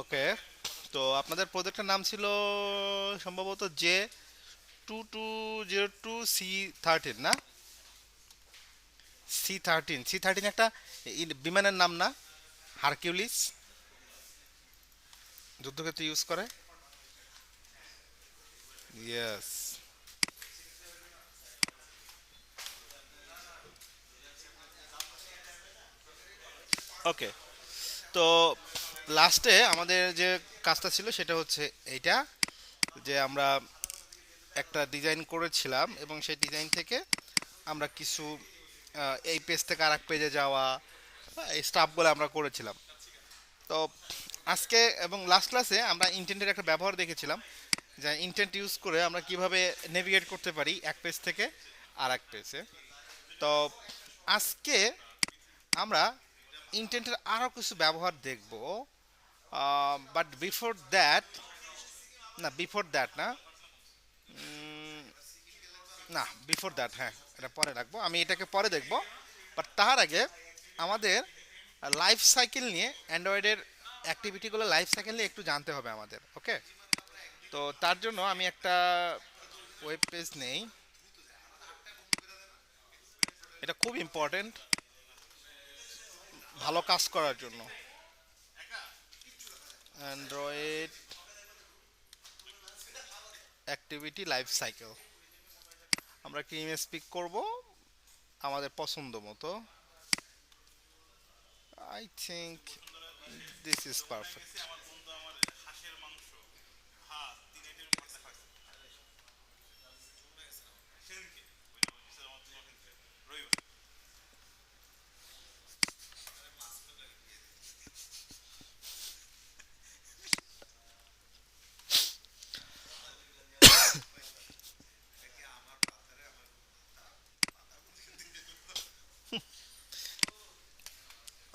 ওকে, তো আপনাদের প্রজেক্টের নাম ছিল সম্ভবত J2202C13 না? সি থার্টিন একটা বিমানের নাম না? হারকিউলিস যুদ্ধক্ষেত্রে ইউজ করে। ইয়েস। ওকে, তো লাস্টে আমাদের যে কাজটা ছিল সেটা হচ্ছে এইটা, যে আমরা একটা ডিজাইন করেছিলাম এবং সেই ডিজাইন থেকে আমরা কিছু এই পেজ থেকে আর এক পেজে যাওয়া, এই স্টাফগুলো আমরা করেছিলাম। তো আজকে এবং লাস্ট ক্লাসে আমরা ইন্টেন্টের একটা ব্যবহার দেখেছিলাম, যে ইন্টেন্ট ইউজ করে আমরা কিভাবে নেভিগেট করতে পারি এক পেজ থেকে আর এক পেজে। তো আজকে আমরা ইন্টেন্টের আরও কিছু ব্যবহার দেখব, বাট বিফোর দ্যাট, না বিফোর দ্যাট না, না বিফোর দ্যাট, হ্যাঁ এটা পরে রাখবো, আমি এটাকে পরে দেখব। বাট তার আগে আমাদের লাইফ সাইকেল নিয়ে, অ্যান্ড্রয়েডের অ্যাক্টিভিটিগুলো লাইফ সাইকেল নিয়ে একটু জানতে হবে আমাদের। ওকে, তো তার জন্য আমি একটা ওয়েব পেজ নেই, এটা খুব ইম্পর্টেন্ট ভালো কাজ করার জন্য। অ্যান্ড্রয়েড অ্যাক্টিভিটি লাইফ সাইকেল, আমরা কি ইমেজ পিক করব আমাদের পছন্দ মতো। I think this is perfect.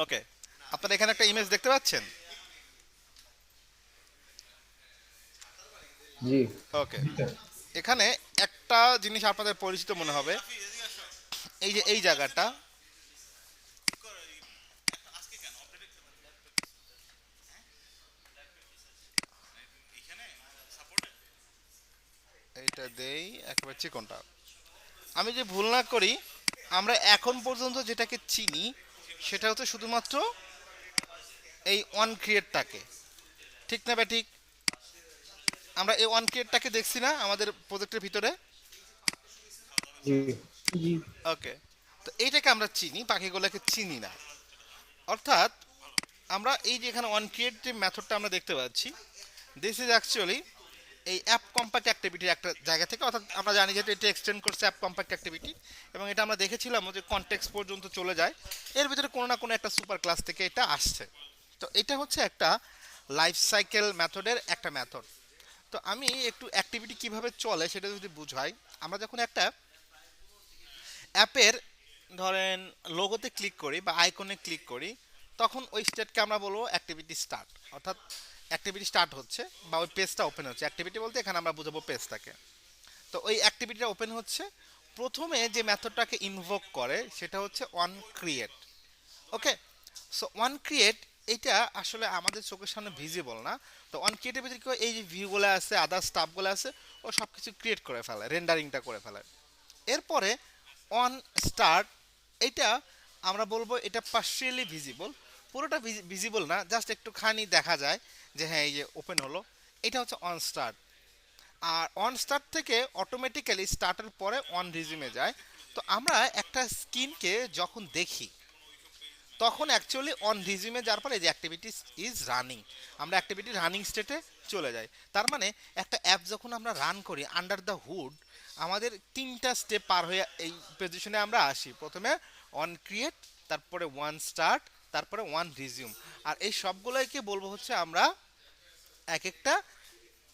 Okay, আপনারা এখানে একটা ইমেজ দেখতে পাচ্ছেন। জি। ওকে, এখানে একটা জিনিস আপনাদের পরিচিত মনে হবে, এই যে এই জায়গাটা, এইটা দেই একেবারে চিকনটা। আমি যে ভুল না করি, আমরা এখন পর্যন্ত যেটাকে চিনি সেটা হচ্ছে শুধুমাত্র এই ওয়ান ক্রিয়েটটাকে, ঠিক না ঠিক? আমরা এই ওয়ান ক্রিয়েটটাকে দেখছি না আমাদের প্রজেক্টের ভিতরে। জি। জি। ওকে, তো এইটাকে আমরা চিনি, বাকিগুলোকে চিনি না। অর্থাৎ আমরা এই যে এখানে ওয়ান ক্রিয়েট যে মেথডটা আমরা দেখতে পাচ্ছি, দিস ইজ অ্যাকচুয়ালি এই অ্যাপ কম্প্যাক্ট অ্যাক্টিভিটির একটা জায়গা থেকে, অর্থাৎ আমরা জানি যে এটা এক্সটেন্ড করছে অ্যাপ কম্প্যাক্ট অ্যাক্টিভিটি, এবং এটা আমরা দেখেছিলাম যে কনটেক্সট পর্যন্ত চলে যায়, এর ভিতরে কোনো না কোনো একটা সুপার ক্লাস থেকে এটা আসছে। তো এটা হচ্ছে একটা লাইফ সাইকেল মেথডের একটা মেথড। তো আমি একটু অ্যাক্টিভিটি কিভাবে চলে সেটা যদি বুঝাই, আমরা যখন একটা অ্যাপের ধরেন লোগোতে ক্লিক করি বা আইকনে ক্লিক করি, তখন ওই স্টেটকে আমরা বলবো অ্যাক্টিভিটি স্টার্ট, অর্থাৎ অ্যাক্টিভিটি স্টার্ট হচ্ছে বা ওই পেজটা ওপেন হচ্ছে। অ্যাক্টিভিটি বলতে এখানে আমরা বুঝাবো পেজটাকে। তো ওই অ্যাক্টিভিটিটা ওপেন হচ্ছে, প্রথমে যে মেথডটাকে ইনভোক করে সেটা হচ্ছে on create. Okay, so one create এটা আসলে আমাদের চোখের সামনে ভিজিবল না। তো অন ক্রিয়েটের ভিতরে কি হয়, এই যে ভিউগুলো আছে, আদার স্টাফগুলো আছে, ও সব কিছু ক্রিয়েট করে ফেলে, রেন্ডারিংটা করে ফেলে। এরপরে অন স্টার্ট, এটা আমরা বলবো এটা পার্শিয়ালি ভিজিবল, পুরোটা ভিজিবল না, জাস্ট একটুখানি দেখা যায় যে হ্যাঁ এই যে ওপেন হলো। এটা হচ্ছে অন স্টার্ট। আর অন স্টার্ট থেকে অটোমেটিক্যালি স্টার্টের পরে অন রিজিউমে যায়। তো আমরা একটা স্ক্রিনকে যখন দেখি তখন অ্যাকচুয়ালি অন রিজিউমে যাওয়ার পরে যে অ্যাক্টিভিটি ইজ রানিং, আমরা অ্যাক্টিভিটি রানিং স্টেটে চলে যাই। তার মানে একটা অ্যাপ যখন আমরা রান করি আন্ডার দ্য হুড, আমাদের তিনটা স্টেপ পার হয়ে এই পজিশনে আমরা আসি। প্রথমে অন ক্রিয়েট, তারপরে ওয়ান স্টার্ট, তারপরে ওয়ান রিজিউম। আর এই সবগুলোকে বলবো হচ্ছে আমরা এক একটা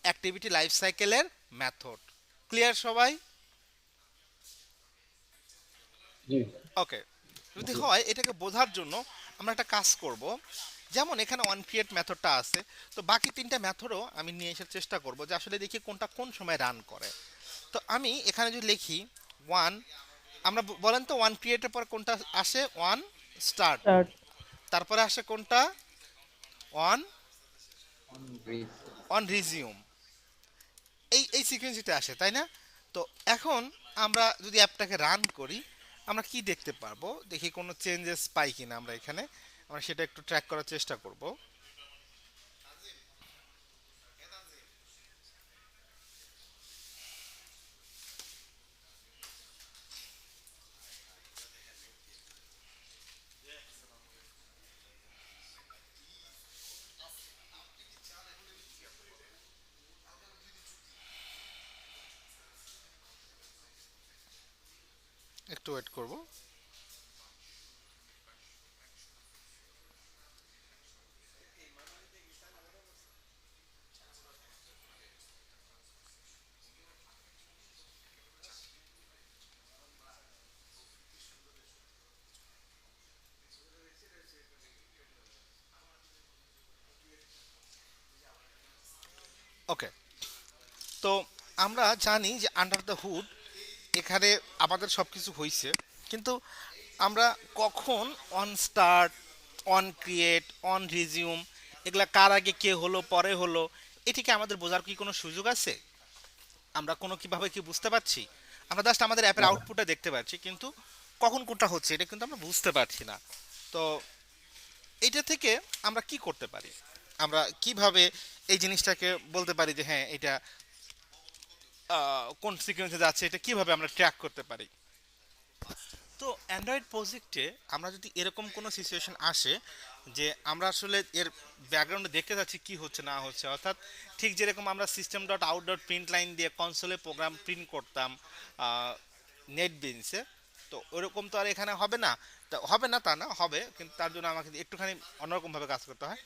অ্যাক্টিভিটি লাইফ সাইকেলের মেথড। ক্লিয়ার সবাই? জি। ওকে, যদি জি। হয় এটাকে বোঝার জন্য আমরা একটা কাজ করব। যেমন এখানে ওয়ান ক্রিয়েট মেথডটা আছে, তো বাকি তিনটা মেথডও আমি নিয়ে আসার চেষ্টা করব, যে আসলে দেখি কোনটা কোন সময় রান করে। তো আমি এখানে যদি লিখি ওয়ান, আমরা বলেন তো ওয়ান ক্রিয়েটের পর কোনটা আসে? On start. স্টার্ট। তারপরে আসে কোনটা? ওয়ান অন রিস অন রিজিউম, এই সিকোয়েন্সিতে আসে, তাই না? তো এখন আমরা যদি অ্যাপটাকে রান করি, আমরা কি দেখতে পারবো, দেখি কোনো চেঞ্জেস পাই কিনা আমরা এখানে। আমরা সেটা একটু ট্র্যাক করার চেষ্টা করব। একটু ওয়েট করব। ওকে, তো আমরা জানি যে আন্ডার দ্য হুড এখানে আমাদের সব কিছু হয়েছে, কিন্তু আমরা কখন on start, on create, on resume, এগুলা কার আগে কে হলো পরে হলো, এটিকে আমাদের বোঝার কি কোনো সুযোগ আছে? আমরা কোনো কিভাবে কি বুঝতে পারছি? আমরা জাস্ট আমাদের অ্যাপের আউটপুটটা দেখতে পাচ্ছি, কিন্তু কখন কোনটা হচ্ছে এটা কিন্তু আমরা বুঝতে পারছি না। তো এইটা থেকে আমরা কি করতে পারি? আমরা কিভাবে এই জিনিসটাকে বলতে পারি যে হ্যাঁ এটা কোন সিকোয়েন্সে যাচ্ছে, এটা কিভাবে আমরা ট্র্যাক করতে পারি? তো অ্যান্ড্রয়েড প্রজেক্টে আমরা যদি এরকম কোনো সিচুয়েশন আসে যে আমরা আসলে এর ব্যাকগ্রাউন্ডে দেখতে যাচ্ছি কি হচ্ছে না হচ্ছে, অর্থাৎ ঠিক যেরকম আমরা system dot out dot print line দিয়ে কনসোলে প্রোগ্রাম প্রিন্ট করতাম নেট বিনসে, তো ওরকম তো আর এখানে হবে না। তা হবে না তা না, হবে, কিন্তু তার জন্য আমাকে একটুখানি অন্যরকমভাবে কাজ করতে হয়।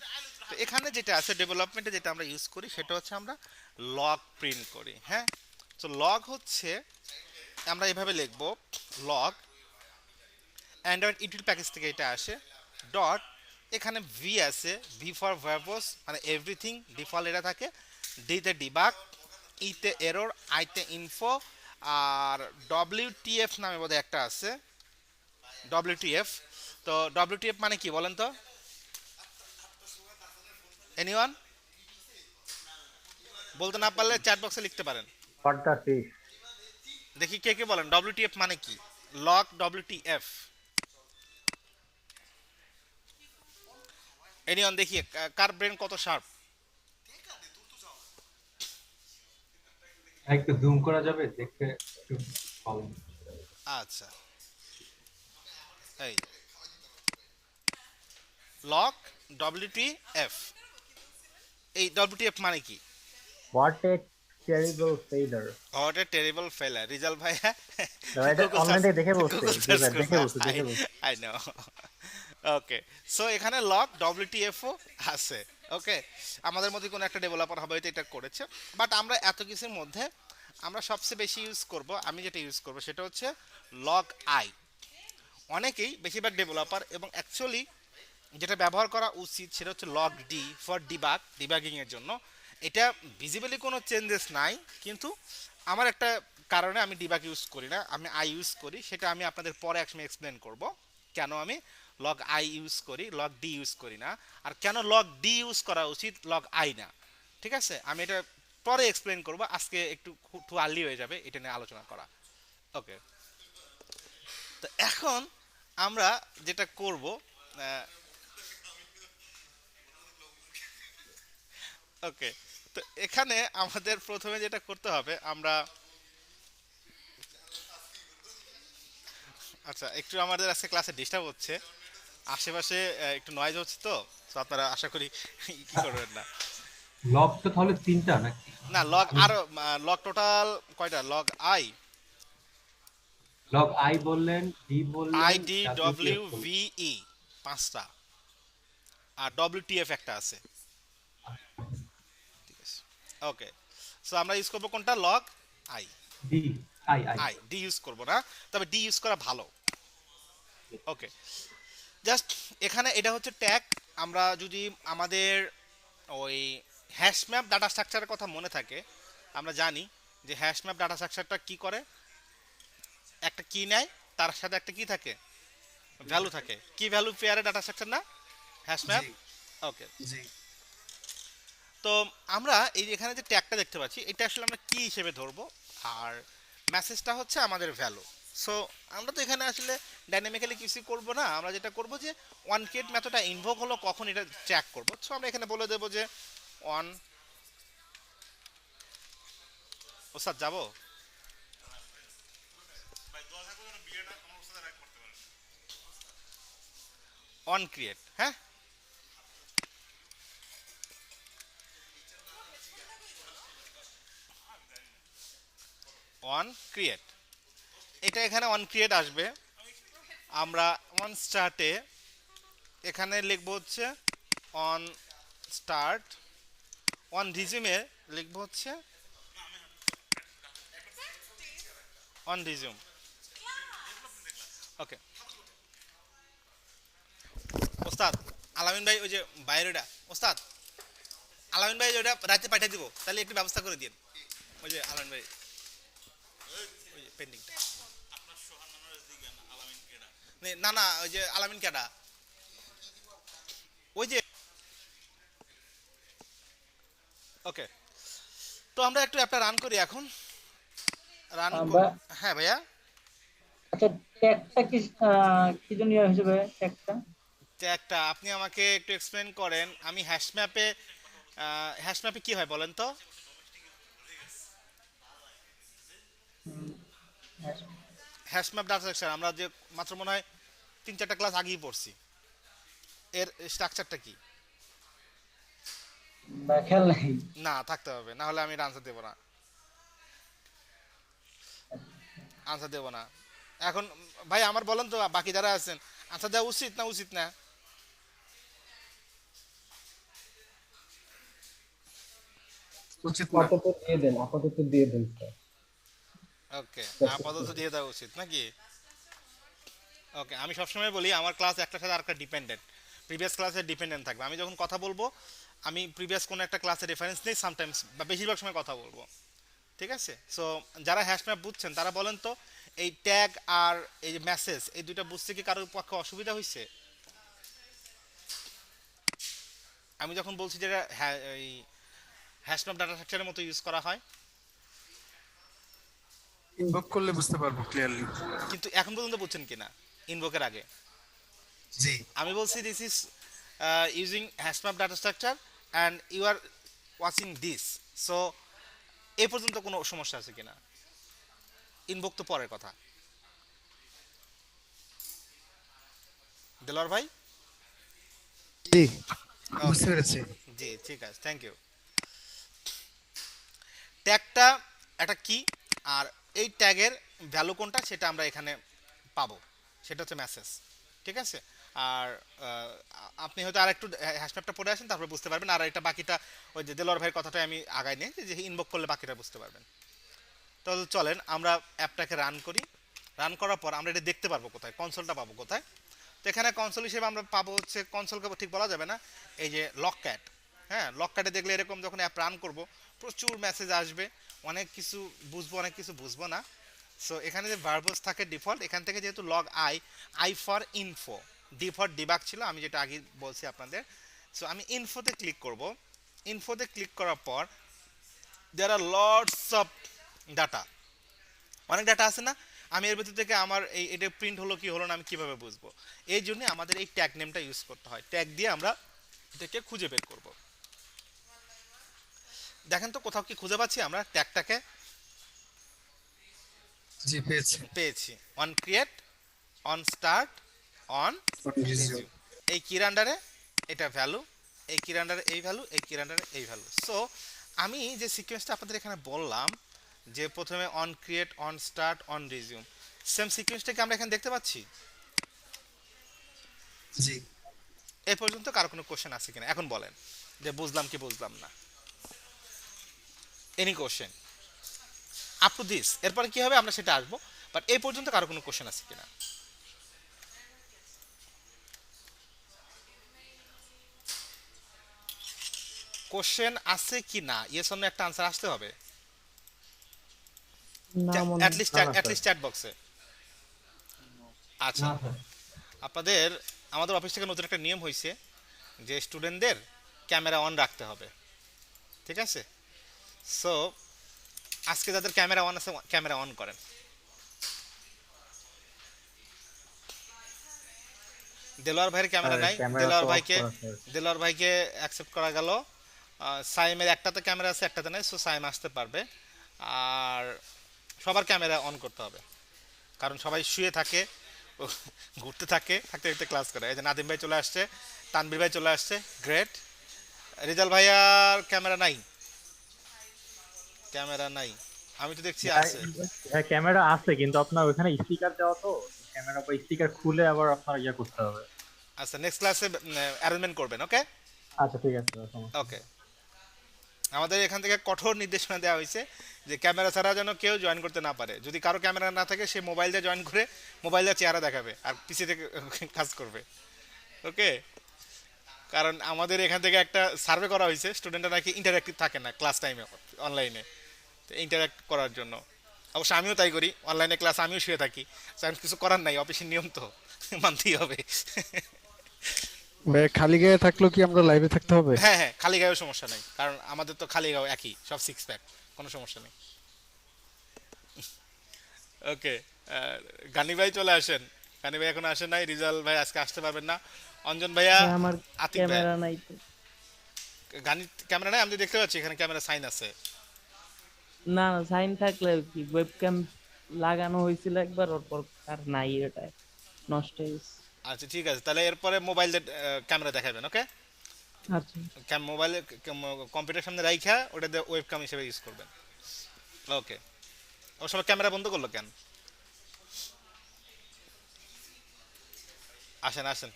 তো এখানে যেটা আছে ডেভেলপমেন্টে যেটা আমরা ইউজ করি সেটা হচ্ছে আমরা লগ প্রিন্ট করি। হ্যাঁ, তো লগ হচ্ছে আমরা এভাবে লিখবো, লগ অ্যান্ড্রয়েড ইউটিল প্যাকেজ থেকে এটা আসে, ডট, এখানে ভি আছে, ভি ফর ভার্বস মানে এভরিথিং ডিফল্ট এটা থাকে, ডিতে ডিবাগ, ইতে এরর, আইতে ইনফো, আর ডব্লিউটিএফ নামে বোধহয় একটা আছে, ডব্লিউটিএফ। তো ডব্লিউটিএফ মানে কি বলেন তো, এনিওয়ান? বলতে না পারলে চ্যাট বক্সে লিখতে পারেন। What the fish. দেখি কে কে বলেন ডব্লিউটিএফ মানে কি, লগ ডব্লিউটিএফ। এনিওয়ান দেখি কার ব্রেন কত শার্প। একটু জুম করা যাবে দেখতে একটু ভালো। আচ্ছা, এই লগ ডব্লিউটিএফ, এই ডব্লিউটিএফ মানে কি? What a terrible failure. What a terrible ফেলার, রিজাল ভাইয়া এটা গুগল অনলাইন সার্চ, থেকে দেখে বলছে, গুগল জি সার্চ ভাই দেখে করছে। বলছে আই দেখে বলছে। I know. ওকে, সো এখানে লগ ডব্লিউটিএফও আছে। ওকে, আমাদের মধ্যে কোনো একটা ডেভেলপার হবে হয়তো এটা করেছে, বাট আমরা এত কিছুর মধ্যে আমরা সবচেয়ে বেশি ইউজ করব, আমি যেটা ইউজ করব সেটা হচ্ছে লগ আই। অনেকেই বেশিরভাগ ডেভেলপার এবং অ্যাকচুয়ালি যেটা ব্যবহার করা উচিত সেটা হচ্ছে লগ ডি ফর ডিবাগিং এর জন্য। এটা ভিজিবলি কোনো চেঞ্জেস নাই, কিন্তু আমার একটা কারণে আমি ডিবাগ ইউজ করি না, আমি আই ইউজ করি, সেটা আমি আপনাদের পরে একসময় এক্সপ্লেন করব কেন আমি লগ আই ইউজ করি, লগ ডি ইউজ করি না, আর কেন লগ ডি ইউজ করা উচিত লগ আই না। ঠিক আছে, আমি এটা পরে এক্সপ্লেন করব, আজকে একটু একটু আর্লি হয়ে যাবে এটা নিয়ে আলোচনা করা। ওকে, তো এখন আমরা যেটা করব, ওকে, তো এখানে আমাদের প্রথমে যেটা করতে হবে আমরা, আচ্ছা একটু আমাদের আজকে ক্লাসে ডিস্টার্ব হচ্ছে, আশেপাশে একটু নয়েজ হচ্ছে, তো আপনারা আশা করি কি করবেন না। লগ তো তাহলে তিনটা নাকি? না লগ আরো, লগ টোটাল কয়টা, লগ আই, লগ আই বললেন, ডি আই বললেন, ডি ডাব্লিউটিএফ ডব্লিউ বললেন। ভি ই, পাঁচটা, আর ডব্লিউটিএফ একটা আছে। ঠিক আছে, ওকে, সো আমরা ইউজ করবো কোনটা, log I. D, I I. I D use করবো না, তবে ডি ইউজ করা ভালো। ওকে, জাস্ট এখানে এটা হচ্ছে ট্যাগ। আমরা যদি আমাদের ওই হ্যাশ ম্যাপ ডাটা স্ট্রাকচারের কথা মনে থাকে, আমরা জানি যে হ্যাশ ম্যাপ ডাটা স্ট্রাকচারটা কি করে, একটা কি নেয়, তার সাথে একটা কি থাকে, ভ্যালু থাকে, কি ভ্যালু পেয়ারে ডাটা স্ট্রাকচার না হ্যাশ ম্যাপ। জি ওকে, জি তো তো আমরা এই যে এখানে যে ট্যাগটা দেখতে পাচ্ছি এটা আসলে আমরা কি হিসেবে ধরবো, আর মেসেজটা হচ্ছে আমাদের ভ্যালু। সো আমরা তো এখানে আসলে ডাইনামিক্যালি কিছু করব না, আমরা যেটা করব যে ওয়ান ক্রিয়েট মেথডটা ইনভোক হলো কখন এটা ট্র্যাক করব। সো আমরা এখানে বলে দেবো যে অন, ওস্তাদ যাবো অন ক্রিয়েট, হ্যাঁ অন ক্রিয়েট, এটা এখানে অন ক্রিয়েট আসবে। আমরা অন স্টার্টে এখানে লিখবো হচ্ছে অন স্টার্ট, অন রিজিউমে লিখবো হচ্ছে অন রিজিউম। ওকে ওস্তাদ, আলামিন ভাই ওই যে বাইরেটা, ওস্তাদ আলামিন ভাই ওটা রাতে পাঠিয়ে দিব, তাহলে একটু ব্যবস্থা করে দিন। ওই যে আলামিন ভাই ওই যে পেন্ডিংটা, না না ওই যে আলামিন কেডা, ওই যে ওকে। তো আমরা একটু অ্যাপটা রান করি এখন, রান। হ্যাঁ ভাইয়া, আচ্ছা, ট্যাগটা কি কি জন্য ইয়ে হিসেবে ট্যাগটা? একটা আপনি আমাকে একটু এক্সপ্লেন করেন। আমি হ্যাশ ম্যাপে, হ্যাশ ম্যাপে কি হয় বলেন তো? হ্যাশ ম্যাপ ডাটা স্ট্রাকচার আমরা যে মাত্র মনে হয় 3-4টা ক্লাস আগেই পড়ছি, এর স্ট্রাকচারটা কি? বা খেয়াল নাই। না থাকতে হবে, না হলে আমি আনসার দেবো না, আনসার দেবো না এখন। ভাই আমার বলেন তো, বাকি যারা আছেন আনসার দেওয়া উচিত না উচিত না? উচিত না। আপাতত দিয়ে দেন, আপাতত দিয়ে দেন স্যার। ওকে, আপাতত দিয়ে দেওয়া উচিত নাকি? ওকে, আমি সবসময় বলি আমার ক্লাস একটার সাথে আরেকটা ডিপেন্ডেন্ট, প্রিভিয়াস ক্লাসে ডিপেন্ডেন্ট থাকবে। আমি যখন কথা বলবো আমি প্রিভিয়াস কোনো একটা ক্লাসের রেফারেন্স নেই, সামটাইমস বা বেশিরভাগ সময় কথা বলবো, ঠিক আছে? সো যারা হ্যাশ ম্যাপ বুঝছেন তারা বলেন তো, এই ট্যাগ আর এই যে মেসেজ, এই দুইটা বুঝতে কি কারোর পক্ষে অসুবিধা হয়েছে? আমি যখন বলছি যে এই হ্যাশ ম্যাপ ডাটা স্ট্রাকচারের মতো ইউজ করা হয়, ইনভোক করলে বুঝতে পারবো ক্লিয়ারলি। কিন্তু এখন পর্যন্ত বুঝছেন কিনা ইনভোকের আগে? জি। আমি বলছি this is using hash map data structure and you are watching this. So এ পর্যন্ত কোনো সমস্যা আছে কিনা? ইনভোক তো পরের কথা। দেলোয়ার ভাই? জি, বুঝতে পেরেছি। জি ঠিক আছে, থ্যাংক ইউ। ট্যাগটা একটা কি, আর এই ট্যাগের ভ্যালু কোনটা সেটা আমরা এখানে পাবো, সেটা হচ্ছে মেসেজ, ঠিক আছে? আর আপনি হয়তো আর একটু হ্যাশট্যাগটা পড়ে আসেন তারপরে বুঝতে পারবেন। আর এটা বাকিটা ওই যে দেলোয়ার ভাইয়ের কথাটা আমি আগাই নিই, যে ইনভোক করলে বাকিটা বুঝতে পারবেন। তাহলে চলেন আমরা অ্যাপটাকে রান করি। রান করার পর আমরা এটা দেখতে পারবো কোথায়, কনসোলটা পাবো কোথায়? তো এখানে কনসোল হিসেবে আমরা পাবো হচ্ছে, কনসোলকে ঠিক বলা যাবে না, এই যে লক ক্যাট। হ্যাঁ, লক ক্যাটে দেখলে এরকম যখন অ্যাপ রান করব প্রচুর মেসেজ আসবে, অনেক কিছু বুঝবো অনেক কিছু বুঝবো না। সো এখানে যে ভার্বস থাকে ডিফল্ট, এখান থেকে যেহেতু log I, I for info, D for debug ছিল আমি যেটা আগে বলছি আপনাদের। সো আমি ইনফোতে ক্লিক করব। ইনফোতে ক্লিক করার পর দেয়ার আর লটস অফ ডাটা, অনেক ডাটা আছে না? আমি এর ভিতর থেকে আমার এই এটা প্রিন্ট হলো কি হলো না আমি কিভাবে বুঝবো? এই জন্য আমাদের এই ট্যাগ নেমটা ইউজ করতে হয়, ট্যাগ দিয়ে আমরা এটাকে খুঁজে বের করব। দেখেন তো কোথাও কি খুঁজে পাচ্ছি আমরা ট্যাগটাকে? জি, পেয়েছি। পেয়েছি। On create, on start, on resume. এই কির আন্ডারে এটা ভ্যালু, এই কির আন্ডারে এই ভ্যালু, এই কির আন্ডারে এই ভ্যালু। সো আমি যে সিকোয়েন্সটা আপনাদের এখানে বললাম, যে প্রথমে on create, on start, on resume, same সিকোয়েন্সটাকে আমরা এখানে দেখতে পাচ্ছি। জি। এ পর্যন্ত কারো কোনো কোশ্চেন আছে কিনা এখন বলেন, যে বুঝলাম কি বুঝলাম না? Any question up to this? এরপরে কি হবে আমরা সেটা আসবো, বাট এই পর্যন্ত কারো কোনো কোশ্চেন আছে কিনা? কোশ্চেন আছে কি না, ইয়েস অর নো একটা আনসার আসতে হবে না মনে অ্যাট হয়। লিস্ট, চ্যাট বক্সে। আচ্ছা, না স্যার। আপনাদের আমাদের অফিস থেকে নতুন একটা নিয়ম হয়েছে যে স্টুডেন্টদের ক্যামেরা অন রাখতে হবে। ঠিক আছে? সো আজকে যাদের ক্যামেরা অন আছে ক্যামেরা অন করেন। দেলোয়ার ভাইয়ের ক্যামেরা নাই, ক্যামেরা তো দেলোয়ার অফ ভাইকে করা স্যার। দেলোয়ার ভাইকে অ্যাকসেপ্ট করা গেল। সাইমের একটাতে ক্যামেরা আছে, একটাতে নাই, সো সাইম আসতে পারবে। আর সবার ক্যামেরা অন করতে হবে, কারণ সবাই শুয়ে থাকে, ও ঘুরতে থাকে, থাকতে থাকতে ক্লাস করে। এই যে নাদিম ভাই চলে আসছে, তানবীর ভাই চলে আসছে, গ্রেট। রিজাল ভাইয়ার ক্যামেরা নাই, ক্যামেরা নাই, আমি তো দেখছি আছে। হ্যাঁ ক্যামেরা আছে কিন্তু আপনার ওখানে স্পিকার দেওয়া তো ক্যামেরা বা স্পিকার খুলে আবার আপনার ইয়া করতে হবে। আচ্ছা, নেক্সট ক্লাসে অ্যারেঞ্জমেন্ট করবেন, ওকে? আচ্ছা ঠিক আছে সমস্যা নেই। ওকে, আমাদের এখান থেকে কঠোর নির্দেশনা দেওয়া হয়েছে যে ক্যামেরা ছাড়া যেন কেউ জয়েন করতে না পারে। যদি কারো ক্যামেরা না থাকে সে মোবাইল দিয়ে জয়েন করে মোবাইল দিয়ে চেহারা দেখাবে আর পিসি থেকে কাজ করবে, ওকে? কারণ আমাদের এখান থেকে একটা সার্ভে করা হয়েছে, স্টুডেন্টরা নাকি ইন্টারঅ্যাক্টিভ থাকে না ক্লাস টাইমে অনলাইনে, তো ইন্টারঅ্যাক্ট করার জন্য। অবশ্য আমিও তাই করি, অনলাইনে ক্লাস আমিও শুয়ে থাকি, কারণ কিছু করার নাই, অফিসের নিয়ম তো মানতেই হবে। ভাই খালি গায়ে থাকলেও কি আমরা লাইভে থাকতে হবে? হ্যাঁ হ্যাঁ, খালি গায়েও সমস্যা নেই, কারণ আমাদের তো খালি গাও একই, সব সিক্স প্যাক, কোনো সমস্যা নেই। ওকে, গানি ভাই চলে আসেন। গানি ভাই এখন আসেন নাই, রিজাল ভাই আজকে আসতে পারবেন না, অঞ্জন ভাইয়া, আমার আতিক ভাই। ক্যামেরা নাই তো। গানি ক্যামেরা নাই, আমি তো দেখতে পাচ্ছি এখানে ক্যামেরা সাইন আছে। না না, সাইন থাকলে কি, ওয়েবক্যাম লাগানো হয়েছিল একবার, ওর পর আর নাই, এটা নষ্ট হয়ে গেছে। আচ্ছা ঠিক আছে, তাহলে এরপরে মোবাইল ক্যামেরা দেখাবেন, ওকে? আচ্ছা মোবাইলে কম্পিউটার সামনে রাইখা ওটা দিয়ে ওয়েবক্যাম হিসেবে ইউজ করবেন, ওকে? ও সবাই ক্যামেরা বন্ধ করলো কেন? আসেন আসেন।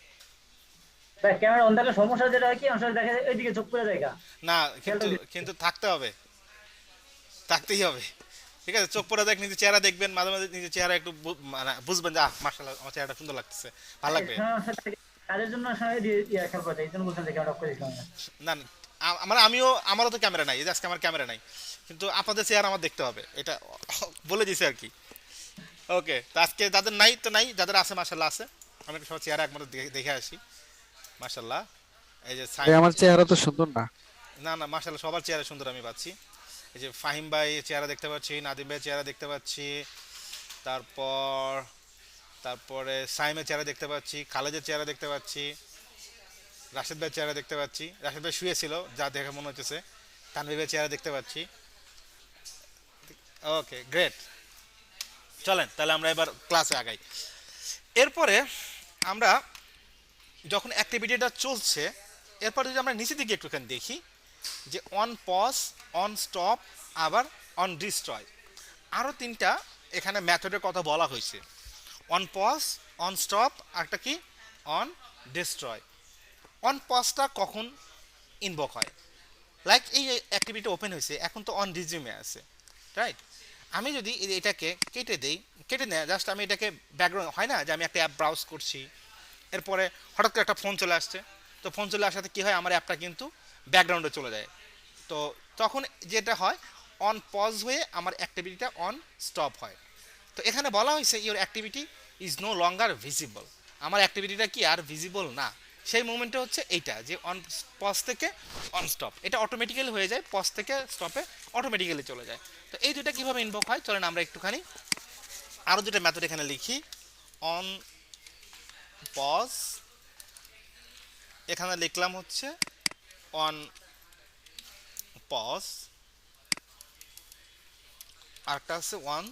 ক্যামেরা অন থাকলে সমস্যা যেটা হয় কি, অনেক সময় দেখা যায় ওইদিকে চোখ পড়ে যায়। না, কিন্তু কিন্তু থাকতে হবে, থাকতেই হবে, ঠিক আছে? চোখ পড়ে দেখ, নিজের চেহারা দেখবেন, মাঝে মাঝে নিজের চেহারা একটু মানে বুঝবেন যে মাশাআল্লাহ আমার চেহারাটা সুন্দর লাগতেছে, ভালো লাগবে। কাজের জন্য সময় দিয়ে খেয়াল করতে, এই জন্য বলছেন যে ক্যামেরা অফ করে দিলাম না। না না, আমারও তো ক্যামেরা নাই, এই যে আজকে আমার ক্যামেরা নাই, কিন্তু আপনাদের চেহারা আমার দেখতে হবে, এটা বলে দিছে আর কি, ওকে? তো আজকে যাদের নাই তো নাই, যাদের আছে মাশাআল্লাহ আছে। আমি একটু সবার চেহারা একবার দেখে আসি, মাশাআল্লাহ। এই যে ভাই আমার চেহারা তো সুন্দর না। না না, মাশাআল্লাহ সবার চেহারা সুন্দর আমি পাচ্ছি। এই যে ফাহিম ভাই চেহারা দেখতে পাচ্ছি, নাদিম ভাই চেহারা দেখতে পাচ্ছি, তারপর তারপরে সাইমের চেহারা দেখতে পাচ্ছি, খালেদের চেহারা দেখতে পাচ্ছি, রাশেদ ভাইয়ের চেহারা দেখতে পাচ্ছি, রাশেদ ভাই শুয়েছিল যা দেখে মনে হচ্ছে, তানভীর ভাইয়ের চেহারা দেখতে পাচ্ছি, ওকে গ্রেট। চলেন তাহলে আমরা এবার ক্লাসে আগাই। এরপরে আমরা যখন অ্যাক্টিভিটিটা চলছে, এরপরে যদি আমরা নিচে দিকে একটুখানি দেখি যে অন পজ, অন স্টপ, আবার অন ডিস্ট্রয়, আরও তিনটা এখানে মেথডের কথা বলা হয়েছে। অন পজ, অন স্টপ, আরেকটা কি অন ডিস্ট্রয়। অন পজটা কখন ইনভোক হয়? লাইক এই অ্যাক্টিভিটি ওপেন হয়েছে, এখন তো অন রিজিউমে আছে, রাইট? আমি যদি এটাকে কেটে দেই, কেটে নেয় জাস্ট আমি এটাকে ব্যাকগ্রাউন্ড, হয় না যে আমি একটা অ্যাপ ব্রাউজ করছি, এরপরে হঠাৎ করে একটা ফোন চলে আসছে, তো ফোন চলে আসাতে কী হয়, আমার অ্যাপটা কিন্তু ব্যাকগ্রাউন্ডে চলে যায়। তো তখন যেটা হয়, অন পজ হয়ে আমার অ্যাক্টিভিটিটা অন স্টপ হয়। তো এখানে বলা হয়েছে your activity is no longer visible, আমার অ্যাক্টিভিটিটা কি আর ভিজিবল না। সেই মোমেন্টটা হচ্ছে এইটা যে অন পজ থেকে অন স্টপ, এটা অটোমেটিক্যালি হয়ে যায়, পজ থেকে স্টপে অটোমেটিক্যালি চলে যায়। তো এই দুটা কীভাবে ইনভোক হয় চলেন আমরা একটুখানি আরও দুটো মেথড এখানে লিখি। অন পজ, এখানে লিখলাম হচ্ছে অন পজ, আরেকটা হচ্ছে অন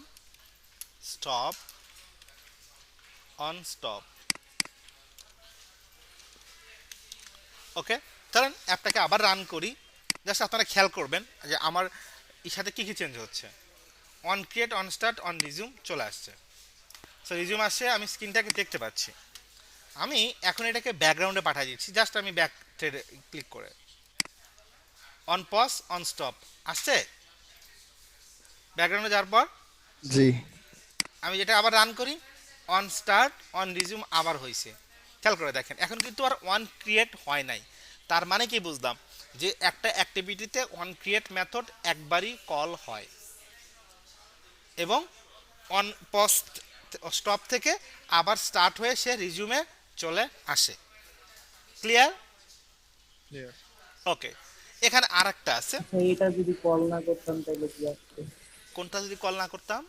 স্টপ, অন স্টপ, ওকে? চলেন অ্যাপটাকে আবার রান করি, জাস্ট আপনারা খেয়াল করবেন যে আমার এর সাথে কী কী চেঞ্জ হচ্ছে। On create, on start, on resume চলে আসছে, সো রিজিউম আসছে, আমি স্ক্রিনটাকে দেখতে পাচ্ছি। আমি এখন এটাকে ব্যাকগ্রাউন্ডে পাঠিয়ে দিচ্ছি, জাস্ট আমি ব্যাক থ্রেডে ক্লিক করে। অন পজ, অন স্টপ আসছে ব্যাকগ্রাউন্ডে যাওয়ার পর, জি আমি যেটা আবার রান করি, অন স্টার্ট, অন রিজিউম আবার হয়েছে। খেয়াল করে দেখেন, এখন কিন্তু আর ওয়ান ক্রিয়েট হয় নাই। তার মানে কি বুঝলাম, যে একটা অ্যাক্টিভিটিতে অন ক্রিয়েট মেথড একবারই কল হয় এবং অন পজ স্টপ থেকে আবার স্টার্ট হয়ে সে রিজিউমে চলে আসে। ক্লিয়ার? ওকে, এখানে আরেকটা আছে। আচ্ছা, এটা যদি কল না করতাম তাহলে কি আসতো? কোনটা যদি কল না করতাম?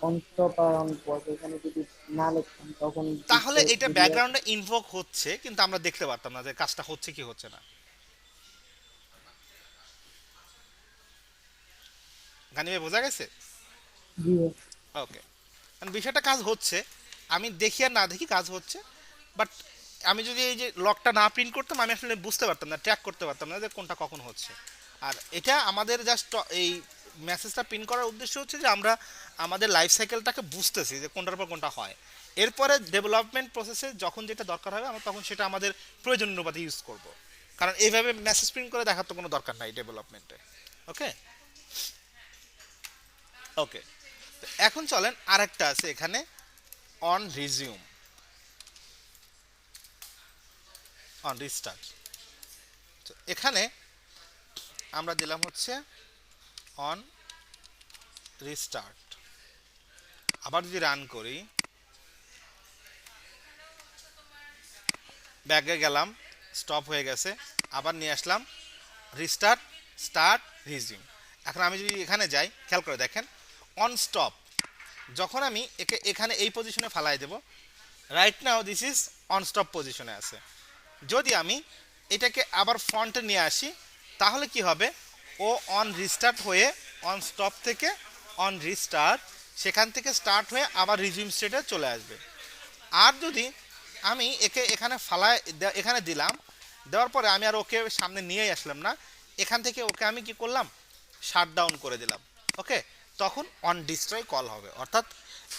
অন স্টপ আর অন পজ এখানে যদি না লিখতাম তখন তাহলে এটা বেরিয়ে আসতো। ব্যাকগ্রাউন্ডে ইনভোক হচ্ছে, কিন্তু আমরা দেখতে পারতাম না যে কাজটা হচ্ছে কি হচ্ছে না। গানি ভাই বোঝা গেছে? জি ভাই। ওকে, কারণ বিষয়টা কাজ হচ্ছে, আমি দেখি আর না দেখি কাজ হচ্ছে, বাট আমি যদি এই যে লকটা না প্রিন্ট করতাম আমি আসলে বুঝতে পারতাম না, ট্র্যাক করতে পারতাম না যে কোনটা কখন হচ্ছে। আর এটা আমাদের জাস্ট এই মেসেজটা প্রিন্ট করার উদ্দেশ্য হচ্ছে যে আমরা আমাদের লাইফ সাইকেলটাকে বুঝতেছি যে কোনটার পর কোনটা হয়। এরপরে ডেভেলপমেন্ট প্রসেসে যখন যেটা দরকার হবে আমরা তখন সেটা আমাদের প্রয়োজন অনুপাতে ইউজ করব, কারণ এইভাবে মেসেজ প্রিন্ট করে দেখার তো কোনো দরকার নাই ডেভেলপমেন্টে। ওকে ওকে, এখন চলেন আরেকটা আছে এখানে, অন রিজিউম, অন রিস্টার্ট। তো এখানে আমরা দিলাম হচ্ছে অন রিস্টার্ট। আবার যদি রান করি, ব্যাগে গেলাম, স্টপ হয়ে গেছে, আবার নিয়ে আসলাম, রিস্টার্ট, স্টার্ট, রিজিউম। এখন আমি যদি এখানে যাই, খেয়াল করে দেখেন, অন স্টপ যখন আমি একে এখানে এই পজিশনে ফালাই দেব, right now this is on stop পজিশনে আছে। যদি আমি এটাকে আবার ফ্রন্টে নিয়ে আসি তাহলে কি হবে, ও অন রিস্টার্ট হয়ে অন স্টপ থেকে অন রিস্টার্ট, সেখান থেকে স্টার্ট হয়ে আবার রিজিউম স্টেটে চলে আসবে। আর যদি আমি একে এখানে এখানে দিলাম, দেওয়ার পরে আমি আর ওকে সামনে নিয়েই আসলাম না, এখান থেকে ওকে আমি কি করলাম, শাট ডাউন করে দিলাম। ওকে, তখন অন ডিস্ট্রয় কল হবে, অর্থাৎ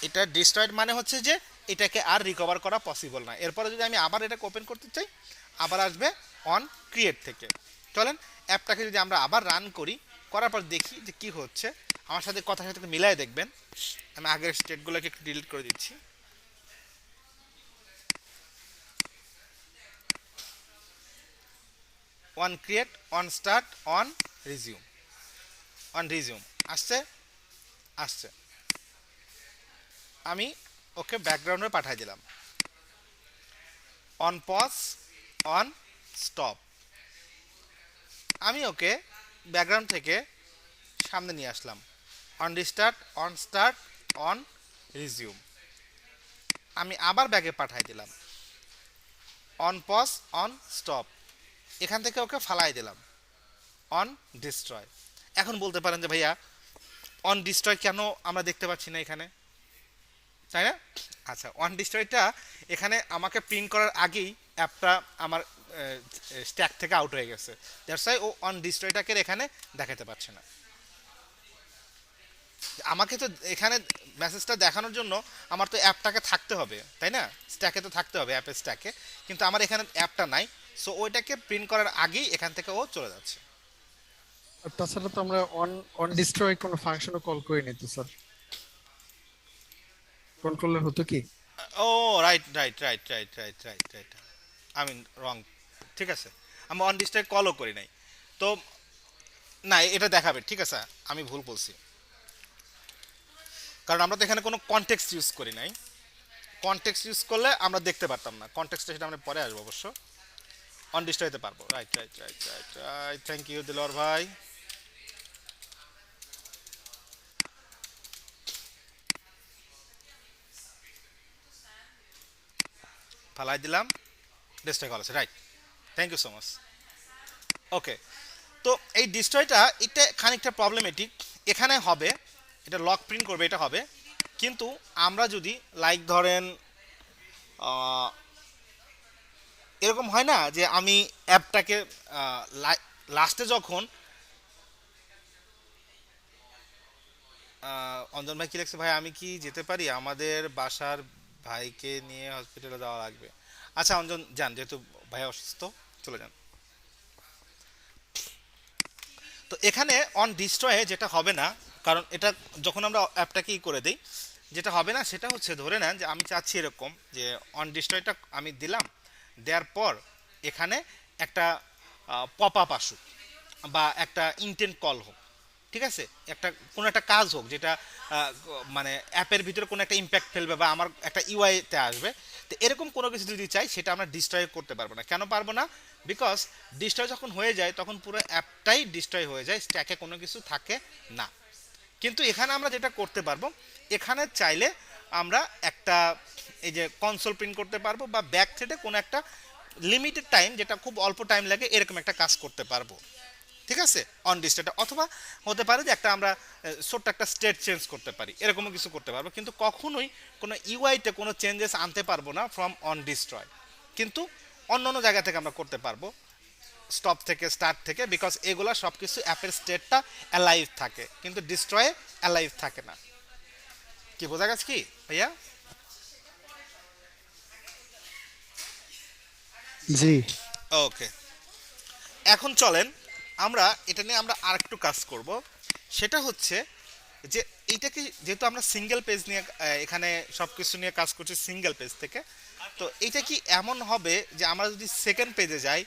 এটা ডিস্ট্রয়েড মানে হচ্ছে যে এটাকে আর রিকভার করা পসিবল না। এরপরে যদি আমি আবার এটাকে ওপেন করতে চাই আবার আসবে অন ক্রিয়েট থেকে। চলেন অ্যাপটাকে যদি আমরা আবার রান করি, করার পর দেখি যে কি হচ্ছে। আমার সাথে কথার সাথে মিলাই দেখবেন। আমি আগের স্টেটগুলোকে একটু ডিলিট করে দিচ্ছি। On create, on start, on resume, on resume আসছে, আসছে। আমি ওকে ব্যাকগ্রাউন্ডে পাঠিয়ে দিলাম, অন পজ, অন স্টপ। আমি ওকে ব্যাকগ্রাউন্ড থেকে সামনে নিয়ে আসলাম, on restart, on start, on resume. আমি আবার ব্যাগে পাঠিয়ে দিলাম, অন পজ, অন স্টপ। এখান থেকে ওকে ফালাই দিলাম, অন ডিস্ট্রয়। এখন বলতে পারেন যে ভাইয়া অন ডিস্ট্রয় কেন আমরা দেখতে পাচ্ছি না এখানে, তাই না? আচ্ছা, অন ডিস্ট্রয়টা এখানে আমাকে প্রিন্ট করার আগেই অ্যাপটা আমার স্ট্যাক থেকে আউট হয়ে গেছে, দ্যাটস ওয়াই ও অন ডিস্ট্রয়টাকে এখানে দেখাতে পারছে না। আমাকে তো এখানে মেসেজটা দেখানোর জন্য আমার তো অ্যাপটাকে থাকতে হবে, তাই না? স্ট্যাকে তো থাকতে হবে, অ্যাপের স্ট্যাকে, কিন্তু আমার এখানে অ্যাপটা নাই, সো ওইটাকে প্রিন্ট করার আগেই এখান থেকে ও চলে যাচ্ছে। আর তাছাড়া তো আমরা অন অন ডিস্ট্রয় কোনো ফাংশনও কল করিনি তো স্যার, কল করলে হতো কি? Oh right right right right right right right, I mean wrong, ঠিক আছে, আমি অন ডিস্ট্রয় কলও করি নাই তো। না, এটা দেখাবে, ঠিক আছে, আমি ভুল বলছি, কারণ আমরা তো এখানে কোনো কনটেক্সট ইউজ করি নাই। কনটেক্সট ইউজ করলে আমরা দেখতে পারতাম না, কনটেক্সটটা সেটা আমরা পরে আসবো অবশ্য। অন ডিস্ট্রয়তে পারবো, right right right right right, thank you Dilwar ভাই। ফালাই দিলাম, ডিস্ট্রয় কল আছে, right, thank you so much. Okay, তো এই ডিস্ট্রয়টা এটা খানিকটা প্রবলেমেটিক। এখানে হবে, এটা লক প্রিন্ট করবে, এটা হবে, কিন্তু আমরা যদি লাইক ধরেন এরকম হয় না যে আমি অ্যাপটাকে লাস্টে যখন অঞ্জন ভাই কি লিখছে, ভাই আমি কি যেতে পারি, আমাদের বাসার ভাইকে নিয়ে হসপিটালে যাওয়া লাগবে। আচ্ছা অঞ্জন যান, যেহেতু ভাই অসুস্থ, চলে যান। তো এখানে অন ডিস্ট্রয়ে যেটা হবে না, কারণ এটা যখন আমরা অ্যাপটাকে করে দিই, যেটা হবে না সেটা হচ্ছে, ধরে নেন যে আমি চাচ্ছি এরকম যে অন ডিস্ট্রয়টা আমি দিলাম, দেওয়ার পর এখানে একটা পপ আপ আসুক বা একটা ইনটেন্ট কল হোক, ঠিক আছে, একটা কোনো একটা কাজ হোক যেটা মানে অ্যাপের ভিতরে কোনো একটা ইম্প্যাক্ট ফেলবে বা আমার একটা ইউআইতে আসবে, তো এরকম কোনো কিছু যদি চাই সেটা আমরা ডিস্ট্রয় করতে পারবো না। কেন পারবো না? বিকজ ডিস্ট্রয় যখন হয়ে যায় তখন পুরো অ্যাপটাই ডিস্ট্রয় হয়ে যায়, স্ট্যাকে কোনো কিছু থাকে না। কিন্তু এখানে আমরা যেটা করতে পারবো, এখানে চাইলে আমরা একটা এই যে কনসোল প্রিন্ট করতে পারবো বা ব্যাক থ্রেডে কোনো একটা লিমিটেড টাইম, যেটা খুব অল্প টাইম লাগে, এরকম একটা কাজ করতে পারবো। ঠিক আছে, অন ডিস্ট্রেটে, অথবা হতে পারে যে একটা আমরা ছোট্ট একটা স্টেট চেঞ্জ করতে পারি, এরকমও কিছু করতে পারবো। কিন্তু কখনোই কোনো ইউআইতে কোনো চেঞ্জেস আনতে পারবো না ফ্রম অন ডিস্ট্রয়। কিন্তু অন্য অন্য জায়গা থেকে আমরা করতে পারবো, স্টপ থেকে, স্টার্ট থেকে, বিকজ এগুলা সব কিছু অ্যাপের স্টেটটা অ্যালাইভ থাকে, কিন্তু ডিস্ট্রয়ে অ্যালাইভ থাকে না। কি বোঝা গেছে কি ভাইয়া? জি। ওকে, এখন চলেন আমরা এটা নিয়ে আমরা আরেকটু কাজ করব। সেটা হচ্ছে যে এইটাকে যেহেতু আমরা সিঙ্গেল পেজ নিয়ে এখানে সব কিছু নিয়ে কাজ করছি সিঙ্গেল পেজ থেকে, তো এটা কি এমন হবে যে আমরা যদি সেকেন্ড পেজে যাই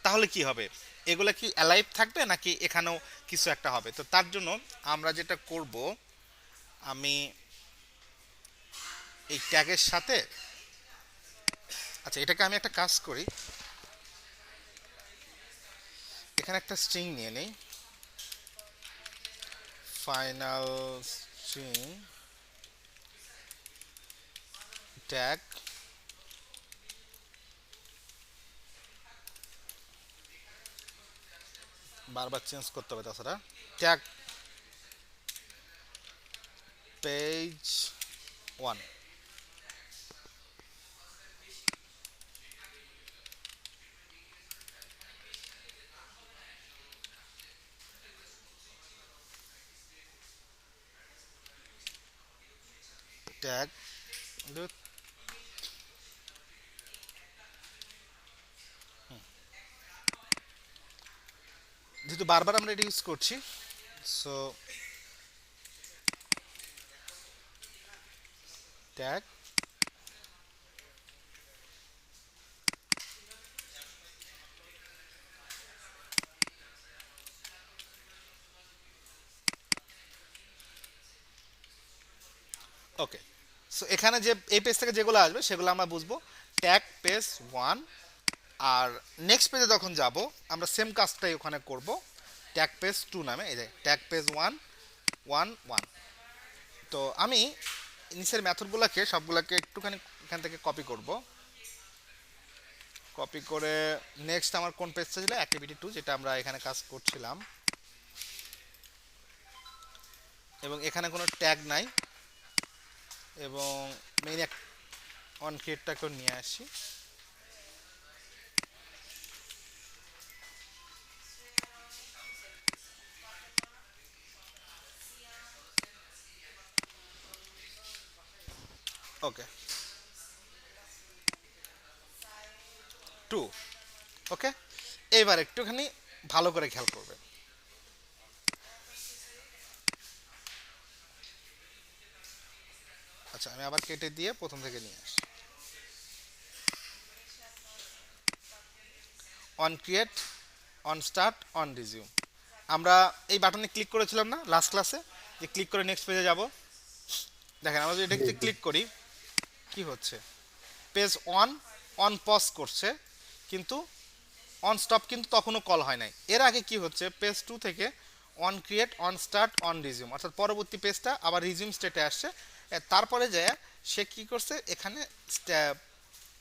তাহলে কি হবে? এগুলা কি অ্যালাইভ থাকবে নাকি এখানেও কিছু একটা হবে? তো তার জন্য আমরা যেটা করব, আমি এই ট্যাগের সাথে, আচ্ছা এটাকে আমি একটা কাজ করি, এখানে একটা স্ট্রিং নিয়ে নেই, ফাইনাল স্ট্রিং ট্যাগ, বারবার চেঞ্জ করতে হবে তাছাড়া, ট্যাগ পেজ 1। ট্যাগ যেহেতু বারবার আমরা এটা ইউজ করছি, সো ট্যাগ ওকে। সো এখানে যে এই পেজ থেকে যেগুলো আসবে সেগুলো আমরা বুঝবো ট্যাগ পেজ 1। আর নেক্সট পেজে যখন যাব আমরা সেম কাজটাই ওখানে করব ট্যাগ পেজ 2 নামে, এই যে ট্যাগ পেজ 1 1 1। তো আমি নিচের মেথডগুলোকে সবগুলোকে একটুখানি এখান থেকে কপি করব, কপি করে নেক্সট আমার কোন পেজটা ছিল, অ্যাক্টিভিটি 2, যেটা আমরা এখানে কাজ করছিলাম, এবং এখানে কোনো ট্যাগ নাই, এবং মেইন অন ক্রিয়েটটাকেও নিয়ে আসি। ওকে 2। ওকে, এবার একটুখানি ভালো করে খেয়াল করবে। আচ্ছা আমি আবার কেটে দিয়ে প্রথম থেকে নিয়ে আসি। On create, on start, on resume, আমরা এই বাটনে ক্লিক করেছিলাম না লাস্ট ক্লাসে, যে ক্লিক করে নেক্সট পেজে যাব। দেখেন আমরা যদি এটাতে ক্লিক করি কি হচ্ছে, পেজ অন অন পজ করছে, কিন্তু অন স্টপ কিন্তু তখনও কল হয় নাই। এর আগে কি হচ্ছে, পেজ 2 থেকে on create, on start, on resume, অর্থাৎ পরবর্তী পেজটা আবার রিজিউম স্টেটে আসছে। তারপরে যায় সে কি করছে, এখানে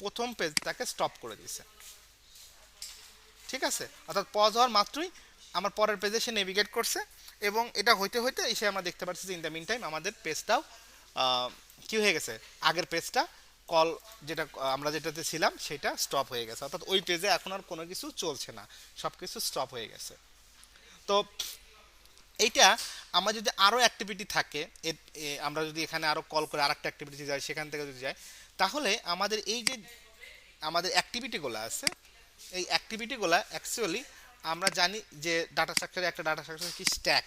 প্রথম পেজটাকে স্টপ করে দিয়েছে। ঠিক আছে, অর্থাৎ পজ হওয়ার মাত্রই আমার পরের পেজে সে নেভিগেট করছে, এবং এটা হইতে হইতে এসে আমরা দেখতে পাচ্ছি যে ইন দ্য মিন টাইম আমাদের পেজটাও কি হয়ে গেছে, আগের পেজটা কল যেটা আমরা যেটাতে ছিলাম সেটা স্টপ হয়ে গেছে, অর্থাৎ ওই পেজে এখন আর কোনো কিছু চলছে না, সব কিছু স্টপ হয়ে গেছে। তো এইটা আমার যদি আরও অ্যাক্টিভিটি থাকে, আমরা যদি এখানে আরও কল করে আরেকটা অ্যাক্টিভিটি যাই, সেখান থেকে যদি যাই, তাহলে আমাদের এই যে আমাদের অ্যাক্টিভিটিগুলো আছে, এই অ্যাক্টিভিটিগুলো অ্যাকচুয়ালি আমরা জানি যে ডাটা স্ট্রাকচারে একটা ডাটা স্ট্রাকচার কি স্ট্যাক,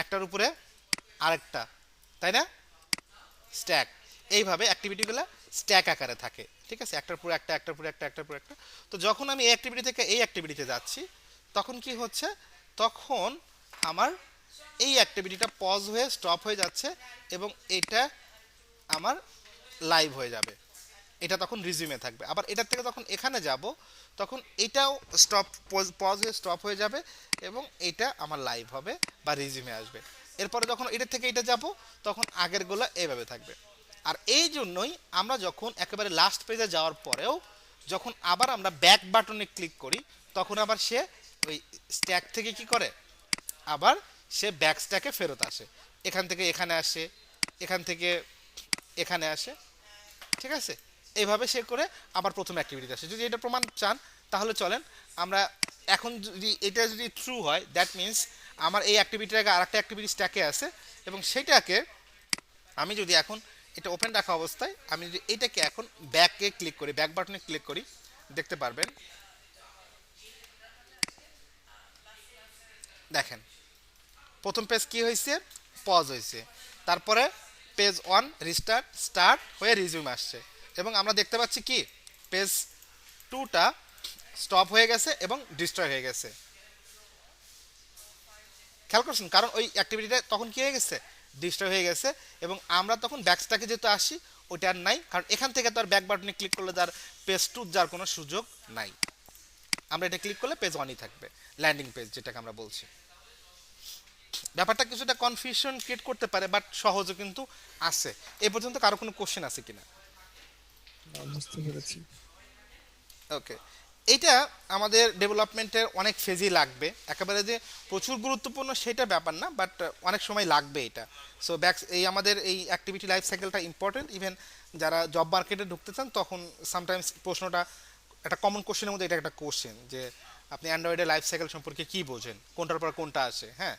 একটার উপরে আরেকটা, তাই না, স্ট্যাক। এইভাবে অ্যাক্টিভিটিগুলো স্ট্যাক আকারে থাকে। ঠিক আছে, একটার পর একটা, একটার পর একটা, একটার পর একটা। তো যখন আমি এই অ্যাক্টিভিটি থেকে এই অ্যাক্টিভিটিতে যাচ্ছি তখন কি হচ্ছে, তখন আমার এই অ্যাক্টিভিটিটা পজ হয়ে স্টপ হয়ে যাচ্ছে এবং এটা আমার লাইভ হয়ে যাবে, এটা তখন রিজিউমে থাকবে। আবার এটার থেকে তখন এখানে যাব, তখন এটাও স্টপ পজ হয়ে স্টপ হয়ে যাবে এবং এটা আমার লাইভ হবে বা রিজিউমে আসবে। এরপরে যখন এটার থেকে এটা যাব, তখন আগেরগুলো এইভাবে থাকবে। আর এই জন্যই আমরা যখন একেবারে লাস্ট পেজে যাওয়ার পরেও যখন আবার আমরা ব্যাক বাটনে ক্লিক করি, তখন আবার সে ওই স্ট্যাক থেকে কি করে, আবার সে ব্যাক স্ট্যাকে ফেরত আসে, এখান থেকে এখানে আসে, এখান থেকে এখানে আসে, ঠিক আছে? এইভাবে সে করে আবার প্রথম অ্যাক্টিভিটিতে আসে। যদি এটা প্রমাণ চান তাহলে চলেন আমরা এখন, যদি এটা যদি ট্রু হয় দ্যাট মিন্স আমার এই অ্যাক্টিভিটির আগে আরেকটা অ্যাক্টিভিটি স্ট্যাকে আছে এবং সেটাকে আমি যদি এখন এটা ওপেন রাখা অবস্থায় আমি যদি এটাকে এখন ব্যাকে ক্লিক করি, ব্যাক বাটনে ক্লিক করি, দেখতে পারবেন, দেখেন প্রথম পেজ কি হয়েছে, পজ হয়েছে, তারপরে পেজ 1 রিস্টার্ট স্টার্ট হয়ে রিজিউম আসছে এবং আমরা দেখতে পাচ্ছি কি পেজ 2টা স্টপ হয়ে গেছে এবং ডিস্ট্রয় হয়ে গেছে। খেয়াল করছেন, কারণ ওই অ্যাক্টিভিটিটা তখন কি হয়ে গেছে, ডিস্ট্রয় হয়ে গেছে এবং আমরা তখন ব্যাকস্ট্যাকে যেহেতু আসি ওইটা আর নাই, কারণ এখান থেকে তো আর ব্যাক বাটনে ক্লিক করলে তার পেজ 2 যার কোনো সুযোগ নাই। আমরা এটা ক্লিক করলে পেজ 1ই থাকবে, ল্যান্ডিং পেজ যেটাকে আমরা বলছি। ব্যাপারটা কিছুটা কনফিউশন ক্রিয়েট করতে পারে, বাট সহজও কিন্তু আছে। এই পর্যন্ত কারো কোনো কোশ্চেন আছে কিনা? বুঝতে পেরেছি। ওকে, এইটা আমাদের ডেভেলপমেন্টের অনেক ফেজই লাগবে, একেবারে যে প্রচুর গুরুত্বপূর্ণ সেটা ব্যাপার না, বাট অনেক সময় লাগবে এটা। সো এই আমাদের এই অ্যাক্টিভিটি লাইফ সাইকেলটা ইম্পর্টেন্ট। ইভেন যারা জব মার্কেটে ঢুকতে চান তখন সামটাইমস প্রশ্নটা একটা কমন কোশ্চেনের মধ্যে এটা একটা কোশ্চেন যে আপনি অ্যান্ড্রয়েডের লাইফ সাইকেল সম্পর্কে কি বোঝেন, কোনটার পর কোনটা আসে। হ্যাঁ,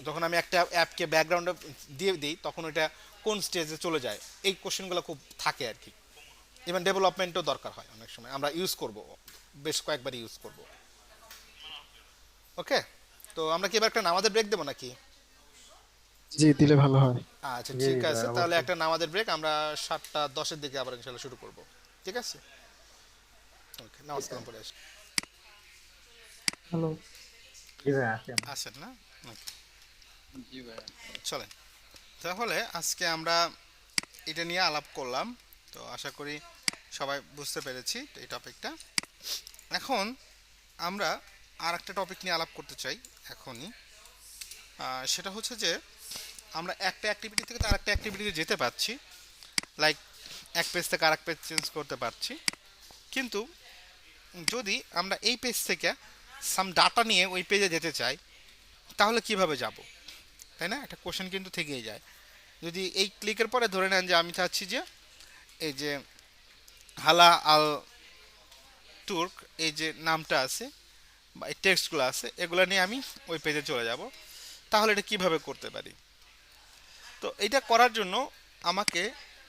যখন আমি একটা অ্যাপকে ব্যাকগ্রাউন্ডে দিয়ে দিই তখন ওইটা কোন স্টেজে চলে যায়, এই কোশ্চেনগুলো খুব থাকে আর কি। ইভেন ডেভেলপমেন্টও দরকার হয় অনেক সময়, আমরা ইউজ করব, বেশ কয়েকবার ইউজ করব। ওকে, তো আমরা কি এবার একটা নামাজের ব্রেক দেবো নাকি? জি, দিলে ভালো হয়। আচ্ছা জি, ঠিক ভাই, আছে, তাহলে অবশ্যই। একটা নামাজের ব্রেক, আমরা 7:10-এর দিকে আবার ইনশাল্লাহ শুরু করব। ঠিক আছে, ওকে, নামাজ কালাম পড়ে আসি। হ্যালো। জি ভাই, আসেন। আসেন না? চলেন তাহলে আজকে আমরা এটা নিয়ে আলাপ করলাম, তো আশা করি সবাই বুঝতে পেরেছি এই টপিকটা। এখন আমরা আর একটা টপিক নিয়ে আলাপ করতে চাই এখনই। সেটা হচ্ছে যে আমরা একটা অ্যাক্টিভিটি থেকে আর একটা অ্যাক্টিভিটিতে যেতে পারছি, লাইক এক পেজ থেকে আর এক পেজ চেঞ্জ করতে পারছি, কিন্তু যদি আমরা এই পেজ থেকে সাম ডাটা নিয়ে ওই পেজে যেতে চাই তাহলে কিভাবে যাব, তাই না? একটা কোশ্চেন কিন্তু থেকেই যায়। যদি এই ক্লিকের পরে ধরে নেন যে আমি চাচ্ছি যে এই যে হালা আল তুর্ক এই যে নামটা আছে বা এই টেক্সটগুলো আছে এগুলো নিয়ে আমি ওই পেজে চলে যাব, তাহলে এটা কিভাবে করতে পারি? তো এটা করার জন্য আমাকে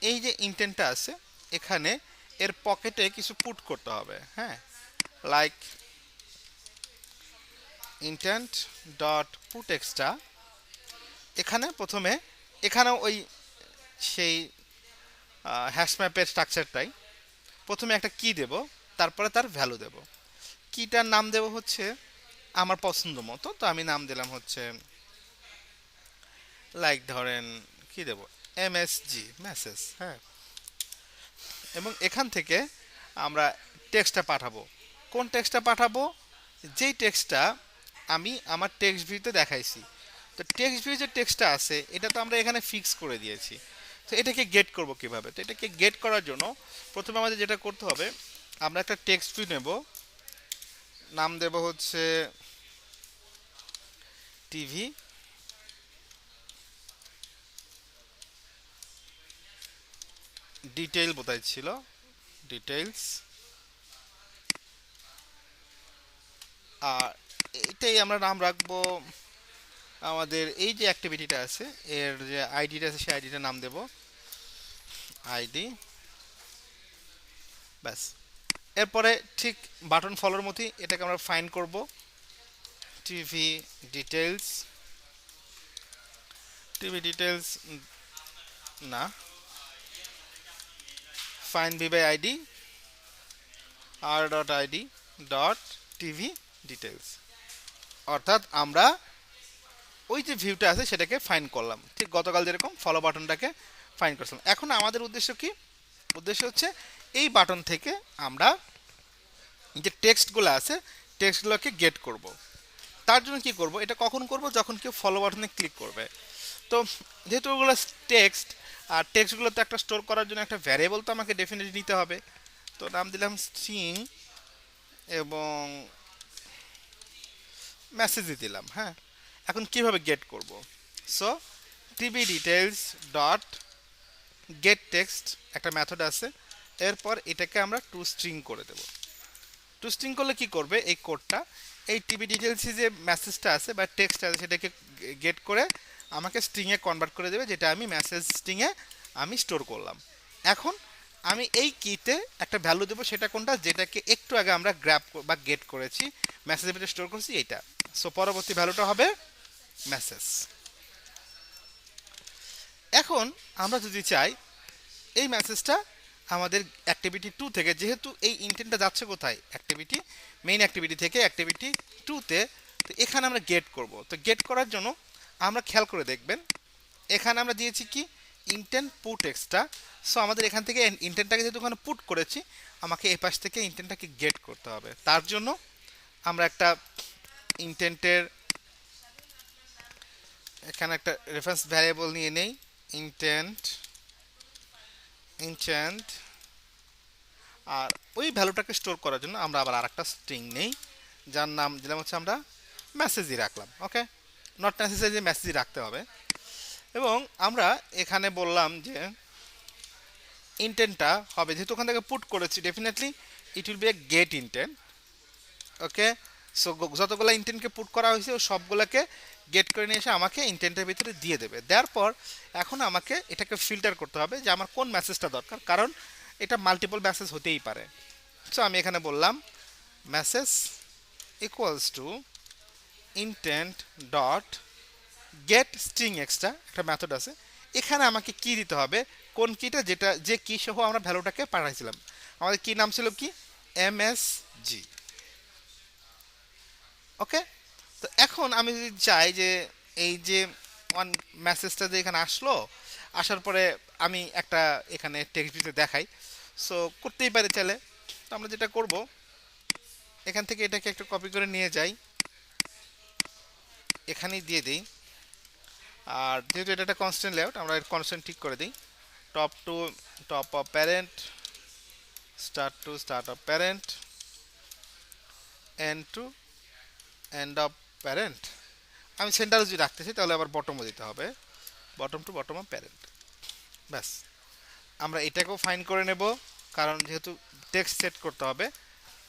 এই যে ইন্টেন্টটা আছে এখানে এর পকেটে কিছু পুট করতে হবে। হ্যাঁ, like intent dot put extra, এখানে প্রথমে এখানেও ওই সেই হ্যাশ ম্যাপের স্ট্রাকচারটাই, প্রথমে একটা কি দেব, তারপরে তার ভ্যালু দেব। কিটার নাম দেব হচ্ছে আমার পছন্দ মতো, তো আমি নাম দিলাম হচ্ছে লাইক ধরেন কি দেব, এমএসজি মেসেজ। হ্যাঁ, এবং এখান থেকে আমরা টেক্সটটা পাঠাবো। কোন টেক্সটটা পাঠাবো? যেই টেক্সটটা আমি আমার টেক্সট ভিউতে দেখাইছি। তো টেক্সট ভিউ যে টেক্সটটা আছে এটা তো আমরা এখানে ফিক্স করে দিয়েছি, তো এটাকে গেট করব কিভাবে? তো এটাকে গেট করার জন্য প্রথমে আমাদের যেটা করতে হবে, আমরা একটা টেক্সট ভিউ নেব, নাম দেব হচ্ছে টিভি, ডিটেইল বোধহয় ছিল, ডিটেইলস। আর এটাই আমরা নাম রাখবো আমাদের এই যে অ্যাক্টিভিটিটা আছে এর যে আইডিটা আছে সেই আইডিটার নাম দেব আইডি, ব্যাস। এরপরে ঠিক বাটন ফলোর মতোই এটাকে আমরা ফাইন্ড করব, টিভি ডিটেইলস, টিভি ডিটেইলস না, find view by ID R dot ID dot TV details. অর্থাৎ আমরা ওই যে ভিউটা আছে সেটাকে ফাইন করলাম, ঠিক গতকাল যেরকম ফলো বাটনটাকে ফাইন করছিলাম। এখন আমাদের উদ্দেশ্য কি? উদ্দেশ্য হচ্ছে এই বাটন থেকে আমরা যে টেক্সটগুলো আছে টেক্সটগুলোকে গেট করব। তার জন্য কি করব, এটা কখন করব, যখন কেউ ফলো বাটনে ক্লিক করবে। তো যেহেতু ওগুলো টেক্সট, আর টেক্সটগুলো তো একটা স্টোর করার জন্য একটা ভ্যারিয়েবল তো আমাকে ডেফিনেটলি নিতে হবে। তো নাম দিলাম স্ট্রিং এবং মেসেজই দিলাম। হ্যাঁ, এখন কিভাবে গেট করব? So TB details dot gate text একটা মেথড আছে, এরপর এটাকে আমরা টু স্ট্রিং করে দেব। টু স্ট্রিং করলে কি করবে, এই কোডটা এই টিবি ডিটেলসে যে মেসেজটা আছে বা টেক্সট আছে সেটাকে গেট করে আমাকে স্ট্রিংয়ে কনভার্ট করে দেবে, যেটা আমি মেসেজ স্ট্রিংয়ে আমি স্টোর করলাম। এখন আমি এই কিতে একটা ভ্যালু দেবো, সেটা কোনটা, যেটাকে একটু আগে আমরা গ্র্যাব বা গেট করেছি, মেসেজের ভিতরে স্টোর করছি এইটা। সো পরবর্তী ভ্যালুটা হবে মেসেজ। এখন আমরা যদি চাই এই মেসেজটা আমাদের অ্যাক্টিভিটি 2 থেকে, যেহেতু এই ইন্টেন্টটা যাচ্ছে কোথায়, অ্যাক্টিভিটি মেইন অ্যাক্টিভিটি থেকে অ্যাক্টিভিটি 2-তে, তো এখানে আমরা গেট করব। তো গেট করার জন্য আমরা খেয়াল করে দেখবেন এখানে আমরা দিয়েছি কি ইন্টেন্ট পুট এক্সট্রা। সো আমাদের এখান থেকে ইন্টেন্টটাকে যেহেতু ওখানে পুট করেছি, আমাকে এই পাশ থেকে ইন্টেন্টটাকে গেট করতে হবে। তার জন্য আমরা একটা ইন্টেন্টের এখানে একটা রেফারেন্স ভ্যারিয়েবল নিয়ে নেই, ইন্টেন্ট ইনচেন্ট, আর ওই ভ্যালুটাকে স্টোর করার জন্য আমরা আবার আরেকটা স্ট্রিং নেই, যার নাম দিলাম হচ্ছে আমরা মেসেজই রাখলাম। ওকে, নট নেসেসারি যে মেসেজই রাখতে হবে। এবং আমরা এখানে বললাম যে ইন্টেন্টটা হবে, যেহেতু ওখান থেকে পুট করেছি, definitely it will be a get intent. Okay, so যতগুলো ইন্টেন্টকে পুট করা হয়েছে ও সবগুলোকে গেট করে নিয়ে এসে আমাকে ইন্টেন্টের ভিতরে দিয়ে দেবে। দেওয়ার পর এখন আমাকে এটাকে ফিল্টার করতে হবে যে আমার কোন মেসেজটা দরকার, কারণ এটা মাল্টিপল মেসেজ হতেই পারে। সো আমি এখানে বললাম message equals to intent dot gate string extra, একটা মেথড আছে। এখানে আমাকে কি দিতে হবে, কোন কিটা, যেটা যে কি সহ আমরা ভ্যালুটাকে পাঠাইছিলাম। আমাদের কি নাম ছিল, কি এমএসজি। ওকে, তো এখন আমি যদি চাই যে এই যে ওয়ান মেসেজটা যে এখানে আসলো, আসার পরে আমি একটা এখানে টেক্সট ভিউতে দেখাই, সো করতেই পারি চাইলে। তো আমরা যেটা করব, এখান থেকে এটাকে একটা কপি করে নিয়ে যাই, এখানেই দিয়ে দিই। আর যেহেতু এটা একটা কনস্ট্যান্ট লেআউট, আমরা কনস্ট্যান্ট ঠিক করে দিই, top to top of parent, start to start of parent, end to end of parent. আমি সেন্টারে যদি রাখতে চাই তাহলে আবার বটমও দিতে হবে, bottom to bottom of parent. ব্যাস, আমরা এটাকেও ফাইন করে নেব, কারণ যেহেতু টেক্সট সেট করতে হবে।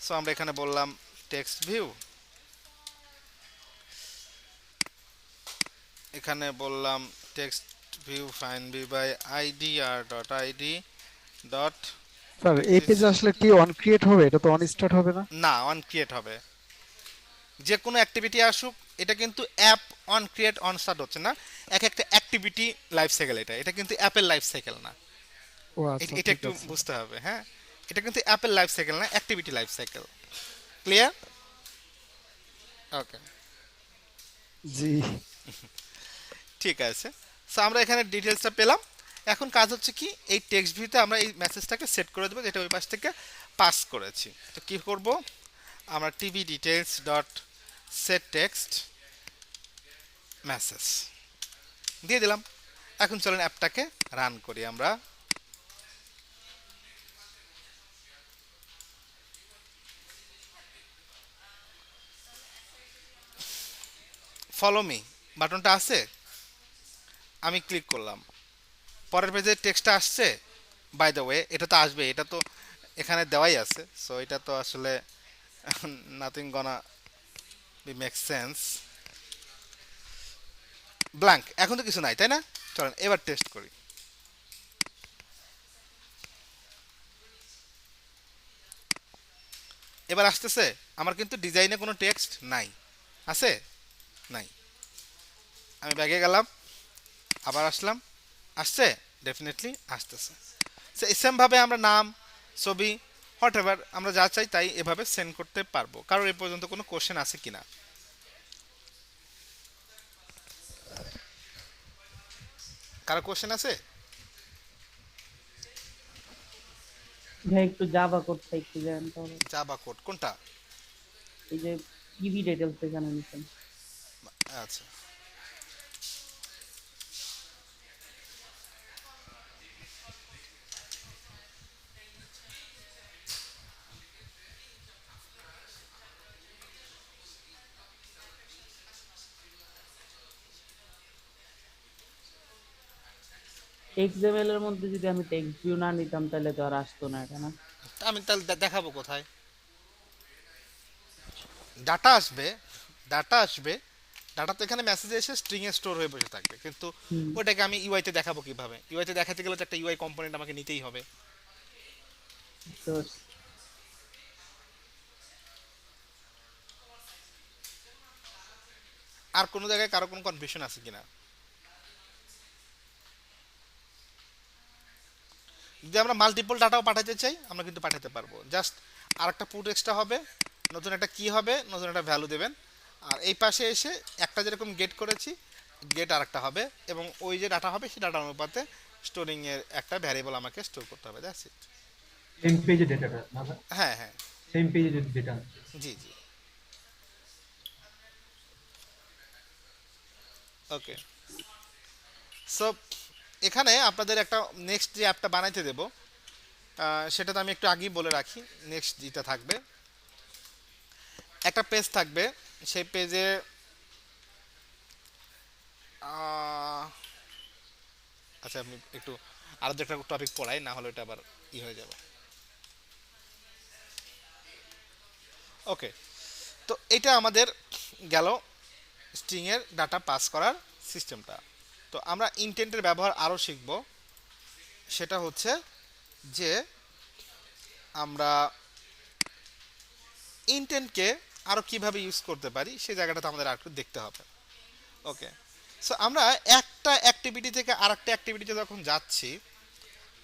সো আমরা এখানে বললাম টেক্সট ভিউ, এখানে বললাম text view find view by ID R dot ID dot, sir এই পেজে আসলে কি অন ক্রিয়েট হবে? এটা তো অন স্টার্ট হবে না? না অন ক্রিয়েট হবে। যে কোনো অ্যাক্টিভিটি আসুক, এটা কিন্তু app on create on start হচ্ছে না, এক একটা অ্যাক্টিভিটি লাইফ সাইকেল, এটা কিন্তু অ্যাপের লাইফ সাইকেল না। ও আচ্ছা, এটা ঠিক একটু আছে। বুঝতে হবে। হ্যাঁ, এটা কিন্তু অ্যাপের লাইফ সাইকেল না, অ্যাক্টিভিটি লাইফ সাইকেল। ক্লিয়ার? ওকে, জি। ঠিক আছে। সো আমরা এখানে ডিটেলসটা পেলাম। এখন কাজ হচ্ছে কি, এই টেক্সট ভিউতে আমরা এই মেসেজটাকে সেট করে দেবো, যেটা ওই পাশ থেকে পাস করেছি। তো কি করব, আমরা TV details dot set text message দিয়ে দিলাম। এখন চলেন অ্যাপটাকে রান করি আমরা। ফলো মি বাটনটা আছে, আমি ক্লিক করলাম, পরের পেজে টেক্সটটা আসছে। বাই দ্য ওয়ে এটা তো আসবে, এটা তো এখানে দেওয়াই আছে, সো এটা তো আসলে nothing গনা B make sense. Blank, এখন তো কিছু নাই, তাই না? চলেন এবার টেস্ট করি। এবার আসতেছে, আমার কিন্তু ডিজাইনে কোনো টেক্সট নাই, আছে? নাই। আমি ব্যাগে গেলাম, আবার আসলাম, আসছে? ডেফিনেটলি আসতেছে। সেমভাবে আমরা নাম, ছবি, হোয়াট এভার আমরা যা চাই তাই এভাবে সেন্ড করতে পারবো। কারণ এ পর্যন্ত কোনো কোশ্চেন আছে কিনা? কারো কোশ্চেন আছে? ভাই একটু জাভা কোডটা একটু জানেন তাহলে। জাভা কোড কোনটা? এই যে ইভি ডিটেলস এখানে নিছেন। আচ্ছা, এক্সএমএল এর মধ্যে যদি আমি টেক্সট ভিউ না নিতাম তাহলে তো আর আসতো না এটা না। তা আমি তাহলে দেখাবো কোথায় ডাটা আসবে। ডাটা আসবে, ডাটা তো এখানে মেসেজে এসে স্ট্রিং এ স্টোর হয়ে বসে থাকবে, কিন্তু হুম। ওটাকে আমি ইউআই তে দেখাবো কিভাবে? ইউআই তে দেখাতে গেলে তো একটা ইউআই কম্পোনেন্ট আমাকে নিতেই হবে। তো আর কোনো জায়গায় কারো কোনো কনফিউশন আছে কিনা? যদি আমরা মাল্টিপল ডাটাও পাঠাতে চাই আমরা কিন্তু পাঠাতে পারবো। জাস্ট আরেকটা পুট এক্সট্রা হবে, নতুন একটা কি হবে, নতুন একটা ভ্যালু দেবেন, আর এই পাশে এসে একটা যেরকম গেট করেছি গেট আরেকটা হবে, এবং ওই যে ডাটা হবে সেই ডাটা অনুপাতে স্টোরিং এর একটা ভ্যারিয়েবল আমাকে স্টোর করতে হবে। That's it. সেম পেজে ডেটাটা না ভাই? হ্যাঁ হ্যাঁ, সেম পেজে যদি ডেটা। জি জি, ওকে। সো এখানে আপনাদের একটা নেক্সট যে অ্যাপটা বানাইতে দেবো সেটা তো আমি একটু আগেই বলে রাখি। নেক্সট যেটা থাকবে, একটা পেজ থাকবে, সেই পেজে আচ্ছা আমি একটু আরো একটা টপিক পড়াই, না হলে এটা আবার হয়ে যাবে। ওকে, তো এটা আমাদের গেল স্ট্রিং এর ডাটা পাস করার সিস্টেমটা। তো আমরা ইন্টেন্টের ব্যবহার আরও শিখব। সেটা হচ্ছে যে আমরা ইন্টেন্টকে আরও কিভাবে ইউজ করতে পারি সেই জায়গাটা তো আমাদের আর একটু দেখতে হবে। ওকে, সো আমরা একটা অ্যাক্টিভিটি থেকে আর একটা অ্যাক্টিভিটিতে যখন যাচ্ছি,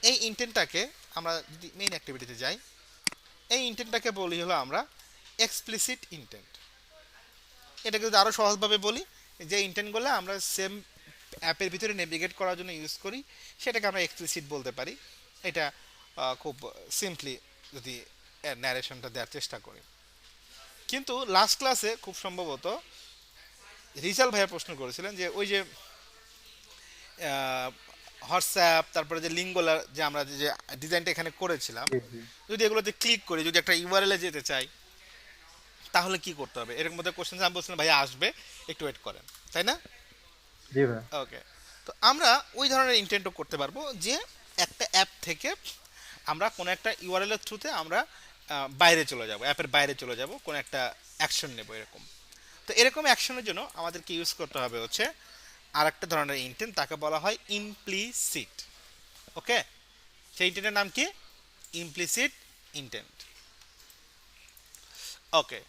এই ইন্টেন্টটাকে আমরা যদি মেইন অ্যাক্টিভিটিতে যাই, এই ইন্টেন্টটাকে বলি হলো আমরা এক্সপ্লিসিট ইন্টেন্ট। এটাকে যদি আরও সহজভাবে বলি, যে ইন্টেন্টগুলো আমরা সেম অ্যাপের ভিতরে নেভিগেট করার জন্য ইউজ করি সেটাকে আমরা এক্সপ্লিসিট বলতে পারি। এটা খুব সিম্পলি যদি ন্যারেশনটা দেওয়ার চেষ্টা করি। কিন্তু লাস্ট ক্লাসে খুব সম্ভবত রিজাল ভাইয়া প্রশ্ন করেছিলেন যে ওই যে হোয়াটসঅ্যাপ, তারপরে যে লিঙ্কগুলো যে আমরা যে ডিজাইনটা এখানে করেছিলাম, যদি এগুলোতে ক্লিক করি, যদি একটা ইউআরএল এ যেতে চাই তাহলে কি করতে হবে? এরকম মধ্যে কোশ্চেন আমি বলছিলাম ভাইয়া আসবে, একটু ওয়েট করেন, তাই না? জি ভাই। ওকে, তো আমরা ওই ধরনের ইন্টেন্টও করতে পারবো যে একটা অ্যাপ থেকে আমরা কোনো একটা ইউআরএল এর থ্রুতে আমরা বাইরে চলে যাব, অ্যাপের বাইরে চলে যাব, কোনো একটা অ্যাকশন নেব এরকম। তো এরকম অ্যাকশনের জন্য আমাদেরকে ইউজ করতে হবে হচ্ছে আর একটা ধরনের ইন্টেন্ট, তাকে বলা হয় ইমপ্লিসিট। ওকে, সেই ইন্টেন্টের নাম কি? Implicit intent. ওকে,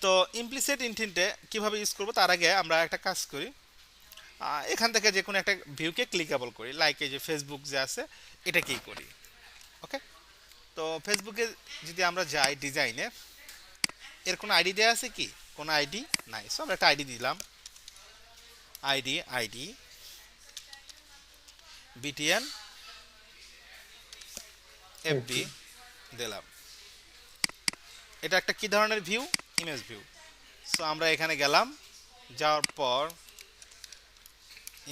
তো ইমপ্লিসিট ইন্টেন্টে কিভাবে ইউজ করবো তার আগে আমরা একটা কাজ করি। এখান থেকে যে কোনো একটা ভিউকে ক্লিকেবল করি, লাইক এই যে ফেসবুক যে আছে এটাকেই করি। ওকে, তো ফেসবুকে যদি আমরা যাই ডিজাইনে, এর কোনো আইডি দেওয়া আছে কি? কোনো আইডি নাই। সো আমরা একটা আইডি দিলাম, আইডি বিটিএন এফবি দিলাম। এটা একটা কি ধরনের ভিউ? Image view. সো আমরা এখানে গেলাম, যাওয়ার পর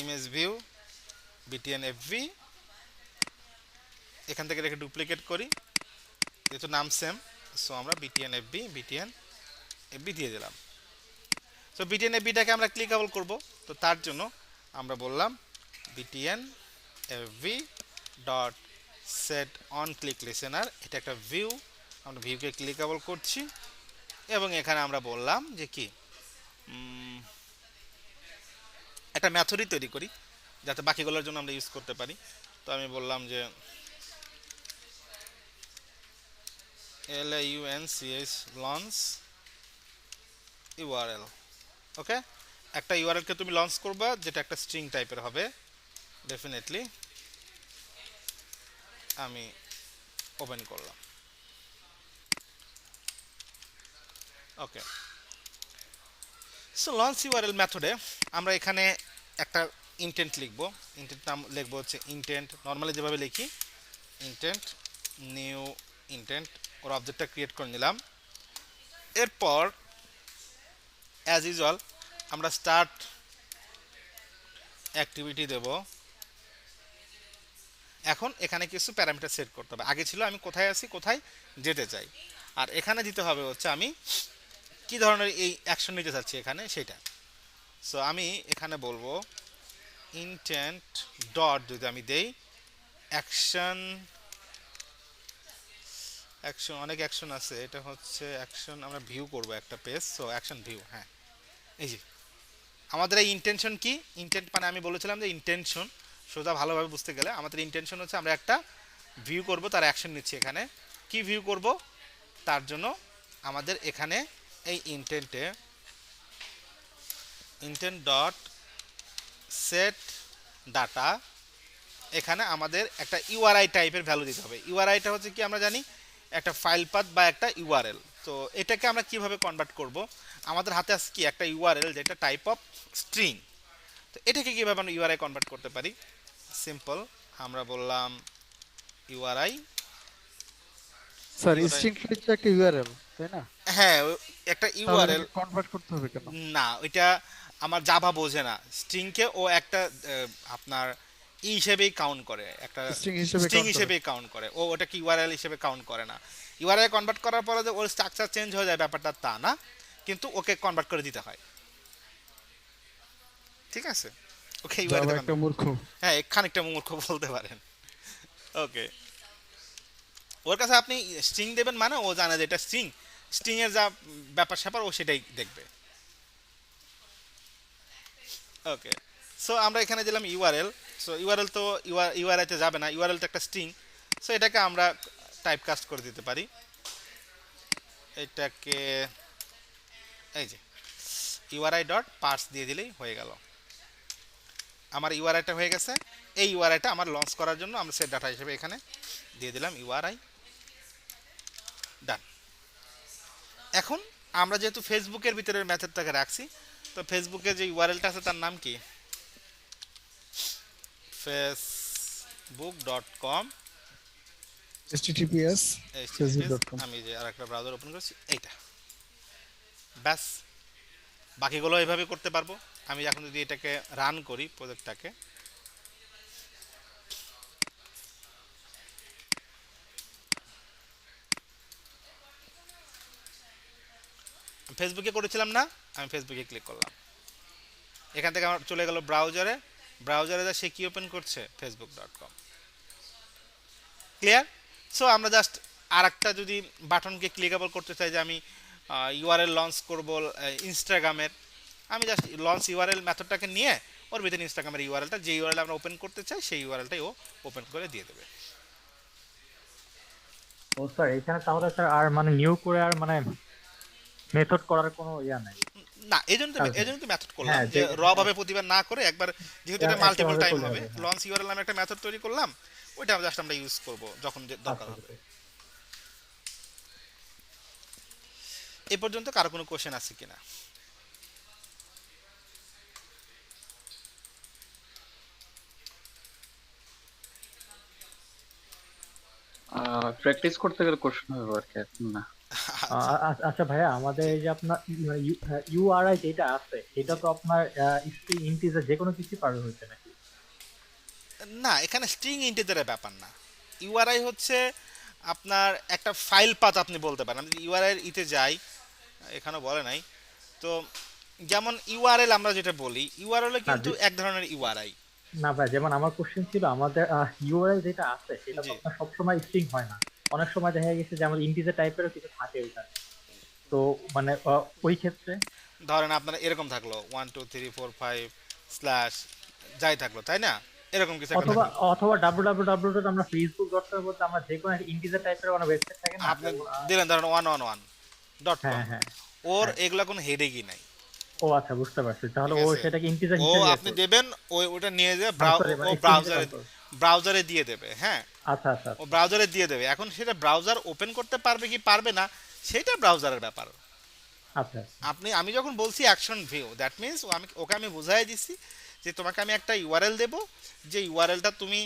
ইমেজ ভিউ বিটিএন এফবি, এখান থেকে রেখে ডুপ্লিকেট করি, যেহেতু নাম সেম। সো আমরা বিটিএন এফবি দিয়ে দিলাম। সো বিটিএন এফবিটাকে আমরা ক্লিকেবল করব, তো তার জন্য আমরা বললাম BTN FB dot set on click listener. এটা একটা ভিউ, আমরা ভিউকে ক্লিকেবল করছি, এবং এখানে আমরা বললাম যে কি একটা মেথডই তৈরি করি যাতে বাকিগুলোর জন্য আমরা ইউজ করতে পারি। তো আমি বললাম যে launch লঞ্চ ইউআরএল। ওকে, একটা ইউআরএলকে তুমি লঞ্চ করবা যেটা একটা স্ট্রিং টাইপের হবে ডেফিনেটলি। আমি ওপেন করলাম। ওকে, সো লঞ্চ ইউআরএল মেথডে আমরা এখানে একটা ইন্টেন্ট লিখবো। ইন্টেন্ট নাম লিখবো হচ্ছে ইন্টেন্ট, নর্মালি যেভাবে লিখি ইন্টেন্ট নিউ ইন্টেন্ট, ওর অবজেক্টটা ক্রিয়েট করে নিলাম। এরপর অ্যাজ ইউজুয়াল আমরা স্টার্ট অ্যাক্টিভিটি দেব। এখন এখানে কিছু প্যারামিটার সেট করতে হবে। আগে ছিল আমি কোথায় আছি, কোথায় যেতে চাই, আর এখানে দিতে হবে হচ্ছে আমি কি ধরনের এই অ্যাকশন নিতে চাচ্ছি এখানে সেটা। সো আমি এখানে বলবো ইন্টেন্ট ডট, যদি আমি দেই অ্যাকশন, অ্যাকশন অনেক অ্যাকশন আছে, এটা হচ্ছে অ্যাকশন আমরা ভিউ করব একটা পেজ, সো অ্যাকশন ভিউ। হ্যাঁ, এই যে আমাদের এই ইন্টেনশন কি, ইন্টেন্ট মানে আমি বলেছিলাম যে ইন্টেনশন সোজা ভালোভাবে বুঝতে গেলে আমাদের ইন্টেনশন হচ্ছে আমরা একটা ভিউ করব, তার অ্যাকশন নিচ্ছি। এখানে কি ভিউ করব, তার জন্য আমাদের এখানে এই ইন্টেন্টে ইন্টেন্ট ডট সেট ডাটা, এখানে আমাদের একটা ইউআরআই টাইপের ভ্যালু দিতে হবে। ইউআরআইটা হচ্ছে কি আমরা জানি একটা ফাইল পাথ বা একটা ইউআরএল। তো এটাকে আমরা কিভাবে কনভার্ট করব, আমাদের হাতে আছে কি একটা ইউআরএল যেটা টাইপ অফ স্ট্রিং। তো এটাকে কিভাবে আমরা ইউআরআই কনভার্ট করতে পারি, সিম্পল, আমরা বললাম ইউআরআই। স্যার স্ট্রিং হচ্ছে একটা ইউআরএল, তাই না? হ্যাঁ, একটা তাহলে ইউআরএল কনভার্ট করতে হবে কেন? না, ওইটা আমার জাভা বোঝে না। স্ট্রিংকে ও একটা আপনার হিসেবেই কাউন্ট করে, একটা String হিসেবে স্ট্রিং count করে। হিসেবেই কাউন্ট করে, ও ওটাকে ইউআরএল হিসেবে কাউন্ট করে না। ইউআরএল কনভার্ট করার পরে যে ওর স্ট্রাকচার চেঞ্জ হয়ে যায় ব্যাপারটা তা না, কিন্তু ওকে কনভার্ট করে দিতে হয়। ঠিক আছে, ওকে জাভা ইউআরএল, একটা মূর্খ। হ্যাঁ খানিকটা মূর্খ বলতে পারেন। ওকে, ওর কাছে আপনি স্ট্রিং দেবেন মানে ও জানে যে এটা স্ট্রিং, স্ট্রিং এর যা ব্যাপার স্যাপার ও সেটাই দেখবে। ওকে, সো আমরা এখানে দিলাম ইউআরএল। সো ইউআরএল তো ইউআরআই তে যাবে না, ইউআরএল তো একটা স্ট্রিং। সো এটাকে আমরা টাইপ কাস্ট করে দিতে পারি, এটাকে এই যে ইউআরআই ডট পার্স দিয়ে দিলেই হয়ে গেল। আমার ইউআরআইটা হয়ে গেছে। এই ইউআরআইটা আমার লঞ্চ করার জন্য আমরা সেট ডাটা হিসেবে এখানে দিয়ে দিলাম ইউআরআই, ডান। এখন আমরা যেহেতু ফেসবুকের ভিতরের মেথডটাকে রাখছি, তো ফেসবুকের যে ইউআরএলটা আছে তার নাম কি, facebook.com https facebook.com। আমি যে আরেকটা ব্রাউজার ওপেন করছি এইটা, ব্যাস। বাকিগুলো এইভাবে করতে পারবো। আমি এখন যদি এটাকে রান করি প্রজেক্টটাকে, ফেসবুকে করেছিলাম না, আমি ফেসবুকে ক্লিক করলাম, এখান থেকে আমার চলে গেল ব্রাউজারে। ব্রাউজারে যা সে কি ওপেন করছে, facebook.com। ক্লিয়ার? সো আমরা জাস্ট আর একটা যদি বাটনকে ক্লিকেবল করতে চাই, যে আমি ইউআরএল লঞ্চ করব ইনস্টাগ্রামের, আমি জাস্ট লঞ্চ ইউআরএল মেথডটাকে নিয়ে ওর ভিতরে ইনস্টাগ্রামের ইউআরএলটা, যে ইউআরএল আমরা ওপেন করতে চাই সেই ইউআরএলটাই ও ওপেন করে দিয়ে দেবে। ও স্যার, এখানে তাহলে স্যার আর মানে নিউ করে আর মানে মেথড করার কোনো ইয়া নাই। না, এজন্য তো মেথড করলাম, হ্যাঁ, যে যে- র ভাবে প্রতিবার না করে একবার, যেহেতু এটা একটা মাল্টিপল ভাবে টাইম করলে হবে, হবে, হ্যাঁ। লঞ্চ ইউআরএল নামে একটা মেথড তৈরি করলাম, ওইটা জাস্ট আমরা ইউজ করব যখন যে দরকার আচ্ছা, হবে। আচ্ছা। এ পর্যন্ত কারো কোনো কোশ্চেন আছে কিনা? প্র্যাকটিস করতে গেলে কোশ্চেন হবে আর কি, এখন না। আচ্ছা ভাইয়া, আমাদের এই যে আপনার ইউআরআই যেটা আছে, এটা তো আপনার স্ট্রিং ইন্টিজার যে কোনো কিছু পাবে হয়েছে নাকি? না, এখানে স্ট্রিং ইন্টিজারের ব্যাপার না। ইউআরআই হচ্ছে আপনার একটা ফাইল পাথ আপনি বলতে পারেন। আমি যদি ইউআরআই ইতে যাই, এখানে বলে নাই তো, যেমন ইউআরএল আমরা যেটা বলি, ইউআরএল কিন্তু এক ধরনের ইউআরআই। না ভাই, যেমন আমার কোশ্চেন ছিল, আমাদের ইউআরআই যেটা আছে সেটা তো জি। আপনার সবসময় স্ট্রিং হয় না। অনেক সময় দেখা গেছে যে আমাদের ইন্টিজার টাইপেরও কিছু থাকে ওইখানে। তো মানে ওই ক্ষেত্রে ধরেন আপনার এরকম থাকলো 1 2 3 4 5 স্ল্যাশ যাই থাকলো, তাই না? এরকম কিছু একটা অথবা থাকলো। অথবা www আমরা facebook.com বলতে আমরা যে কোনো একটা ইন্টিজার টাইপের কোনো ওয়েবসাইট থাকে না, আপনি দিলেন ধরেন 111.com, হ্যাঁ হ্যাঁ ওর হ্যাঁ। এগুলা কোনো হেডেকই নাই। ও আচ্ছা, বুঝতে পারছি। তাহলে ঠিক ও আছে? সেটাকে ইন্টিজার ও হিসেবে আপনি দেবেন, ওটা নিয়ে যে sorry, ও মানে ব্রাউজারে string হিসেবে ব্রাউজারে দিয়ে দেবে। হ্যাঁ, আচ্ছা আচ্ছা ও ব্রাউজারে দিয়ে দেবে। এখন সেটা ব্রাউজার ওপেন করতে পারবে কি পারবে না, সেটা ব্রাউজারের ব্যাপার। আচ্ছা আমি যখন বলছি অ্যাকশন ভিউ, দ্যাট মিন্স ওকে আমি বুঝাই দিচ্ছি যে তোমাকে আমি একটা ইউআরএল দেব, যে ইউআরএলটা তুমি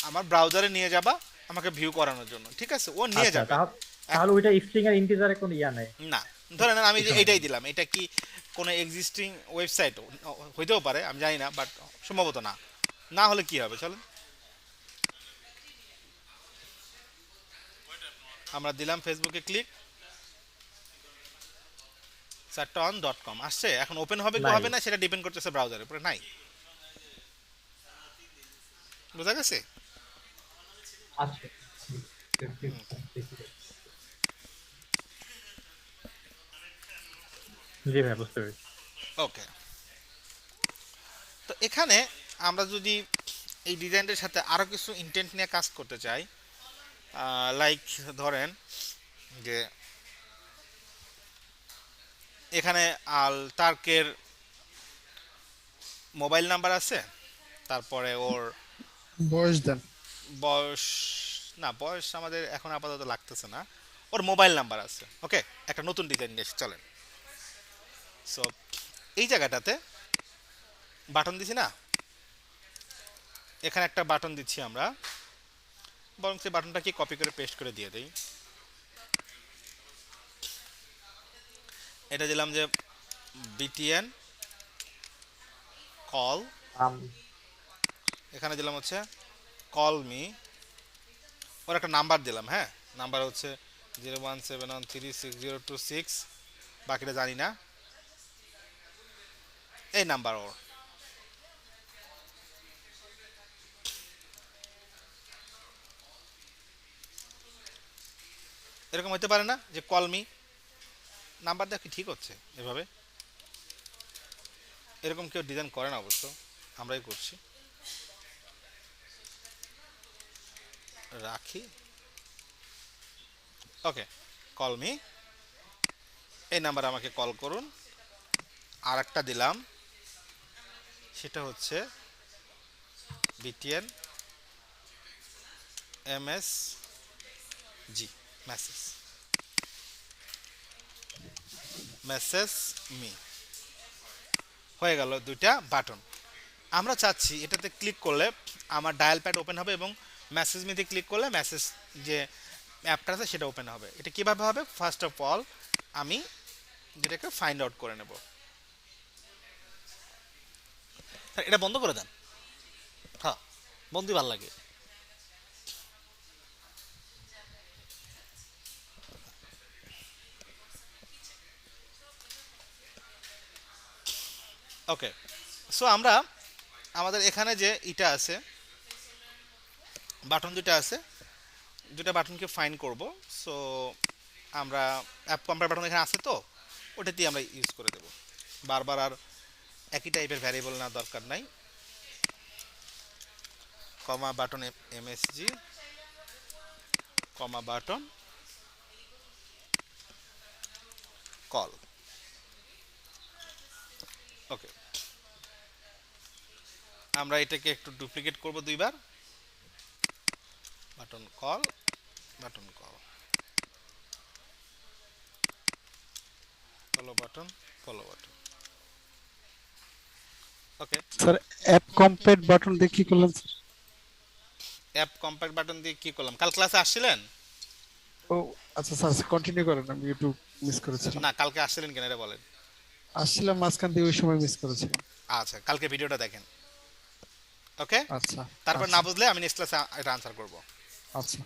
আমার ব্রাউজারে নিয়ে যাবা আমাকে ভিউ করানোর জন্য, ঠিক আছে? ও নিয়ে আচ্ছা, যাবে। তাহলে ওইটা স্ট্রিং আর ইন্টিজারে কোনো ইয়া নেই। না, ধরে নেন আমি যে এটাই দিলাম, এটা কি কোনো এক্সিস্টিং ওয়েবসাইট হইতেও পারে, আমি জানি না, বাট সম্ভবত না। না হলে কি হবে, চলেন আমরা দিলাম ফেসবুকে ক্লিক, chatton.com আসছে। এখন ওপেন হবে কি নাই। হবে না সেটা ডিপেন্ড করতেছে ব্রাউজারের উপরে। নাই, বোঝা গেছে? আচ্ছা, জি ভাই বুঝতে পেরেছি। ওকে, তো এখানে আমরা যদি এই ডিজাইনটার সাথে আরো কিছু ইন্টেন্ট নিয়ে কাজ করতে চাই, লাইক ধরেন যে এখানে আল তার্কের মোবাইল নাম্বার আছে, তারপরে ওর বয়স দেন। বয়স, না বয়স আমাদের এখন আপাতত লাগতেছে না, ওর মোবাইল নাম্বার আছে। ওকে, একটা নতুন ডিজাইন নিয়ে এসে চলেন। সো এই জায়গাটাতে বাটন দিছি না, এখানে একটা বাটন দিচ্ছি আমরা, বরং সেই বাটনটাকে কপি করে পেস্ট করে দিয়ে দেই। এটা দিলাম যে বিটিএন কল, এখানে দিলাম হচ্ছে কল মি, ওর একটা নাম্বার দিলাম, হ্যাঁ নাম্বার হচ্ছে 017136026, বাকিটা জানি না, এই নাম্বার ওর। এরকম হতে পারে না যে কল মি, নাম্বার দেখ কি ঠিক হচ্ছে এভাবে? এরকম কেউ ডিজাইন করে না, অবশ্য আমরাই করছি। রাখি, ওকে, কল মি, এই নাম্বার আমাকে কল করুন। আর একটা দিলাম, সেটা হচ্ছে বিটিএন এমএস জি, মেসেজ মেসেজ মি, হয়ে গেল দুইটা বাটন। আমরা চাচ্ছি এটাতে ক্লিক করলে আমার ডায়াল প্যাড ওপেন হবে এবং মেসেজ মিতে ক্লিক করলে মেসেজ যে অ্যাপটা আছে সেটা ওপেন হবে। এটা কিভাবে হবে? ফার্স্ট অফ অল আমি যেটাকে ফাইন্ড আউট করে নেব। এটা বন্ধ করে দেন, হ্যাঁ বন্ধই ভালো লাগে। ওকে, সো আমরা আমাদের এখানে যে এটা আছে, বাটন দুটা আছে, দুটা বাটনকে ফাইন্ড করব। সো আমরা অ্যাপ কম্পেয়ার বাটন এখানে আছে, তো ওটা দিয়ে আমরা ইউজ করে দেব। বারবার আর একই টাইপের ভ্যারিয়েবল না দরকার নাই। Comma button MSG, comma button call. Okay, আমরা এটাকে একটু ডুপ্লিকেট করব দুইবার, button call, button call, follow button, follow button. Okay, sir app compare button দিয়ে কি করলেন স্যার? অ্যাপ কম্প্যাক্ট বাটন দিয়ে কি করলাম? কাল ক্লাসে আসছিলেন? ও আচ্ছা স্যার, কন্টিনিউ করেন, আমি একটু মিস করেছিলাম। না, কালকে আসছিলেন কেন এটা বলেন। আসছিলাম মাঝখান দিয়ে, ওই সময় মিস করেছিলাম। আচ্ছা, কালকে ভিডিওটা দেখেন। ওকে, আচ্ছা, তারপর আচ্ছা, না বুঝলে আমি নেক্সট ক্লাসে এটা আনসার করব। আচ্ছা।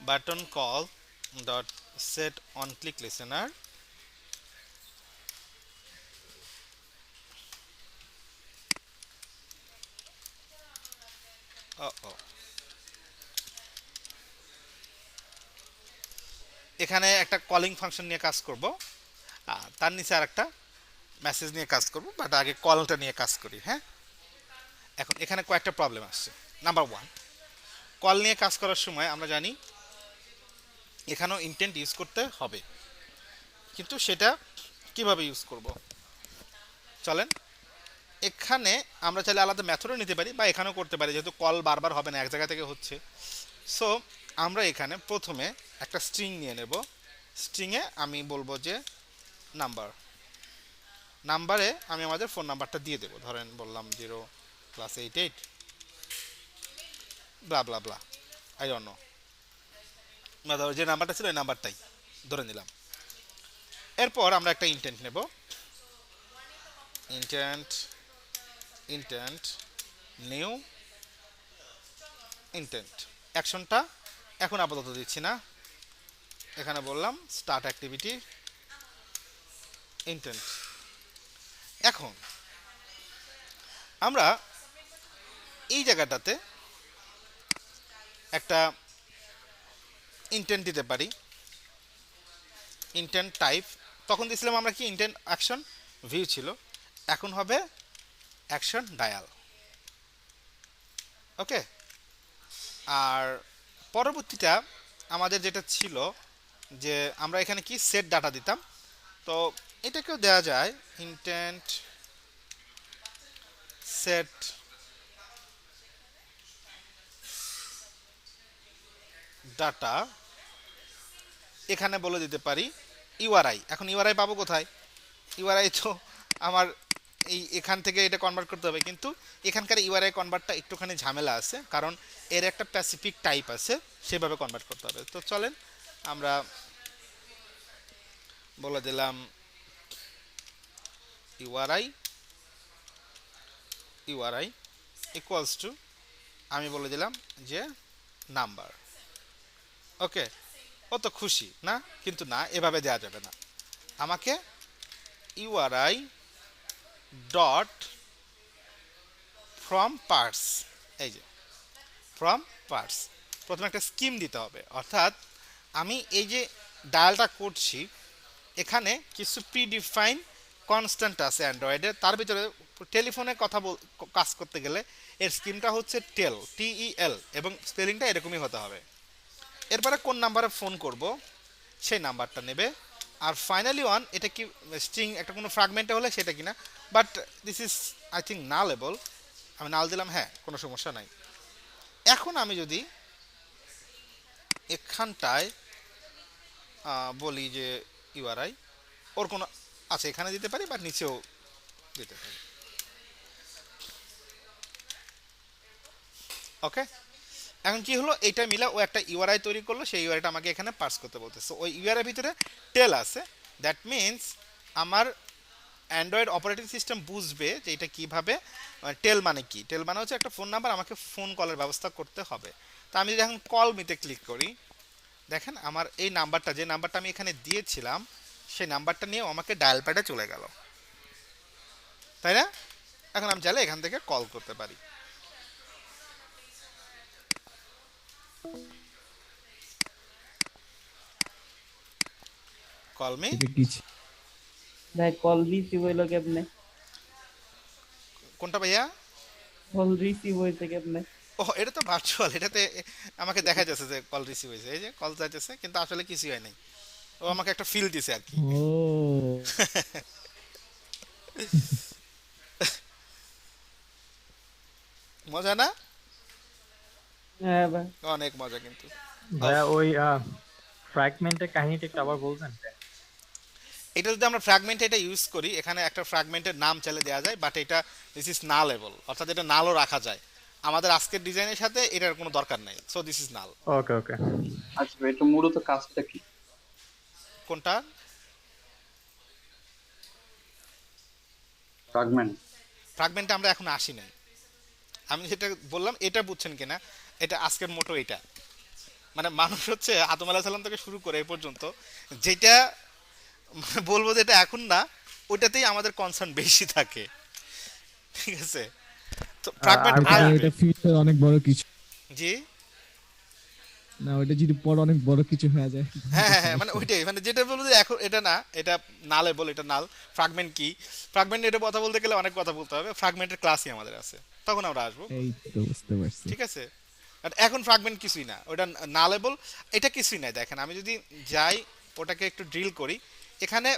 Button call dot set on click listener, এখানে একটা কলিং ফাংশন নিয়ে কাজ করব, তার নিচে আর একটা মেসেজ নিয়ে কাজ করব, বাট আগে কলটা নিয়ে কাজ করি। হ্যাঁ, এখন এখানে কয়েকটা প্রবলেম আসছে। নাম্বার ওয়ান, কল নিয়ে কাজ করার সময় আমরা জানি এখানেও ইন্টেন্ট ইউজ করতে হবে, কিন্তু সেটা কিভাবে ইউজ করব চলেন। এখানে আমরা চাইলে আলাদা মেথডও নিতে পারি বা এখানেও করতে পারি, যেহেতু কল বারবার হবে না, এক জায়গা থেকে হচ্ছে। সো আমরা এখানে প্রথমে একটা স্ট্রিং নিয়ে নেব। স্ট্রিংয়ে আমি বলবো যে নাম্বার, নাম্বারে আমি আমাদের ফোন নাম্বারটা দিয়ে দেবো, ধরেন বললাম 0+88 ব্লা ব্লা ব্লা, আই ডোন্ট নো, বা ধরো যে নাম্বারটা ছিল ওই নাম্বারটাই ধরে নিলাম। এরপর আমরা একটা ইন্টেন্ট নেব, ইন্টেন্ট নিউ ইন্টেন্ট। অ্যাকশনটা এখন আপাতত দিচ্ছি না, এখানে বললাম স্টার্ট অ্যাক্টিভিটি ইন্টেন্ট। এখন আমরা এই জায়গাটাতে একটা ইন্টেন্ট দিতে পারি, ইন্টেন্ট টাইপ। তখন দিয়েছিলাম আমরা কি, ইন্টেন্ট অ্যাকশন ভিউ ছিল, এখন হবে অ্যাকশন ডায়াল। ওকে, আর পরবর্তীটা আমাদের যেটা ছিল যে আমরা এখানে কি সেট ডাটা দিতাম, তো এটাকেও দেওয়া যায় ইন্টেন্ট সেট ডাটা। এখানে বলে দিতে পারি ইউআরআই। এখন ইউআরআই পাবো কোথায়? ইউআরআই তো আমার এখান থেকে এটা কনভার্ট করতে হবে, কিন্তু এখানকার ইউআরআই কনভার্টটা একটুখানি ঝামেলা আছে, কারণ এর একটা স্পেসিফিক টাইপ আছে, সেভাবে কনভার্ট করতে হবে। তো চলেন আমরা বলে দিলাম ইউআরআই ইকুয়ালস টু, আমি বলে দিলাম যে নাম্বার। ওকে, ও তো খুশি না? কিন্তু না, এভাবে দেওয়া যাবে না। আমাকে ইউআরআই ডট ফ্রম পার্টস, এই যে ফ্রম পার্টস, প্রথমে একটা স্কিম দিতে হবে। অর্থাৎ আমি এই যে ডায়ালটা করছি, এখানে কিছু প্রিডিফাইন কনস্ট্যান্ট আছে অ্যান্ড্রয়েডে, তার ভিতরে টেলিফোনে কথা কাজ করতে গেলে এর স্কিমটা হচ্ছে টেল, TEL, এবং স্পেলিংটা এরকমই হতে হবে। এরপরে কোন নাম্বারে ফোন করব সেই নাম্বারটা নেবে, আর ফাইনালি ওয়ান, এটা কি স্ট্রিং একটা কোনো ফ্র্যাগমেন্টে হলে সেটা কিনা, but this is I think nullable, আমি নাল দিলাম, হ্যাঁ কোনো সমস্যা নাই। এখন আমি যদি এখানটায় বলি যে ইউআরআই, ওর কোনো আচ্ছা এখানে দিতে পারি বা নিচেও দিতে পারি। ওকে, এখন কি হলো, এইটা মিলা ও একটা ইউআরআই তৈরি করলো, সেই ইউআরআইটা আমাকে এখানে পাস করতে বলতেছে। ওই ইউআরআই ভিতরে টেল আছে, দ্যাট মিনস আমার অ্যান্ড্রয়েড অপারেটিং সিস্টেম বুঝবে যে এটা কীভাবে, টেল মানে কি, টেল মানে হচ্ছে একটা ফোন নাম্বার, আমাকে ফোন কলের ব্যবস্থা করতে হবে। তা আমি যদি এখন কল মিতে ক্লিক করি, দেখেন আমার এই নাম্বারটা, যে নাম্বারটা আমি এখানে দিয়েছিলাম, সেই নাম্বারটা নিয়েও আমাকে ডায়াল প্যাডে চলে গেল, তাই না? এখন আমি চাইলে এখান থেকে কল করতে পারি। কল মি, ভাই কল রিসিভ হইলো কেমনে? কোনটা ভাইয়া? কল রিসিভ হইছে কেমনে? ও এটা তো ভার্চুয়াল, এটাতে আমাকে দেখা যাচ্ছে যে কল রিসিভ হয়েছে, এই যে কল যাইতেছে, কিন্তু আসলে কিছুই হয় নাই, ও আমাকে একটা ফিল দিছে আর কি। মজা না? হ্যাঁ ভাই, অনেক মজা কিন্তু। ভাইয়া ওই ফ্র্যাগমেন্টের কাহিনীটা একটু আবার বলবেন? এটা যদি আমরা ফ্র্যাগমেন্টে এটা ইউজ করি, এখানে একটা ফ্র্যাগমেন্টের নাম চাইলে দেওয়া যায়, বাট এটা দিস ইজ নালেবল, অর্থাৎ এটা নালও রাখা যায়। আমাদের আজকের ডিজাইনের সাথে এটার কোনো দরকার নাই, সো দিস ইজ নাল। ওকে ওকে। আচ্ছা এটা মূলত কাজটা কি? কোনটা? ফ্রাগমেন্ট। ফ্র্যাগমেন্টে আমরা এখন আসি নাই, আমি যেটা বললাম এটা বুঝছেন কিনা, এটা আজকের মোটো এটা, মানে মানুষ হচ্ছে আদম আলাইহিস সালাম থেকে শুরু করে এই পর্যন্ত যেটা বলবো যে এটা এখন না, ওইটাতেই আমাদের কনসার্ন বেশি থাকে, ঠিক আছে? তো ফ্র্যাগমেন্ট এটা ফিউচার অনেক বড় কিছু, জি না ওটা যদি পরে অনেক বড় কিছু হয়ে যায়। হ্যাঁ হ্যাঁ হ্যাঁ, মানে ওইটাই, মানে যেটা বলবো যে এখন এটা না, এটা নালে বল, এটা নাল। ফ্র্যাগমেন্ট কি? ফ্র্যাগমেন্ট এটা কথা বলতে গেলে অনেক কথা বলতে হবে, ফ্র্যাগমেন্টের ক্লাসই আমাদের আছে, তখন আমরা আসবো, এই তো বুঝতে পারছি। ঠিক আছে? আর এখন ফ্র্যাগমেন্ট কিছুই না, ওটা নালেবল, এটা কিছুই নাই। দেখেন আমি যদি যাই ওটাকে একটু ড্রিল করি, এখানে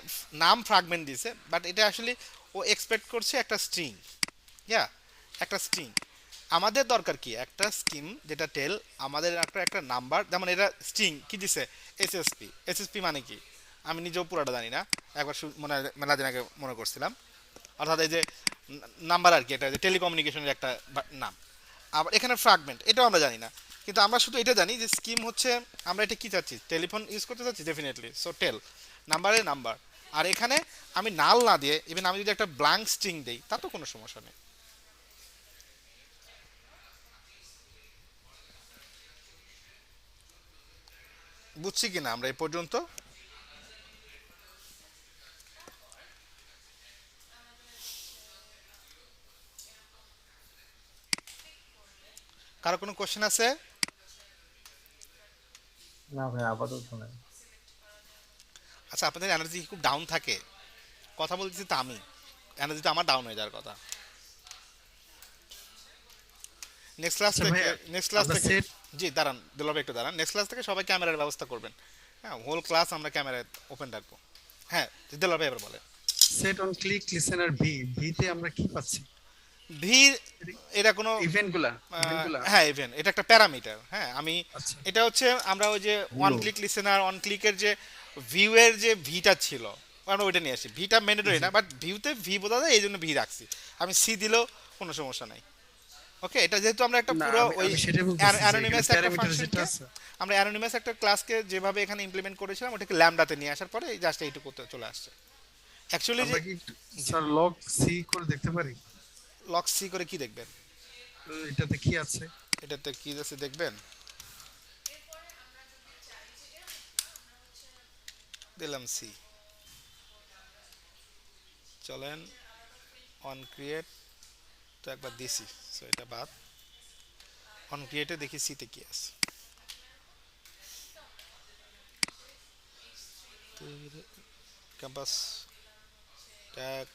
নাম ফ্র্যাগমেন্ট দিছে, বাট এটা আসলে ও এক্সপেক্ট করছে একটা স্ট্রিং, ইয়া একটা স্ট্রিং। আমাদের দরকার কি, একটা স্কিম যেটা টেল, আমাদের একটা নাম্বার, যেমন এটা স্ট্রিং কি দিছে, এসএসপি। এসএসপি মানে কি আমি নিজেও পুরোটা জানি না, একবার মনে মেলা দিন আগে মনে করছিলাম। অর্থাৎ এই যে নাম্বার আর কি, এটা যে টেলিকমিউনিকেশনের একটা নাম। আবার এখানে ফ্র্যাগমেন্ট, এটাও আমরা জানি না, কিন্তু আমরা শুধু এটা জানি যে স্কিম হচ্ছে আমরা এটা কি চাচ্ছি, টেলিফোন ইউজ করতে চাচ্ছি ডেফিনেটলি, সো টেল নাম্বারে নাম্বার। আর এখানে আমি নাল না দিয়ে ইভেন আমি যদি একটা ব্ল্যাঙ্ক স্ট্রিং দেই তাতেও কোনো সমস্যা নেই। বুঝছি কিনা আমরা এই পর্যন্ত? কারো কোনো কোশ্চেন আছে? না ভাই আপাতত নাই। আচ্ছা, আপনাদের এনার্জি খুব ডাউন থাকে? কথা বলতেছি তো আমি, এনার্জি তো আমার ডাউন হয়ে যাওয়ার কথা। নেক্সট ক্লাস আচ্ছা থেকে ভাইয়া, নেক্সট ক্লাস আমরা থেকে সেট জি দাঁড়ান দুলাভাই একটু দাঁড়ান, নেক্সট ক্লাস থেকে সবাই ক্যামেরার ব্যবস্থা করবেন। হ্যাঁ, হোল ক্লাস আমরা ক্যামেরা ওপেন রাখবো। হ্যাঁ দুলাভাই এবার বলে। Set on click listener V, ভিতে আমরা কি পাচ্ছি? ভি এটা কোনো ইভেন্টগুলা ইভেন্টগুলা হ্যাঁ ইভেন্ট, এটা একটা প্যারামিটার। হ্যাঁ আমি আচ্ছা এটা হচ্ছে আমরা ওই যে ওয়ান ক্লিক লিসেনার অন ক্লিকের যে ভিউ এর যে ভিটা ছিল আমরা ওইটা নিয়ে আসি। ভিটা ম্যান্ডেটরি না, বাট ভিউতে ভি বোঝা যায় এই জন্য ভি রাখছি। আমি সি দিলেও কোনো সমস্যা নাই। ওকে, এটা যেহেতু আমরা একটা না, পুরো ওই আমি সেটাই বলতেছি যে অ্যানোনিমাস একটা প্যারামিটার যেটা ফাংশনকে আছে। আমরা অ্যানোনিমাস একটা ক্লাসকে যেভাবে এখানে ইমপ্লিমেন্ট করেছিলাম ওটাকে ল্যামডাতে নিয়ে আসার পরে জাস্ট এইটুকু চলে আসছে। অ্যাকচুয়ালি যে আমরা কি স্যার লগ সি করে দেখতে পারি লক সি করে কি দেখবেন? এটাতে কি আছে? এটাতে কি আছে দেখবেন? দিলাম সি, চলেন অন ক্রিয়েট তো একবার দিছি, সো এটা বাদ। অন ক্রিয়েটে দেখি সিতে কি আছে। ক্যাম্পাস ট্যাগ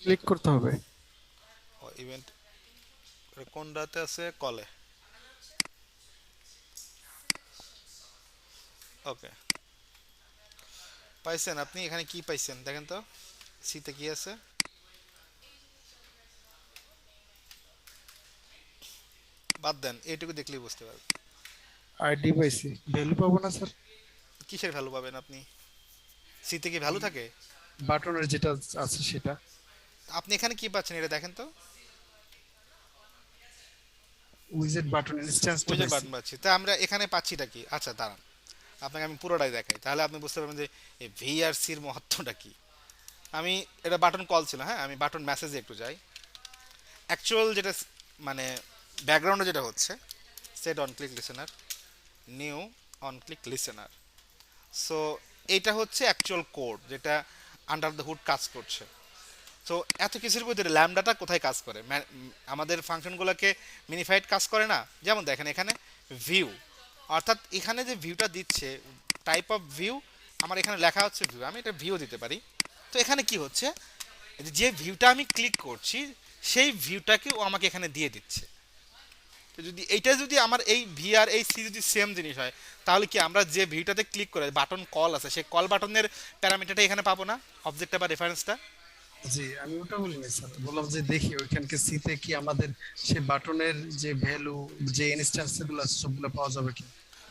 ক্লিক করতে হবে। ও ইভেন্ট কোনটাতে আছে? কলে। ওকে, পাইছেন আপনি? এখানে কি পাইছেন দেখেন তো, সিতে কি আছে? বাদ দেন, এইটুকু দেখলেই বুঝতে পারবেন। আইডি পাইছি, ভ্যালু পাবো না স্যার? কিসের ভ্যালু পাবেন আপনি? সিতে কি ভ্যালু থাকে? বাটনের যেটা আছে সেটা। আপনি এখানে কি পাচ্ছেন এটা দেখেন তো। উইজেট বাটন ইনস্ট্যান্স উইজার বাটন পাচ্ছি, তা আমরা এখানে পাচ্ছিটা কি? আচ্ছা দাঁড়ান আপনাকে আমি পুরোটাই দেখাই, তাহলে আপনি বুঝতে পারবেন যে এই ভিআরসির মহত্বটা কি। আমি এটা বাটন কল ছিল, হ্যাঁ আমি বাটন মেসেজে একটু যাই। অ্যাকচুয়াল যেটা মানে ব্যাকগ্রাউন্ডে যেটা হচ্ছে set on click listener, new on click listener. So এইটা হচ্ছে অ্যাকচুয়াল কোড যেটা আন্ডার দ্য হুড কাজ করছে। তো এত কিছুর ভিতরে ল্যামডাটা কোথায় কাজ করে? আমাদের ফাংশনগুলোকে মিনিফাইড কাজ করে না? যেমন দেখেন এখানে ভিউ, অর্থাৎ এখানে যে ভিউটা দিচ্ছে টাইপ অফ ভিউ, আমার এখানে লেখা হচ্ছে ভিউ, আমি এটা ভিউ দিতে পারি। তো এখানে কি হচ্ছে, যে ভিউটা আমি ক্লিক করছি সেই ভিউটাকে ও আমাকে এখানে দিয়ে দিচ্ছে। তো যদি এইটা যদি আমার এই ভি আর এই সি যদি সেম জিনিস হয়, তাহলে কি আমরা যে ভিউটাতে ক্লিক করে বাটন কল আছে সেই কল বাটনের প্যারামিটারটা এখানে পাবো না, অবজেক্টটা বা রেফারেন্সটা? জি আমি ওটা বলিনি স্যার, বললাম যে দেখি ওইখানকে সিতে কি আমাদের সেই বাটনের যে ভ্যালু যে ইনস্ট্যান্স গুলো আছে সবগুলো পাওয়া যাবে কি,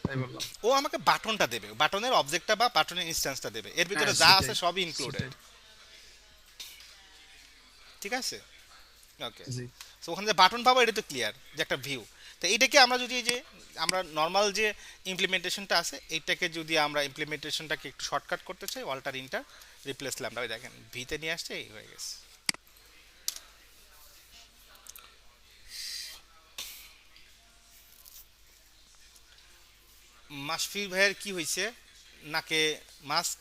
তাই বললাম। ও আমাকে বাটনটা দেবে, বাটনের অবজেক্টটা বা বাটনের ইনস্ট্যান্সটা দেবে, এর ভিতরে হ্যাঁ, যা সেটাই, আছে সবই ইনক্লুডেড। সেটাই। ঠিক আছে, ওকে। জি সো ওখানে যে বাটন পাবো এটা তো ক্লিয়ার যে একটা ভিউ। তো এইটাকে আমরা যদি এই যে আমরা নর্মাল যে ইমপ্লিমেন্টেশনটা আছে এইটাকে যদি আমরা ইমপ্লিমেন্টেশনটাকে একটু শর্টকাট করতে চাই, অল্টার ইন্টার রিপ্লেস ল্যামডা, ওই দেখেন ভিতে নিয়ে আসছে, এই হয়ে গেছে। মাসফি ভাইয়ের কি হয়েছে? নাকে মাস্ক?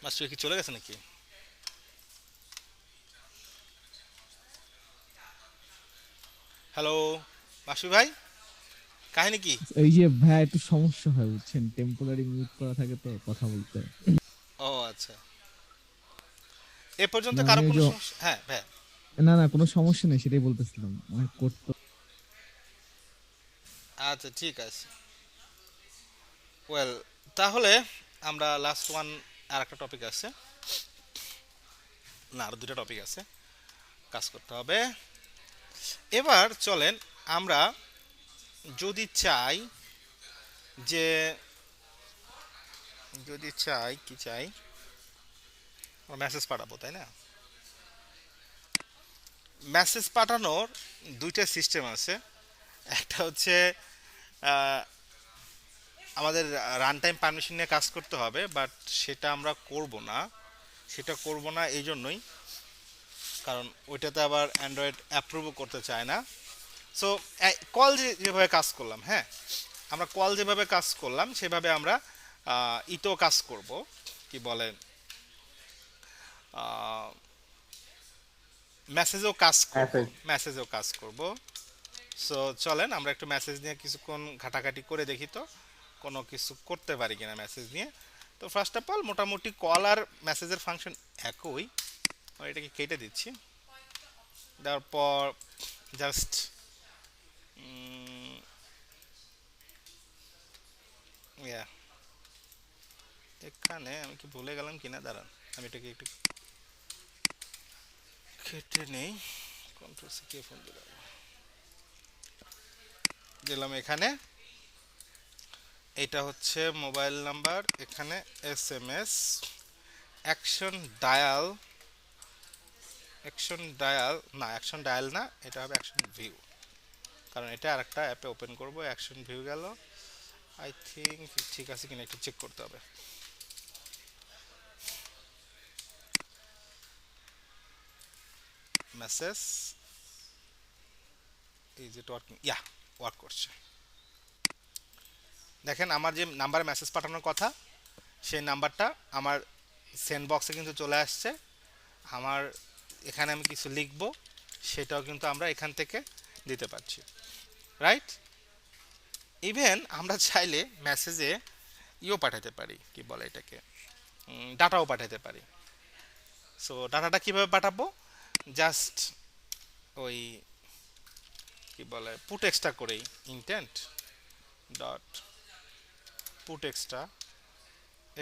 মাসফি কি চলে গেছে নাকি? হ্যালো মাসফি ভাই, কাহিনী কি? এই যে ভাই একটু সমস্যা হয় বুঝছেন, টেম্পোরারি মিউট করা থাকে তো কথা বলতে। ও আচ্ছা, এ পর্যন্ত না, কারো আমি ওই কোনো যে- সমস্যা? হ্যাঁ ভাই, না না কোনো সমস্যা নেই, সেটাই বলতেছিলাম অনেক করতে। আচ্ছা ঠিক আছে। ওয়েল, তাহলে আমরা লাস্ট ওয়ান আর একটা টপিক আছে, না আরো দুটা টপিক আছে কাজ করতে হবে। এবার চলেন আমরা যদি চাই যে যদি চাই কি চাই, মেসেজ পাঠাবো তাই না? মেসেজ পাঠানোর দুইটা সিস্টেম আছে। একটা হচ্ছে আমাদের রান টাইম পারমিশন নিয়ে কাজ করতে হবে, বাট সেটা আমরা করব না এই জন্যই, কারণ ওইটাতে আবার অ্যান্ড্রয়েড অ্যাপ্রুভও করতে চায় না। সো কল যেভাবে কাজ করলাম, হ্যাঁ আমরা কল যেভাবে কাজ করলাম সেভাবে আমরা ইতেও কাজ করব, কি বলে মেসেজেও কাজ করব। সো চলেন আমরা একটু মেসেজ নিয়ে কিছুক্ষণ ঘাটাঘাটি করে দেখি তো কোনো কিছু করতে পারি কিনা মেসেজ নিয়ে। তো ফার্স্ট অফ অল মোটামুটি কল আর মেসেজের ফাংশন একই। এটাকে কেটে দিচ্ছি, তারপর জাস্ট এখানে আমি কি ভুলে গেলাম কিনা, দাঁড়ান আমি এটাকে একটু কেটে নেই। কন্ট্রোল সি কে ফোন দিলাম এখানে। এটা হচ্ছে মোবাইল নাম্বার, এখানে SMS অ্যাকশন ডায়াল না, অ্যাকশন ডায়াল না, এটা হবে অ্যাকশন ভিউ, কারণ এটা আরেকটা অ্যাপে ওপেন করব। অ্যাকশন ভিউ গেল, আই থিঙ্ক ঠিক আছে কিনা একটু চেক করতে হবে। Message is it working? Yeah, work করছে। দেখেন আমার যে নাম্বারে মেসেজ পাঠানোর কথা সেই নাম্বারটা আমার সেন্ড বক্সে কিন্তু চলে আসছে। আমার এখানে আমি কিছু লিখব সেটাও কিন্তু আমরা এখান থেকে দিতে পারছি, রাইট? ইভেন আমরা চাইলে মেসেজে পাঠাতে পারি, কি বলে এটাকে, ডাটাও পাঠাতে পারি। সো ডাটাটা কিভাবে পাঠাবো, জাস্ট ওই কি বলে পুট এক্সট্রা করেই ইন্টেন্ট ডট পুট এক্সট্রা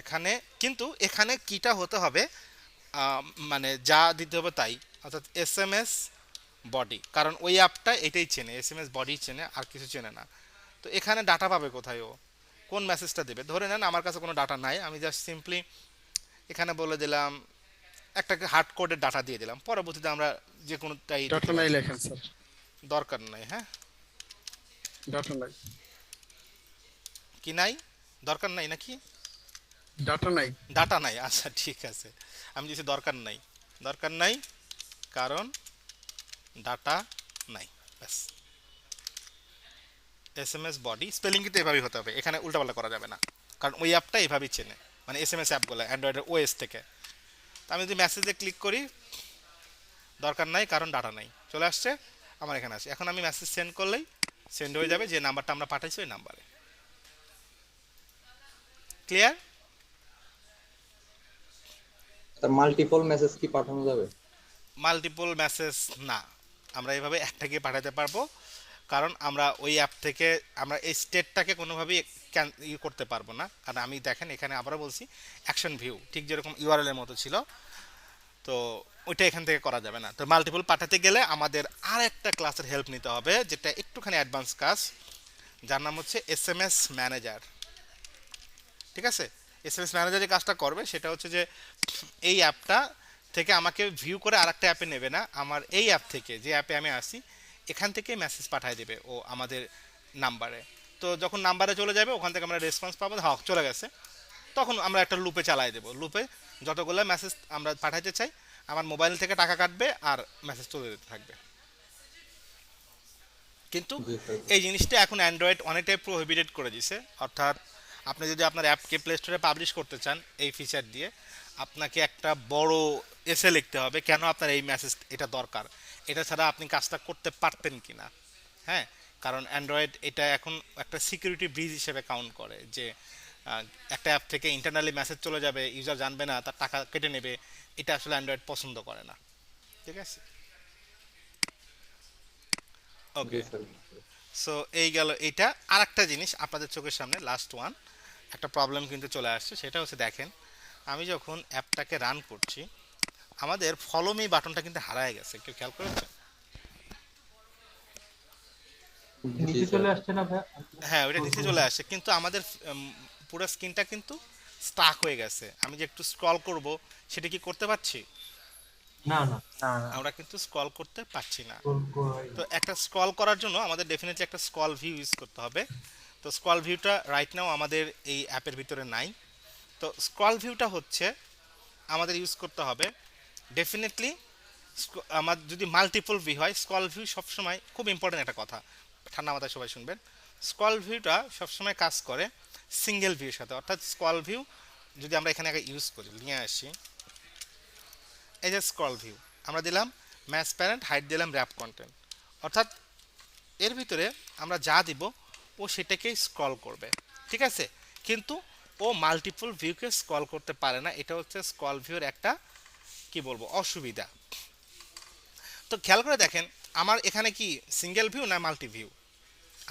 এখানে, কিন্তু এখানে কিটা হতে হবে মানে যা দিতে হবে তাই, অর্থাৎ SMS বডি, কারণ ওই অ্যাপটা এটাই চেনে, SMS বডি চেনে, আর কিছু চেনে না। তো এখানে ডাটা পাবে কোথায়, ও কোন মেসেজটা দেবে? ধরে নেন আমার কাছে কোনো ডাটা নাই, আমি জাস্ট সিম্পলি এখানে বলে দিলাম একটা হার্ড কোডের ডাটা দিয়ে দিলাম, পরবর্তীতে আমরা যে কোনোটাই ডাটা নাই লেখেন স্যার, দরকার নাই। হ্যাঁ, ডাটা নাই, কি নাই, দরকার নাই নাকি? ডাটা নাই, ডাটা নাই, আচ্ছা ঠিক আছে, আমি দিচ্ছি দরকার নাই কারণ ডাটা নাই, ব্যাস। SMS বডি স্পেলিং কিন্তু এভাবেই হতে হবে, এখানে উল্টাপাল্টা করা যাবে না, কারণ ওই অ্যাপটা এভাবেই চেনে, মানে SMS অ্যাপগুলো অ্যান্ড্রয়েডের OS থেকে। তো আমি যদি মেসেজে ক্লিক করি, দরকার নাই কারণ ডাটা নাই, চলে আসছে আমার এখানে আসে। এখন আমি মেসেজ সেন্ড করলেই সেন্ড হয়ে যাবে যে নাম্বারটা আমরা পাঠাইছি ওই নাম্বারে। ক্লিয়ার? মাল্টিপল মেসেজ কি পাঠানো যাবে? মাল্টিপল মেসেজ না, আমরা এইভাবে একটাকে পাঠাতে পারবো, কারণ আমরা ওই অ্যাপ থেকে আমরা এই স্টেটটাকে কোনোভাবেই করতে পারবো না। কারণ আমি দেখেন এখানে আবারও বলছি অ্যাকশন ভিউ ঠিক যেরকম URL এর মতো ছিল, তো ওইটা এখান থেকে করা যাবে না। তো মাল্টিপল পাঠাতে গেলে আমাদের আর একটা ক্লাসের হেল্প নিতে হবে, যেটা একটুখানি অ্যাডভান্স কাজ, যার নাম হচ্ছে SMS ম্যানেজার। ঠিক আছে, SMS ম্যানেজার যে কাজটা করবে সেটা হচ্ছে যে এই অ্যাপটা থেকে আমাকে ভিউ করে আরেকটা অ্যাপে নেবে না, আমার এই অ্যাপ থেকে যে অ্যাপে আমি আসি এখান থেকে মেসেজ পাঠিয়ে দেবে ও আমাদের নাম্বারে। তো যখন নাম্বারে চলে যাবে ওখান থেকে আমরা রেসপন্স পাবো, হ্যাঁ চলে গেছে, তখন আমরা একটা লুপে চালাই দেবো। লুপে যতগুলো মেসেজ আমরা পাঠাইতে চাই আমার মোবাইল থেকে টাকা কাটবে আর মেসেজ চলে যেতে থাকবে। কিন্তু এই জিনিসটা এখন অ্যান্ড্রয়েড অনেকটাই প্রোহিবিটেড করে দিছে, অর্থাৎ আপনি যদি আপনার অ্যাপকে প্লে স্টোরে পাবলিশ করতে চান এই ফিচার দিয়ে, আপনাকে একটা বড় এসে লিখতে হবে কেন আপনার এই মেসেজ এটা দরকার, এটা ছাড়া আপনি কাজটা করতে পারতেন কি না। হ্যাঁ, কারণ অ্যান্ড্রয়েড এটা এখন একটা সিকিউরিটি ব্রিজ হিসেবে কাউন্ট করে, যে একটা অ্যাপ থেকে ইন্টারনালি মেসেজ চলে যাবে, ইউজার জানবে না, তার টাকা কেটে নেবে, এটা আসলে অ্যান্ড্রয়েড পছন্দ করে না। ঠিক আছে, ওকে। সো এই গেল এইটা। আর একটা জিনিস আপনাদের চোখের সামনে লাস্ট ওয়ান একটা প্রবলেম কিন্তু চলে আসছে, সেটা হচ্ছে দেখেন আমি যখন অ্যাপটাকে রান করছি আমাদের ফলো মি বাটনটা কিন্তু হারায় গেছে, কেউ খেয়াল করেছে? নিচে চলে আসছে না ভাই? হ্যাঁ ওইটা নিচে চলে আসছে, কিন্তু আমাদের পুরো স্ক্রিনটা কিন্তু স্টাক হয়ে গেছে, আমি যে একটু স্ক্রল করব সেটা কি করতে পারছি? না না না না আমরা কিন্তু স্ক্রল করতে পারছি না। গোল- গোল- তো একটা স্ক্রল করার জন্য আমাদের ডেফিনেটলি একটা স্ক্রল ভিউ ইউজ করতে হবে। তো স্ক্রল ভিউটা রাইট নাও আমাদের এই অ্যাপের ভিতরে নাই। তো স্ক্রল ভিউটা হচ্ছে আমাদের ইউজ করতে হবে ডেফিনেটলি। আমার যদি মাল্টিপল ভিউ হয়, স্ক্রল ভিউ সবসময় খুব ইম্পর্টেন্ট একটা কথা, ঠান্ডা মাথায় সবাই শুনবেন। স্ক্রল ভিউটা সবসময় কাজ করে সিঙ্গেল ভিউর সাথে, অর্থাৎ স্ক্রল ভিউ যদি আমরা এখানে আগে ইউজ করি, নিয়ে আসি এই যে স্ক্রল ভিউ, আমরা দিলাম ম্যাচ প্যারেন্ট, হাইট দিলাম র্যাপ কন্টেন্ট, অর্থাৎ এর ভিতরে আমরা যা দিব ও সেটাকেই স্ক্রল করবে, ঠিক আছে? কিন্তু ও মাল্টিপল ভিউকে স্ক্রল করতে পারে না, এটা হচ্ছে স্ক্রল ভিউর একটা কি বলবো অসুবিধা। তো খেয়াল করে দেখেন আমার এখানে কি সিঙ্গেল ভিউ না মাল্টি ভিউ?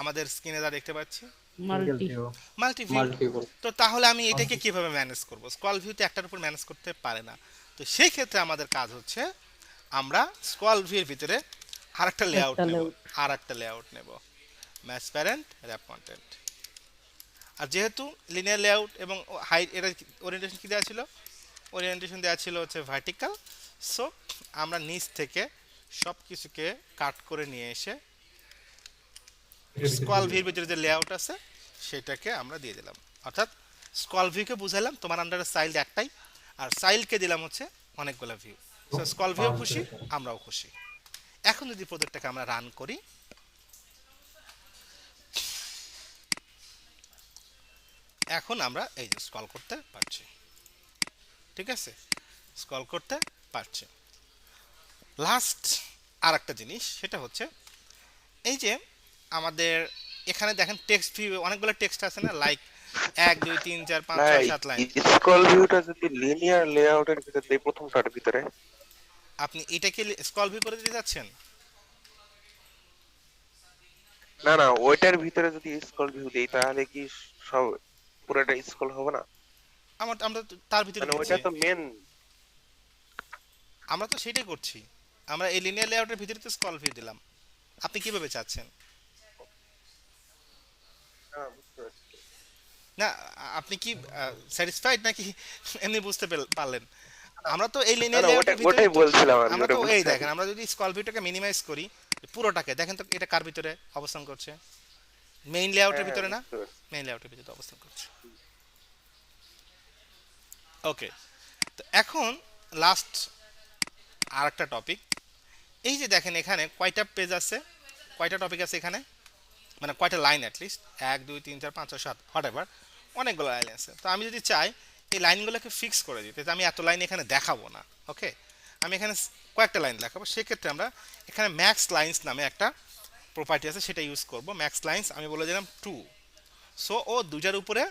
আমাদের স্ক্রিনে যা দেখতে পাচ্ছি single multi. view। Multi view. Multiple. তো তাহলে আমি এটাকে কিভাবে ম্যানেজ করব? স্ক্রল ভিউতে একটার উপর ম্যানেজ করতে পারে না। তো সেই ক্ষেত্রে আমাদের কাজ হচ্ছে আমরা স্ক্রল ভিউর ভিতরে আরেকটা লেআউট একটা নেব, layout। আরেকটা লেআউট নেব, ম্যাচ প্যারেন্ট র্যাপ কন্টেন্ট। আর যেহেতু লিনিয়ার লেআউট এবং হাইট, এটা ওরিয়েন্টেশন কি দেওয়া ছিল? ওরিয়েন্টেশন দেওয়া ছিল হচ্ছে ভার্টিক্যাল। সো আমরা নিচ থেকে সব কিছুকে কাট করে নিয়ে এসে স্ক্রল ভিউর ভিতরে যে লেআউট আছে সেটাকে আমরা দিয়ে দিলাম, অর্থাৎ স্ক্রল ভিউকে বুঝাইলাম তোমার আন্ডারে চাইল্ড একটাই, আর চাইল্ডকে দিলাম হচ্ছে অনেকগুলো ভিউ। সো স্ক্রল ভিউ খুশি, আমরাও খুশি। এখন যদি প্রজেক্টটাকে আমরা রান করি, এখন আমরা এই যে স্ক্রল করতে পারছি, ঠিক আছে? স্ক্রল করতে পারছি। লাস্ট আর একটা জিনিস, সেটা হচ্ছে এই যে আমাদের এখানে দেখেন টেক্সট ভিউ, অনেকগুলো টেক্সট আছে না, লাইক 1 2 3 4 5 6 7 লাইন। স্ক্রল ভিউটা যদি লিনিয়ার লেআউটের ভিতরে দেই প্রথমটার ভিতরে, আপনি এটাকে স্ক্রল ভিউ করে দিতে যাচ্ছেন? না না ওইটার ভিতরে যদি স্ক্রল ভিউ দেই তাহলে কি সব পুরোটা স্ক্রল হবে না? আমরা তো তার ভিতরে মানে দিচ্ছি, ওইটা তো মেন। আমরা তো সেটাই করছি, আমরা এই লিনিয়ার লেআউটের ভিতরে তো স্ক্রল ভিউ দিলাম। আপনি কিভাবে চাচ্ছেন? না আপনি কি স্যাটিসফাইড নাকি এমনি বুঝতে পারলেন? আমরা তো এই লিনিয়ার লেআউটের ভিতরে ওটাই বলছিলাম আমি, আমরা ওটা তো এই বুঝতে দেখেন, আমরা যদি স্ক্রল ভিউটাকে মিনিমাইজ করি পুরোটাকে, দেখেন তো এটা কার ভিতরে অবস্থান করছে? মেইন লেআউটের ভিতরে না? মেইন লেআউটের ভিতরে অবস্থান করছে। ওকে, তো এখন লাস্ট আর একটা টপিক। এই যে দেখেন এখানে কয়টা পেজ আছে, কয়টা টপিক আছে এখানে, মানে কয়টা লাইন অ্যাটলিস্ট, 1 2 3 4 5 6 7 হোয়াট এভার, অনেকগুলো লাইন আছে। তো আমি যদি চাই এই লাইনগুলোকে ফিক্স করে দিতে, যে আমি এত লাইন এখানে দেখাবো না, ওকে, আমি এখানে কয়েকটা লাইন দেখাবো, সেক্ষেত্রে আমরা এখানে ম্যাক্স লাইন্স নামে একটা প্রপার্টি আছে, সেটা ইউজ করব। ম্যাক্স লাইন্স আমি বলে দিলাম 2। সো ও দুইটার উপরে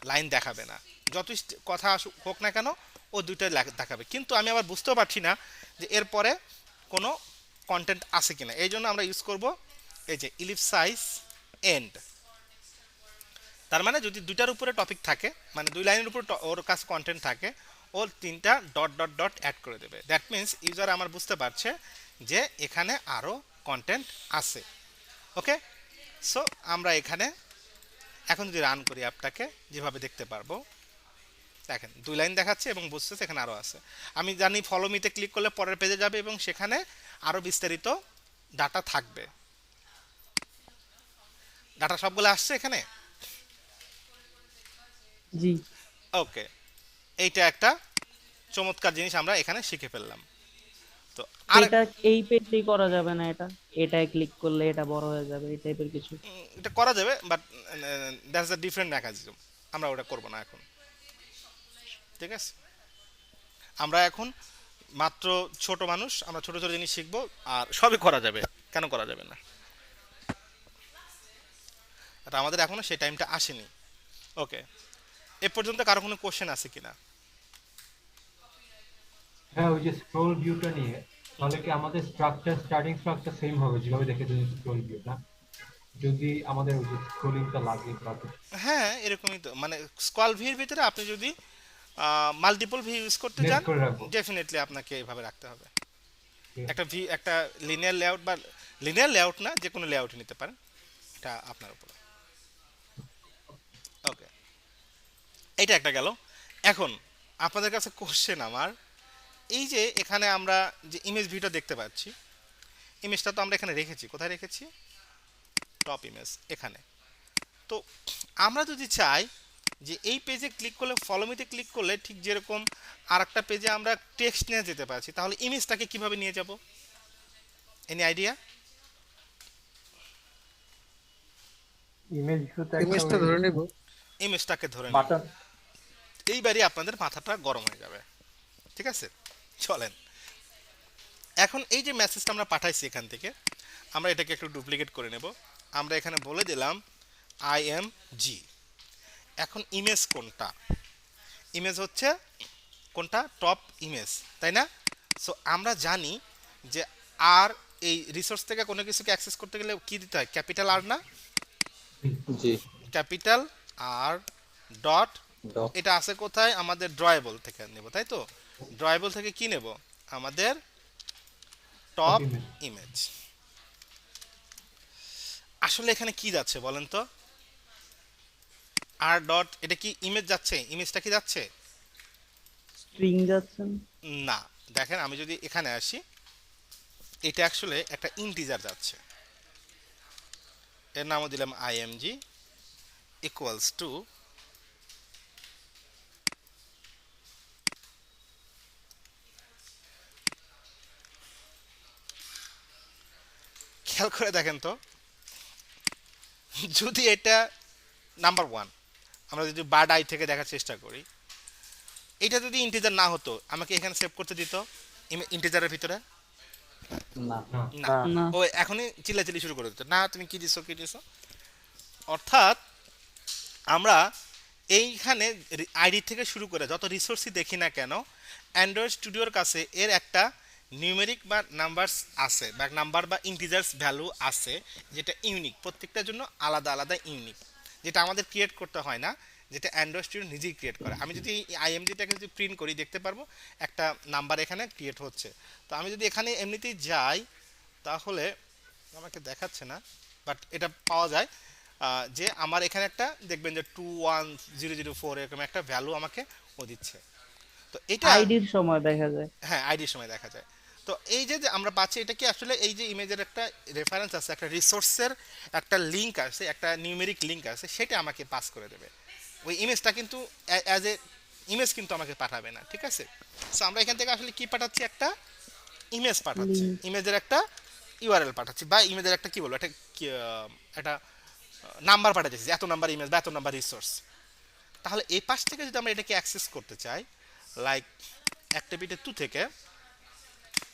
লাইন দেখাবে না, যত কথা হোক না কেন ও দুইটাই দেখাবে। কিন্তু আমি আবার বুঝতেও পারছি না যে এরপরে কোনো কন্টেন্ট আছে কিনা, এই জন্য আমরা ইউজ করব এই যে ইলিপসাইজ এন্ড। তার মানে যদি দুইটার উপরে টপিক থাকে, মানে দুই লাইনের উপর ওর কাছে কন্টেন্ট থাকে, ও 3টা ডট ডট ডট অ্যাড করে দেবে। দ্যাট মিনস ইউজার আমার বুঝতে পারছে যে এখানে আরও কন্টেন্ট আছে। ওকে, সো আমরা এখানে এখন যদি রান করি অ্যাপটাকে, যেভাবে দেখতে পারবো, দেখেন 2 লাইন দেখাচ্ছে এবং বুঝতেছে এখানে আরও আছে। আমি জানি ফলো মিতে ক্লিক করলে পরের পেজে যাবে এবং সেখানে আরও বিস্তারিত ডাটা থাকবে। ডাটা সবগুলো আসছে এখানে? জি। ওকে, এইটা একটা চমৎকার জিনিস আমরা এখানে শিখে ফেললাম। তো আর এটা এই পেজেই করা যাবে না, এটায় ক্লিক করলে এটা বড় হয়ে যাবে, এই টাইপের কিছু? এটা করা যাবে, but that's a different mechanism, আমরা ওটা করব না এখন, ঠিক আছে? আমরা এখন মাত্র ছোট মানুষ, আমরা ছোট ছোট জিনিস শিখবো, আর সবই করা যাবে, কেন করা যাবে না? এটা আমাদের এখনো সেই টাইমটা আসেনি। ওকে, এ পর্যন্ত কারো কোনো কোশ্চেন আছে কিনা? হ্যাঁ, ওই যে স্ক্রোল ভিউটা নিয়ে, তাহলে কি আমাদের স্টার্টিং স্ট্রাকচার সেম হবে যেভাবে দেখেছেন স্ক্রোল ভিউটা, যদি আমাদের ওই যে স্ক্রোলিংটা লাগে বা হ্যাঁ, এরকমই তো, মানে স্ক্রল ভিউর ভিতরে আপনি যদি মাল্টিপল ভিউ ইউজ করতে Next চান, করে রাখবো। ডেফিনেটলি আপনাকে এইভাবে রাখতে হবে। একটা ভিউ, একটা লিনিয়ার লেআউট, বা লিনিয়ার লেআউট না, যে কোনো লেআউট নিতে পারেন, এটা আপনার উপরে। ওকে, এইটা একটা গেল। এখন আপনাদের কাছে কোশ্চেন আমার, এই যে এখানে আমরা যে ইমেজ ভিউটা দেখতে পাচ্ছি, ইমেজটা তো আমরা এখানে রেখেছি, কোথায় রেখেছি? টপ ইমেজ এখানে। তো আমরা যদি চাই যে এই পেজে ক্লিক করলে, ফলো মিতে ক্লিক করলে ঠিক যেরকম আর একটা পেজে আমরা টেক্সট নিয়ে যেতে পারছি, তাহলে ইমেজটাকে কিভাবে নিয়ে যাব? Any idea? ইমেজ ভিউতে ইমেজটা ধরে নেব, ইমেজটাকে ধরে বাটন এইবারই আপনাদের মাথাটা গরম হয়ে যাবে, ঠিক আছে? চলেন এখন এই যে মেসেজটা আমরা পাঠাইছি এখান থেকে, আমরা এটাকে একটু ডুপ্লিকেট করে নেব। আমরা এখানে বলে দিলাম IMG। এখন ইমেজ কোনটা? ইমেজ হচ্ছে কোনটা? টপ ইমেজ, তাই না? সো আমরা জানি যে আর এই রিসোর্স থেকে কোনো কিছুকে অ্যাক্সেস করতে গেলে কি দিতে হয়? ক্যাপিটাল আর না? জি ক্যাপিটাল আর ডট, ডট এটা আছে কোথায়? আমাদের ড্রয়েবল থেকে নেব, তাই তো? ড্রয়েবল থেকে কি নেব? আমাদের টপ ইমেজ। আসলে এখানে কি যাচ্ছে বলেন তো? আর ডট, এটা কি ইমেজ যাচ্ছে? ইমেজটা কি যাচ্ছে? স্ট্রিং যাচ্ছেন? না, দেখেন আমি যদি এখানে আসি, এটা আসলে একটা ইন্টিজার যাচ্ছে, এর নামও দিলাম IMG ইকুয়ালস টু খেয়াল করে দেখেন তো, যদি এটা নাম্বার 1, আমরা যদি বার্ড আই থেকে দেখার চেষ্টা করি, এটা যদি ইন্টিজার না হতো আমাকে এখানে সেভ করতে দিত ইন্টিজারের ভিতরে? না না, না। ও এখনই চিল্লাচিল্লি শুরু করে দিত, না তুমি কি দিছো কি দিছো। অর্থাৎ আমরা এইখানে আইডি থেকে শুরু করে যত রিসোর্সই দেখি না কেন, অ্যান্ড্রয়েড স্টুডিওর কাছে এর একটা নিউমেরিক বা নাম্বারস আছে, বা নাম্বার বা ইন্টিজার্স ভ্যালু আছে, যেটা ইউনিক, প্রত্যেকটার জন্য আলাদা আলাদা ইউনিক, যেটা আমাদের ক্রিয়েট করতে হয় না, যেটা অ্যান্ড্রয়েড স্টুডিও নিজেই ক্রিয়েট করে। আমি যদি IMGটাকে যদি প্রিন্ট করি, দেখতে পারবো একটা নাম্বার এখানে ক্রিয়েট হচ্ছে। তো আমি যদি এখানে এমনিতেই যাই, তাহলে আমাকে দেখাচ্ছে না, বাট এটা পাওয়া যায় যে আমার এখানে একটা দেখবেন যে 21004 এরকম একটা ভ্যালু আমাকে ও দিচ্ছে। তো এটা আইডির সময় দেখা যায়। হ্যাঁ, আইডির সময় দেখা যায়। তো এই যে যে আমরা পাচ্ছি, এটা কি আসলে এই যে ইমেজের একটা রেফারেন্স আছে, একটা রিসোর্সের একটা লিঙ্ক আছে, একটা নিউমেরিক লিঙ্ক আছে, সেটা আমাকে পাস করে দেবে। ওই ইমেজটা কিন্তু অ্যাজ এ ইমেজ কিন্তু আমাকে পাঠাবে না, ঠিক আছে? সো আমরা এখান থেকে আসলে কি পাঠাচ্ছি? একটা ইমেজ পাঠাচ্ছি, ইমেজের একটা URL পাঠাচ্ছি, বা ইমেজের একটা কি বলবো, একটা নাম্বার পাঠাচ্ছি, এত নাম্বার ইমেজ বা এত নাম্বার রিসোর্স। তাহলে এই পাশ থেকে যদি আমরা এটাকে অ্যাক্সেস করতে চাই, লাইক অ্যাক্টিভিটি 2 থেকে,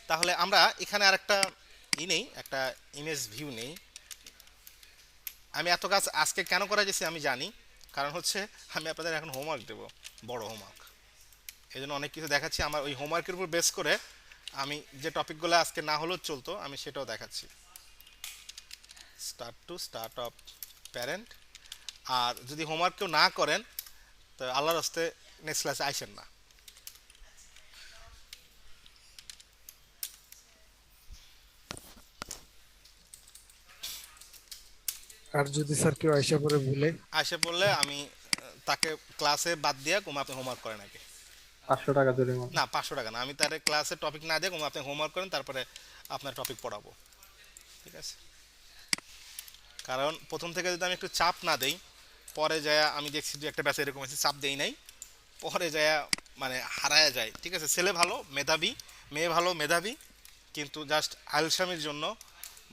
তাহলে আমরা এখানে আর একটা নেই, একটা ইমেজ ভিউ নেই। আমি এত কাজ আজকে কেন করা যাচ্ছে আমি জানি, কারণ হচ্ছে আমি আপনাদের এখন হোমওয়ার্ক দেবো, বড় হোমওয়ার্ক। এই জন্য অনেক কিছু দেখাচ্ছি, আমার ওই হোমওয়ার্কের উপর বেস করে আমি যে টপিকগুলো আজকে না হলেও চলতো আমি সেটাও দেখাচ্ছি। Start of parent. আর যদি হোমওয়ার্ক কেউ না করেন, তো আল্লাহর হস্তে নেক্সট ক্লাসে আইসেন না। আর যদি স্যার কেউ আইসা পরে ভুলে, আসে পড়লে আমি তাকে ক্লাসে বাদ দিয়ে কোনো আপনি হোমওয়ার্ক করেন আগে। 500 টাকা জরিমানা। না, 500 টাকা না, আমি তার ক্লাসে টপিক না দিয়ে কোনো আপনি হোমওয়ার্ক করেন, তারপরে আপনার টপিক পড়াবো, ঠিক আছে? কারণ প্রথম থেকে যদি আমি একটু চাপ না দেই, পরে যায় আমি দেখছি যে একটা ব্যাচে এরকম আছে, চাপ দেই নাই, পরে যায় মানে হারায়া যায়, ঠিক আছে? ছেলে ভালো মেধাবী, মেয়ে ভালো মেধাবী, কিন্তু জাস্ট আলসামির জন্য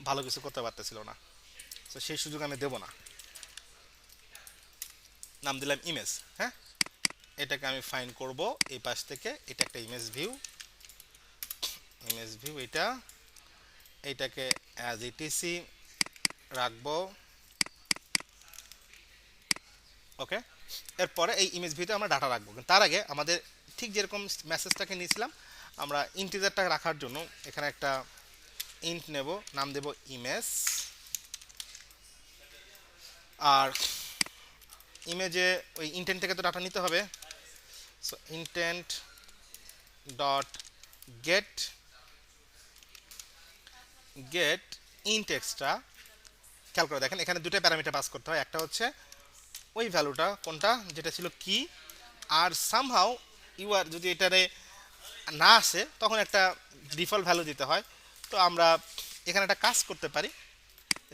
ভালো কিছু করতে পারতেছিল না। তো সেই সুযোগ আমি দেব না। নাম দিলাম ইমেজ। হ্যাঁ, এটাকে আমি ফাইন করব এই পাশ থেকে, এটা একটা ইমেজ ভিউ, এটা এইটাকে অ্যাজ ইটিসি রাখবো, ওকে? এরপরে এই ইমেজ ভিউতে আমরা ডাটা রাখবো, কিন্তু তার আগে আমাদের ঠিক যেরকম মেসেজটাকে নিয়েছিলাম, আমরা ইন্টিজারটা রাখার জন্য এখানে একটা ইন্ট নেব, নাম দেব ইমেজ। আর ইমেজে ওই ইন্টেন্ট থেকে তো ডাটা নিতে হবে, so intent dot gate int extra. খেয়াল করে দেখেন এখানে দুটো প্যারামিটার পাস করতে হয়, একটা হচ্ছে ওই ভ্যালুটা কোনটা যেটা ছিল কি, আর সামহাউ ইউআর যদি এটারে না আসে তখন একটা ডিফল্ট ভ্যালু দিতে হয়। তো আমরা এখানে একটা কাজ করতে পারি,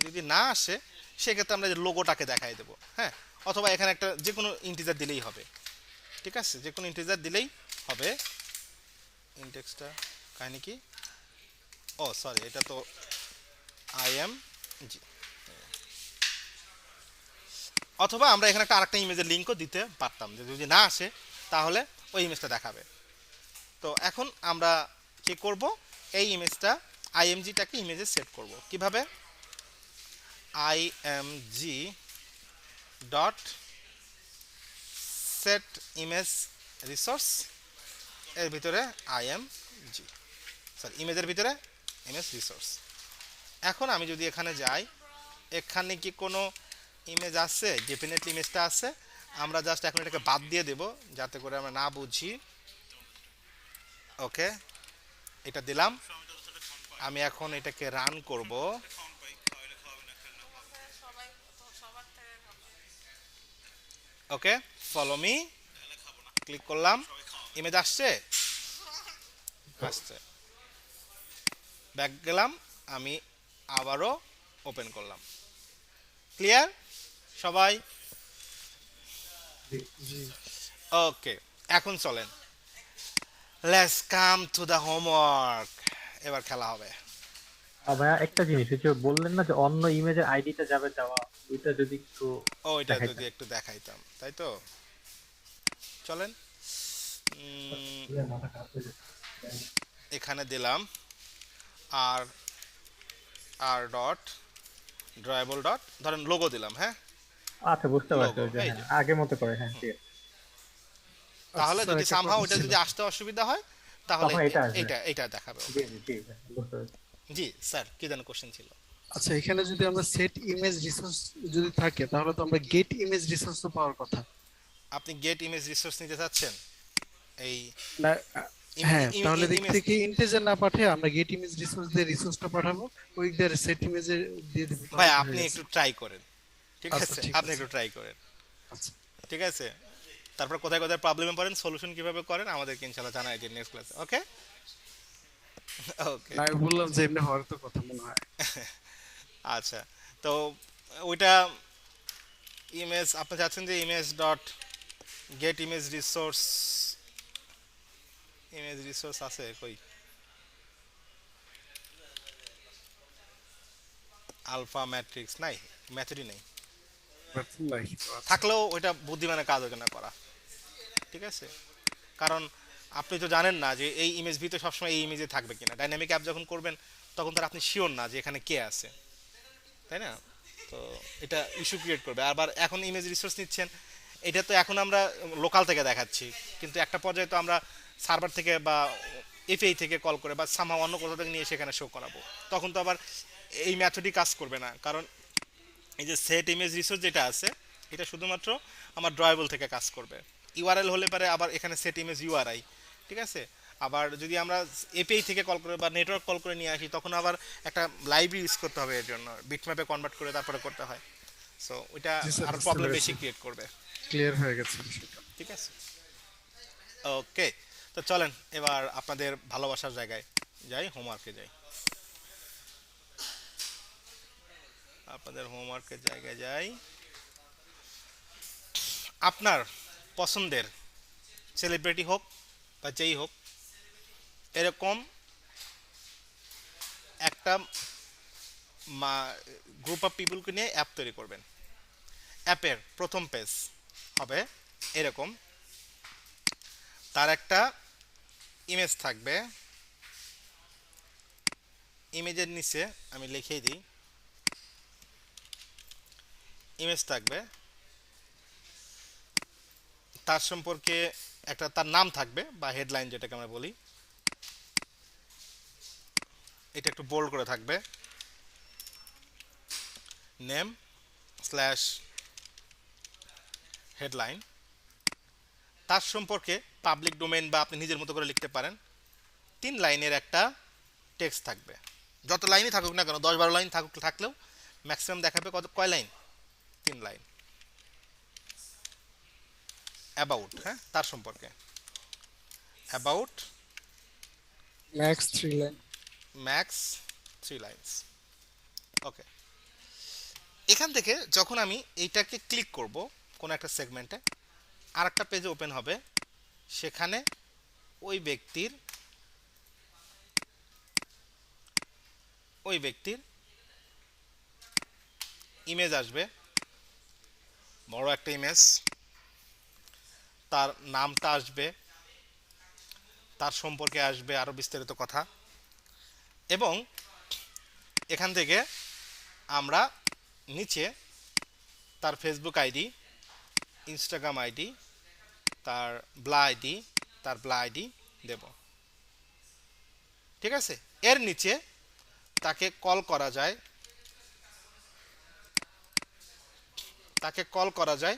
যদি না আসে সেক্ষেত্রে আমরা লোগোটাকে দেখাই দেবো, হ্যাঁ, অথবা এখানে একটা যে কোনো ইন্টিজার দিলেই হবে, ঠিক আছে, যে কোনো ইন্টিজার দিলেই হবে। ইনটেক্সটা কাহিনী কি, ও সরি, এটা তো আই এম জি, অথবা আমরা এখানে একটা আরেকটা ইমেজের লিঙ্কও দিতে পারতাম, যে যদি না আসে তাহলে ওই ইমেজটা দেখাবে। তো এখন আমরা কি করব, এই ইমেজটা আইএমজিটাকে ইমেজে সেট করব কিভাবে, IMG dot set image resource এর ভিতরে আইএমজি, সরি ইমেজের ভিতরে ইমেজ রিসোর্স। এখন আমি যদি এখানে যাই, এখানে কি কোনো ইমেজ আছে, ডেফিনেটলি ইমেজটা আছে, আমরা জাস্ট এখন এটাকে বাদ দিয়ে দেব যাতে করে আমরা না বুঝি। ওকে, এটা দিলাম, আমি এখন এটাকে রান করব। ওকে, ফলো মি, ক্লিক করলাম, ইমেজ আসছে, আসছে, ব্যাক গেলাম, আমি আবারও ওপেন করলাম। ক্লিয়ার সবাই? ওকে, এখন চলেন, let's come to the homework, এবার খেলা হবে। ভাইয়া একটা জিনিস, ওই যে বললেন না যে অন্য ইমেজের আইডিটা যাবে দেওয়া, ওইটা যদি একটু ওইটা দেখাইতেন। যদি একটু দেখাইতাম, তাই তো, চলেন। মাথা খারাপ হয়ে যাচ্ছে। এখানে দিলাম আর আর ডট ড্রয়েবল ডট, ধরেন লোগো দিলাম, হ্যাঁ, আচ্ছা বুঝতে পারছি, Logo, ওই যে এই হ্যাঁ, যে। আগের মতো করে, হ্যাঁ ঠিক আছে। তাহলে আচ্ছা, যদি একটা সামহাও কথা ওটা ছিল। যদি আসতে অসুবিধা হয় তাহলে তখন এটা আসবে। এটা দেখাবে। জি জি জি হ্যাঁ, বুঝতে পারছি। জি স্যার, কি যেন কোশ্চেন ছিল? আচ্ছা, এখানে যদি আমরা সেট ইমেজ রিসোর্স যদি থাকে তাহলে তো আমরা গেট ইমেজ রিসোর্স তো পাওয়ার কথা। আপনি গেট ইমেজ রিসোর্স নিতে চাচ্ছেন? এই না, হ্যাঁ, ইম- তাহলে ইম- দিক image- থেকে ইন্টিজার না পাঠিয়ে আমরা গেট ইমেজ রিসোর্স দিয়ে রিসোর্সটা পাঠাবো, ওই দিয়ে সেট ইমেজে দিয়ে দেব। ভাই আপনি একটু ট্রাই করেন, ঠিক আচ্ছা, আছে, ঠিক আপনি আছে। একটু ট্রাই করেন, আচ্ছা, ঠিক আছে, তারপর কোথায় কোথায় প্রবলেমে পড়েন, সলিউশন কিভাবে করেন আমাদেরকে ইনশাআল্লাহ জানাই দিন নেক্সট ক্লাসে। ওকে ওকে, না, আমি বললাম যে এমনি হওয়ার তো কথা মনে হয়। আচ্ছা, তো ওইটা ইমেজ আপনি চাচ্ছেন যে image dot gate image resource আছে কই, আলফা ম্যাট্রিক্স নাই, মেথডই নেই, থাকলেও ওইটা বুদ্ধিমানের কাজ হবে না করা, ঠিক আছে, কারণ আপনি তো জানেন না যে এই ইমেজ ভিতরে সবসময় এই ইমেজে থাকবে কিনা। ডাইনামিক অ্যাপ যখন করবেন তখন তার আপনি শিওর না যে এখানে কে আছে, তাই না? তো এটা ইস্যু ক্রিয়েট করবে। আবার এখন ইমেজ রিসোর্স নিচ্ছেন, এটা তো এখন আমরা লোকাল থেকে দেখাচ্ছি, কিন্তু একটা পর্যায়ে তো আমরা সার্ভার থেকে বা এফএই থেকে কল করে বা সামহাও অন্য কোথাও থেকে নিয়ে সেখানে শো করাবো, তখন তো আবার এই মেথডই কাজ করবে না, কারণ এই যে সেট ইমেজ রিসোর্স যেটা আছে এটা শুধুমাত্র আমার ড্রয়েবল থেকে কাজ করবে। ইউআরএল হলে পারে আবার এখানে সেট ইমেজ ইউআরআই, ঠিক আছে। আবার যদি আমরা এপিআই থেকে কল করে বা নেটওয়ার্ক কল করে নিয়ে আসি তখন আবার একটা লাইব্রেরি ইউজ করতে হবে, এর জন্য বিটম্যাপে কনভার্ট করে তারপরে করতে হয়। সো ওইটা জি স্যার, আরো বুঝতে প্রবলেম পেরেছি। বেশি ক্রিয়েট করবে, ক্লিয়ার হয়ে গেছে বিষয়টা। ঠিক আছে। ওকে, তো চলেন এবার আপনাদের ভালোবাসার জায়গায় যাই, হোমওয়ার্কে যাই, আপনাদের হোমওয়ার্কের জায়গায় যাই। আপনার পছন্দের সেলিব্রিটি হোক বা যেই হোক, এরকম একটা গ্রুপ অফ পিপলকে নিয়ে অ্যাপ তৈরি করবেন। অ্যাপের প্রথম পেজ হবে এরকম, তার একটা ইমেজ থাকবে, ইমেজের নিচে আমি লিখেই দিই, ইমেজ থাকবে, তার সম্পর্কে একটা তার নাম থাকবে বা হেডলাইন যেটাকে আমরা বলি, এটা একটু বোল্ড করে থাকবে, নেম স্ল্যাশ হেডলাইন, তার সম্পর্কে পাবলিক ডোমেইন বা আপনি নিজের মতো করে লিখতে পারেন 3 লাইনের একটা টেক্সট থাকবে। যত লাইনই থাকুক না কেন, 10-12 লাইন থাকলেও ম্যাক্সিমাম দেখাবে কয় লাইন, 3 লাইন। অ্যাবাউট, হ্যাঁ, তার সম্পর্কে about max 3 line. Max 3 lines. Okay, এখান থেকে যখন আমি এইটাকে ক্লিক করব কোনো একটা সেগমেন্টে, আর একটা পেজে ওপেন হবে, সেখানে ওই ব্যক্তির ইমেজ আসবে, বড় একটা ইমেজ, তার নামটা আসবে, তার সম্পর্কে আসবে আরো বিস্তারিত কথা, এবং এখান থেকে আমরা নিচে তার ফেসবুক আইডি, ইনস্টাগ্রাম আইডি, তার ব্লা আইডি দেব। ঠিক আছে, এর নিচে তাকে কল করা যায়,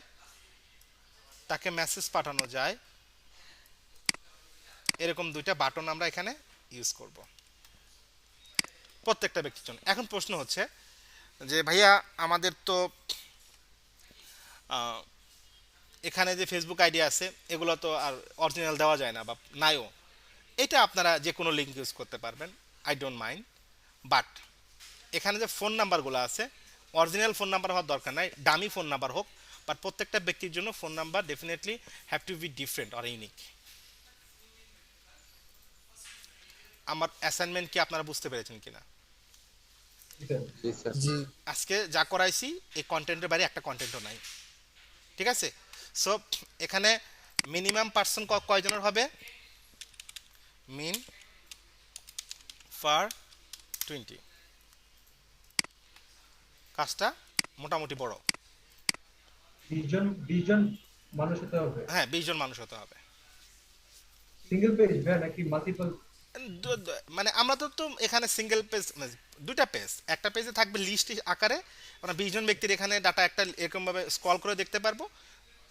তাকে মেসেজ পাঠানো যায়, এরকম দুইটা বাটন আমরা এখানে ইউজ করব প্রত্যেকটা ব্যক্তির জন্য। এখন প্রশ্ন হচ্ছে যে ভাইয়া আমাদের তো এখানে যে ফেসবুক আইডি আছে এগুলো তো আর অরিজিনাল দেওয়া যায় না বা নাইও, এটা আপনারা যে কোনো লিঙ্ক ইউজ করতে পারবেন, আই ডোন্ট মাইন্ড, বাট এখানে যে ফোন নাম্বারগুলো আছে অরিজিনাল ফোন নাম্বার হওয়ার দরকার নাই, ডামি ফোন নাম্বার হোক, বাট প্রত্যেকটা ব্যক্তির জন্য phone number definitely have to B different or unique. আমার অ্যাসাইনমেন্ট কি আপনারা বুঝতে পেরেছেন কিনা? জি আজকে যা করাইছি এই কন্টেন্টের বাইরে একটা কন্টেন্টও নাই। ঠিক আছে, সো এখানে মিনিমাম পার্সন কয়জনের হবে? মিন ফার 20। কাজটা মোটামুটি বড়। 20 জন মানুষ হতে হবে। হ্যাঁ, 20 জন মানুষ হতে হবে। সিঙ্গেল পেজ নাকি মাল্টিপল? মানে আমরা তো এখানে সিঙ্গেল পেজ, দুইটা পেজ, একটা পেজে থাকবে লিস্ট আকারে, মানে 20 জন ব্যক্তির এখানে ডাটা একটা এরকম ভাবে স্ক্রল করে দেখতে পারবো।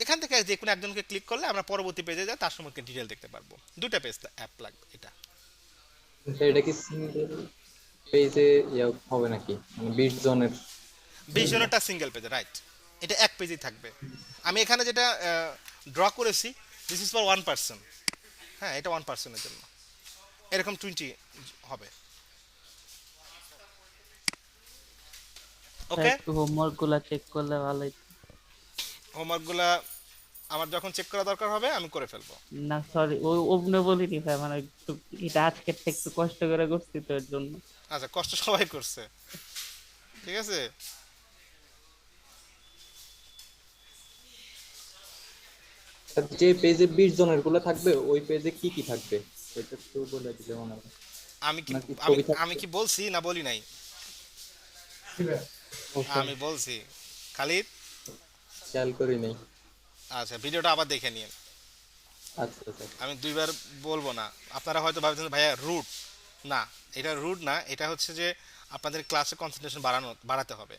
এখান থেকে যে কোনো একজনকে ক্লিক করলে আমরা পরবর্তী পেজে যাই, তার সম্পর্কে ডিটেল দেখতে পারবো। দুইটা পেজ অ্যাপ লাগবে এটা। এটা কি সিঙ্গেল পেজে হবে নাকি, মানে 20 জনের? 20 জনেরটা সিঙ্গেল পেজে, রাইট, এটা এক পেজেই থাকবে। আমি এখানে যেটা ড্র করেছি, দিস ইজ ফর 1 পার্সন। হ্যাঁ, এটা 1 পার্সনের জন্য, এরকম 20 হবে। ওকে, একটু হোমওয়ার্ক গুলা চেক করলে ভালো হতো। হোমওয়ার্কগুলা আমার যখন চেক করা দরকার হবে আমি করে ফেলবো। না সরি, ওই অমনে বলিনি ভাই, মানে একটু এটা আজকে একটু কষ্ট করে করছি তো এর জন্য। আচ্ছা, কষ্ট সবাই করছে, ঠিক আছে। যে পেজে 20 জনের গুলো থাকবে ওই পেজে কি কি থাকবে এটা একটু বলে দিলে মনে হয়। আমি কি বলছি না বলি নাই? আমি বলছি, খালিদ খেয়াল করি নাই। আচ্ছা, ভিডিওটা আবার দেখে নিন। আচ্ছা আচ্ছা, আমি দুইবার বলবো না। আপনারা হয়তো ভাবছেন ভাইয়া রুট, না এটা রুট না, এটা হচ্ছে যে আপনাদের ক্লাসে কনসেন্ট্রেশন বাড়াতে হবে।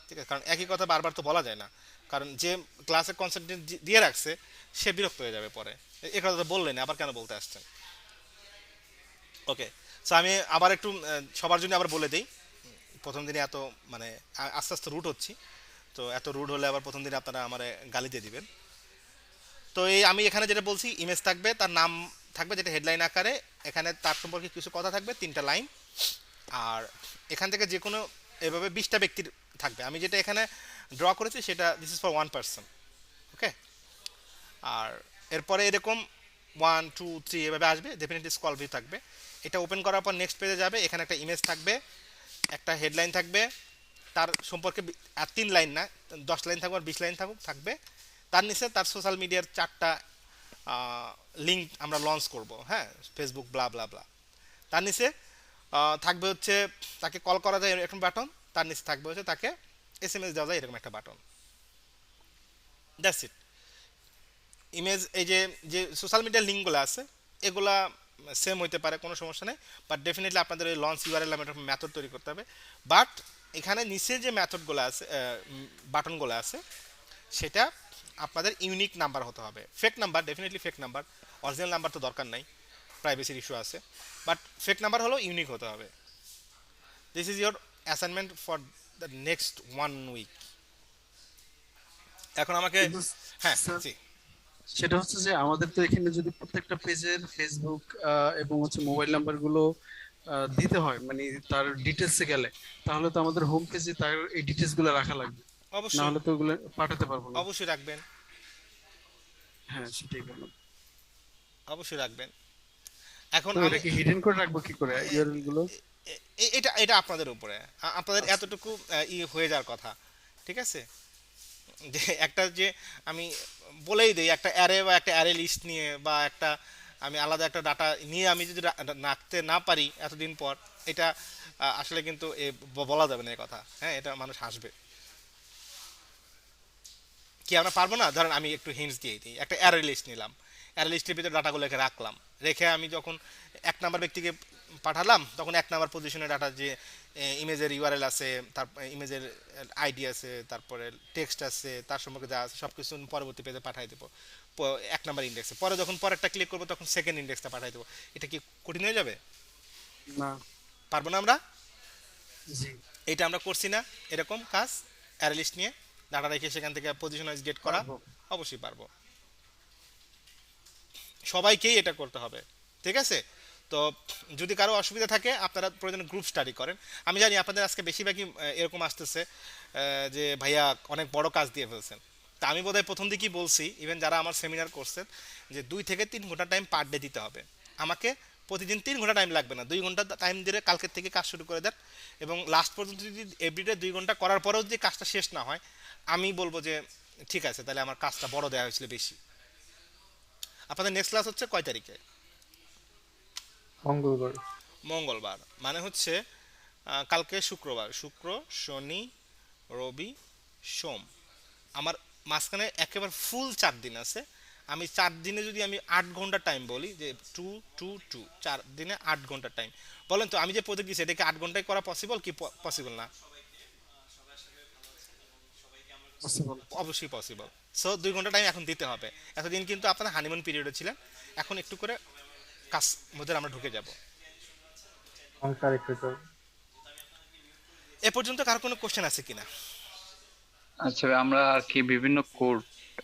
ঠিক আছে, কারণ একই কথা বারবার তো বলা যায় না, কারণ যে ক্লাসে কনসেন্ট্রেশন দিয়ে রাখছে সে বিরক্ত হয়ে যাবে পরে। এই কথা তো বললেন, আবার কেন বলতে আসছেন? ওকে, সো আমি আবার একটু সবার জন্য আবার বলে দিই। প্রথম দিনে এত মানে আস্তে আস্তে রুট হচ্ছি, তো এত রুট হলে আবার প্রথম দিনে আপনারা আমার গালি দিয়ে দিবেন। তো এই আমি এখানে যেটা বলছি, ইমেজ থাকবে, তার নাম থাকবে যেটা হেডলাইন আকারে, এখানে তার সম্পর্কে কিছু কথা থাকবে 3টা লাইন, আর এখান থেকে যে কোনো এভাবে 20টা ব্যক্তির থাকবে। আমি যেটা এখানে ড্র করেছি সেটা দিস ইজ ফর 1 পার্সন। ওকে, আর এরপরে এরকম 1 2 3 এভাবে আসবে, ডেফিনেটলি স্ক্রল ভিউ থাকবে। এটা ওপেন করার পর নেক্সট পেজে যাবে, এখানে একটা ইমেজ থাকবে, একটা হেডলাইন থাকবে, তার সম্পর্কে আর 3 লাইন না 10 লাইন থাকবে আর 20 লাইন থাকবে। তার নিচে তার সোশ্যাল মিডিয়ার 4টা লিঙ্ক আমরা লঞ্চ করব, হ্যাঁ, ফেসবুক ব্লা ব্লা ব্লা। তার নিচে থাকবে হচ্ছে তাকে কল করা যায় এরকম বাটন, তার নিচে থাকবে হচ্ছে তাকে SMS দেওয়া যায় এরকম একটা বাটন। That's it. ইমেজ এই যে যে সোশ্যাল মিডিয়ার লিঙ্কগুলো আছে এগুলা সেম হইতে পারে, কোনো সমস্যা নেই, বাট ডেফিনেটলি আপনাদের ওই লঞ্চ ইউআরএল নামে একটা মেথড তৈরি করতে হবে। বাট এখানে নিচে যে মেথডগুলো আছে, বাটনগুলো আছে, সেটা আপনাদের ইউনিক নাম্বার হতে হবে। Fake number, definitely fake number, original number তো দরকার নাই, প্রাইভেসির ইস্যু আছে, বাট ফেক নাম্বার হলেও ইউনিক হতে হবে। This is your assignment for the next 1 week. এখন আমাকে হ্যাঁ জি সেটা হচ্ছে যে আমাদের তো এখানে যদি প্রত্যেকটা পেজের ফেসবুক এবং হচ্ছে মোবাইল নাম্বার গুলো দিতে হয়, মানে তার ডিটেলসে গেলে, তাহলে তো আমাদের হোম পেজে তার এই ডিটেলস গুলো রাখা লাগবে, না অবশ্যই, হলে তো ওগুলো পাঠাতে পারবো না। অবশ্যই রাখবেন, হ্যাঁ সেটাই বললাম। অবশ্যই রাখবেন। এখন তো আমি এটাকে হিডেন করে রাখবো কি করে ইউআরএল গুলো? এটা এটা আপনাদের উপরে, আপনাদের আচ্ছা। এতটুকু হয়ে যাওয়ার কথা, ঠিক আছে? যে একটা যে আমি বলেই দিই, একটা অ্যারে বা একটা অ্যারে লিস্ট নিয়ে বা একটা আমি আলাদা একটা ডাটা নিয়ে আমি যদি রাখতে না পারি এতদিন পর, এটা আসলে কিন্তু বলা যাবে না এই কথা, হ্যাঁ, এটা মানুষ হাসবে। কি আমরা পারবো না? ধরেন আমি একটু হিন্টস দিয়ে দিই, একটা অ্যারে লিস্ট নিলাম, অ্যারে লিস্টের ভিতরে ডাটাগুলোকে রাখলাম, রেখে আমি যখন এক নাম্বার ব্যক্তিকে পাঠালাম, তখন এক নাম্বার পজিশনে ডাটা যে ইমেজের ইউআরএল আছে, তার ইমেজের আইডি আছে, তারপরে টেক্সট আছে, তার সম্পর্কে যা আছে সব কিছু পরবর্তী পেজে পাঠিয়ে দেবো এক নাম্বার ইন্ডেক্সে। পরে যখন পরেরটা ক্লিক করবো তখন সেকেন্ড ইন্ডেক্সটা পাঠিয়ে দেবো। এটা কি কঠিন হয়ে যাবে? না। পারবো না আমরা? জি। এটা আমরা করছি না এরকম কাজ, অ্যারে লিস্ট নিয়ে ডাটা রেখে সেখান থেকে পজিশন ওয়াইজ গেট করা? অবশ্যই পারবো, সবাইকেই এটা করতে হবে, ঠিক আছে? তো যদি কারো অসুবিধা থাকে আপনারা প্রয়োজনে গ্রুপ স্টাডি করেন। আমি জানি আপনাদের আজকে বেশিরভাগই এরকম আসতেছে যে ভাইয়া অনেক বড় কাজ দিয়ে ফেলছেন। তা আমি বোধহয় প্রথম দিকেই বলছি, ইভেন যারা আমার সেমিনার করছেন, যে 2 থেকে 3 ঘন্টা টাইম পার ডে দিতে হবে আমাকে। প্রতিদিন 3 ঘন্টা টাইম লাগবে না, 2 ঘন্টা টাইম দিয়ে কালকের থেকে কাজ শুরু করে দেন, এবং লাস্ট পর্যন্ত যদি এভরিডে 2 ঘন্টা করার পরেও যদি কাজটা শেষ না হয়, আমি বলবো যে ঠিক আছে, তাহলে আমার কাজটা বড় দেওয়া হয়েছিল বেশি। আপনাদের নেক্সট ক্লাস হচ্ছে কয় তারিখে? মঙ্গলবার। মঙ্গলবার, মানে হচ্ছে কালকে শুক্রবার, শুক্র শনি রবি সোম, আমার মাঝখানে একেবারে ফুল 4 দিন আছে। আমি 4 দিনে যদি আমি 8 ঘন্টা টাইম বলি, যে 2 4 দিনে 8 ঘন্টা টাইম, বলেন তো আমি যে প্রজেক্ট দিচ্ছি এটাকে 8 ঘন্টায় করা পসিবল কি পসিবল না? অবশ্যই পসিবল। সো 2 ঘন্টা টাইম এখন দিতে হবে। এতদিন কিন্তু আপনারা হানিমুন পিরিয়ডে ছিলেন, এখন একটু করে কাজ মধ্যে আমরা ঢুকে যাব। এ পর্যন্ত কার কোনো কোশ্চেন আছে কিনা? আচ্ছা ভাই, আমরা আর কি বিভিন্ন কোড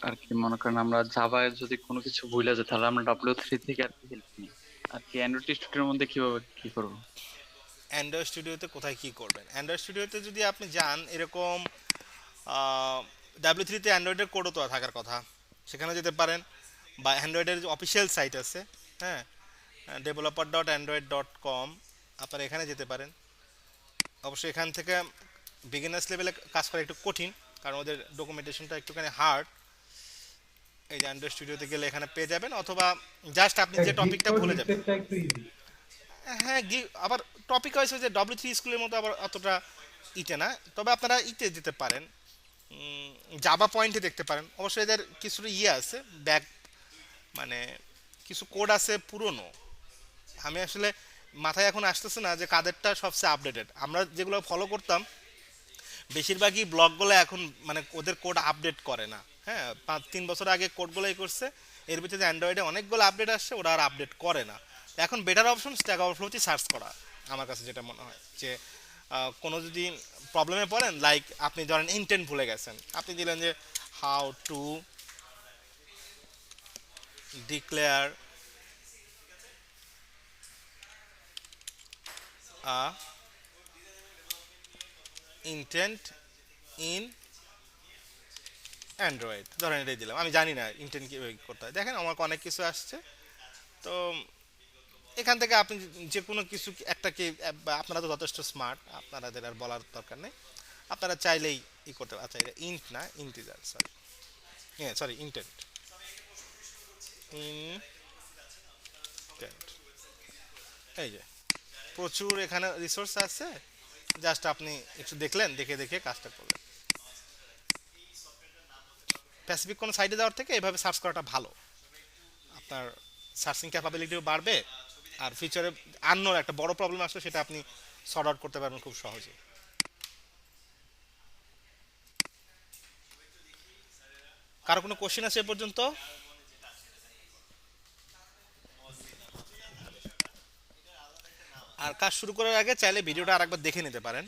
আর কি মনে করেন আমরা জাভায় যদি কোনো কিছু ভুলে যাই তাহলে আমরা W3 থেকে আর কি হেল্প নিই, আর কি অ্যান্ড্রয়েড স্টুডিওর মধ্যে কিভাবে কি করবো? অ্যান্ড্রয়েড স্টুডিওতে কোথায় কি করবেন? অ্যান্ড্রয়েড স্টুডিওতে যদি আপনি যান, এরকম W3-তে অ্যান্ড্রয়েডের কোডও তো থাকার কথা, সেখানে যেতে পারেন। বা অ্যান্ড্রয়েডের যে অফিসিয়াল সাইট আছে, হ্যাঁ, developer.android.com, আপনারা এখানে যেতে পারেন। অবশ্যই এখান থেকে বিগিনার্স লেভেলে কাজ করা একটু কঠিন, কারণ ওদের ডকুমেন্টেশনটা একটুখানি হার্ড। এই যে অ্যান্ড্রয়েড স্টুডিওতে গেলে এখানে পেয়ে যাবেন, অথবা জাস্ট আপনি যে টপিকটা ভুলে যাবেন। হ্যাঁ, আবার টপিক হয়েছে যে W3 স্কুলের মতো আবার অতটা ইতে না, তবে আপনারা ইতে যেতে পারেন, জাভা পয়েন্টে দেখতে পারেন। অবশ্যই এদের কিছু আছে ব্যাক, মানে কিছু কোড আছে পুরনো, আমি আসলে মাথায় এখন আসতেছে না যে কাদেরটা সবচেয়ে আপডেটেড। আমরা যেগুলো ফলো করতাম বেশিরভাগই ব্লগগুলো এখন মানে ওদের কোড আপডেট করে না, হ্যাঁ, 5-3 বছর আগে কোডগুলোই করছে, এর ভিতরে অ্যান্ড্রয়েডে অনেকগুলো আপডেট আসছে, ওরা আর আপডেট করে না। এখন বেটার অপশন স্ট্যাক ওভারফ্লোতে সার্চ করা, আমার কাছে যেটা মনে হয় যে কোনো যদি প্রবলেমে পড়েন, লাইক আপনি ধরেন ইন্টেন্ট ভুলে গেছেন, আপনি দিলেন যে how to declare a intent in Android, ধরেন এটাই দিলাম, আমি জানি না ইন্টেন্ট কীভাবে করতে হয়। দেখেন আমার অনেক কিছু আসছে, তো এখান থেকে আপনি যে কোনো কিছু একটাকে, আপনারা তো যথেষ্ট স্মার্ট, আপনাদের আর বলার দরকার নেই, আপনারা চাইলেই ই করতে। আচ্ছা, এটা ইন্ট না ইন্টিজার, সরি, হ্যাঁ সরি, ইন্টেন্ট, ইন্টেন্ট, এই যে প্রচুর এখানে রিসোর্স আছে, জাস্ট আপনি একটু দেখলেন, দেখে দেখে কাজটা করলেন। স্পেসিফিক কোনো সাইটে যাওয়ার থেকে এভাবে সার্চ করাটা ভালো, আপনার সার্চিং ক্যাপাবিলিটিও বাড়বে, আর ফিচারে আননোর একটা বড় প্রবলেম আসলে সেটা আপনি সর্ট আউট করতে পারবেন খুব সহজে। কারো কোনো কোশ্চেন আছে এ পর্যন্ত? আর কাজ শুরু করার আগে চাইলে ভিডিওটা আরেকবার দেখে নিতে পারেন,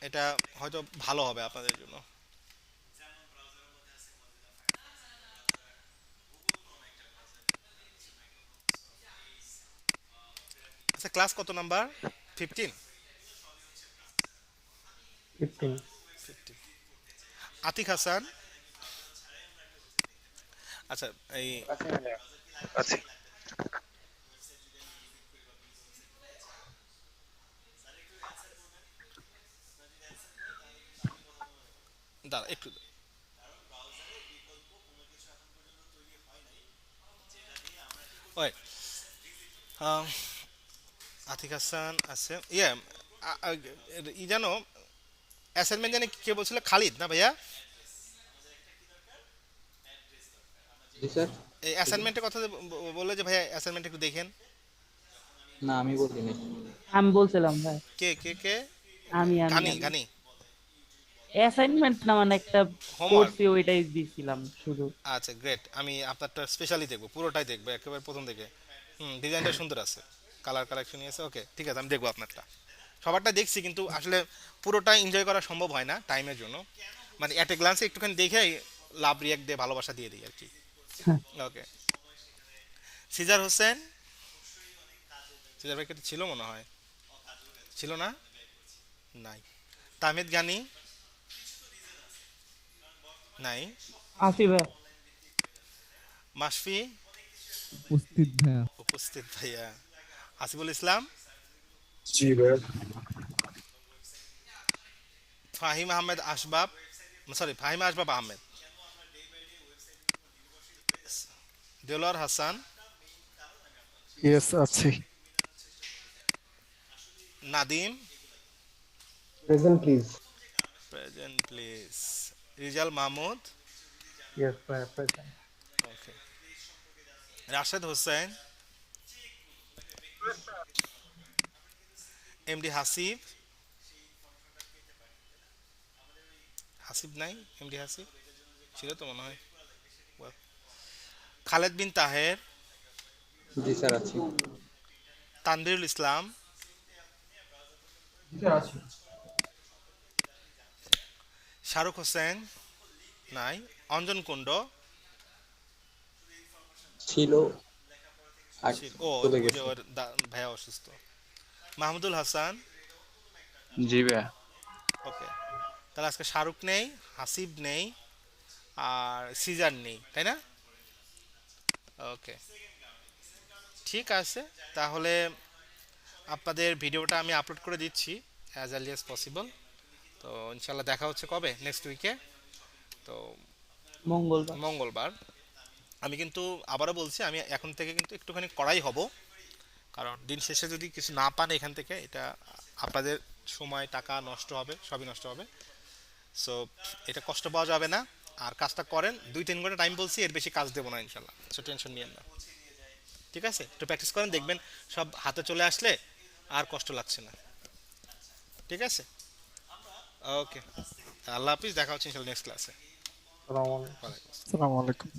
এটা হয়তো ভালো হবে আপনাদের জন্য। আচ্ছা ক্লাস কত নাম্বার? 15? 15। আতিক হাসান। আচ্ছা এই আচ্ছা দাঁড়া একটু, ওই আতিক হাসান আছে ইয়ে ই জানো অ্যাসাইনমেন্ট জানি কে বলছিল, খালিদ না ভাইয়া? জি স্যার। এই অ্যাসাইনমেন্টের কথা যে বললে যে ভাইয়া অ্যাসাইনমেন্ট একটু দেখেন। না আমি বলিনি। আমি বলছিলাম ভাই। কে কে কে? আমি গানি গানি অ্যাসাইনমেন্ট না মানে একটা হোমওয়ার্ক। করছি ওইটাই দিছিলাম শুধু। আচ্ছা গ্রেট, আমি আপনারটা স্পেশালি দেখবো, পুরোটাই দেখবো একেবারে প্রথম থেকে। ডিজাইনটা সুন্দর আছে, কালার কালেকশন আছে। ওকে ঠিক আছে, আমি দেখবো আপনারটা। সবারটা দেখছি কিন্তু আসলে পুরোটা এনজয় করা সম্ভব হয় না টাইমের জন্য, মানে অ্যাট এ গ্লান্সে একটুখানি দেখে লাভ রিয়াক্ট দিয়ে ভালোবাসা দিয়ে দিই আর কি। ওকে সিজার হোসেন, সিজার ভাই কেটে ছিল মনে হয়, ছিল না? নাই। তামিদ গানি নাই। আসি ভাই। মাসফি উপস্থিত ভাইয়া। উপস্থিত ভাইয়া। আসিফুল ইসলাম, জি ভাইয়া। ফাহিম আহমেদ আসবাব, সরি ফাহিম আসবাব আহমেদ, দেলোয়ার হাসান, ইয়েস আছি। Nadim present please. Present please, Rizal Mahmud, yes ভাইয়া present. Okay Rashed Hossain, MD Hasib, Hasib নাই, এমডি হাসিব ছিল তো মনে হয়। Well, খালেদ বিন তাহের, জি স্যার আছি। তানভীরুল ইসলাম, জি স্যার আছি। শাহরুখ হোসেন নাই, অঞ্জন কুণ্ড ছিল আর ও চলে ওই যে গেছে। ওর ভাইয়া অসুস্থ, মাহমুদুল হাসান। জি ভাইয়া। ওকে তাহলে আজকে শাহরুখ নেই, হাসিব নেই, আর সিজার নেই, তাই না? ওকে ঠিক আছে, তাহলে আপনাদের ভিডিওটা আমি আপলোড করে দিচ্ছি অ্যাজ আর্লি অ্যাজ পসিবল। তো ইনশাল্লাহ দেখা হচ্ছে কবে, নেক্সট উইকে। তো মঙ্গলবার। মঙ্গলবার। আমি কিন্তু আবারও বলছি, আমি এখন থেকে কিন্তু একটুখানি কড়াই হব, কারণ দিন শেষে যদি কিছু না পান এখান থেকে, এটা আপনাদের সময় টাকা নষ্ট হবে, সবই নষ্ট হবে। সো এটা কষ্ট পাওয়া যাবে না, আর কাজটা করেন। 2-3 ঘন্টা টাইম বলছি, এর বেশি কাজ দেবো না ইনশাল্লাহ, সো টেনশন নিয়েন না। ঠিক আছে, একটু প্র্যাকটিস করেন, দেখবেন সব হাতে চলে আসলে আর কষ্ট লাগছে না। ঠিক আছে, ওকে আল্লাহ হাফিজ, দেখা হচ্ছে ইনশাল্লাহ নেক্সট ক্লাসে। আসসালামু আলাইকুম। আসসালামু আলাইকুম।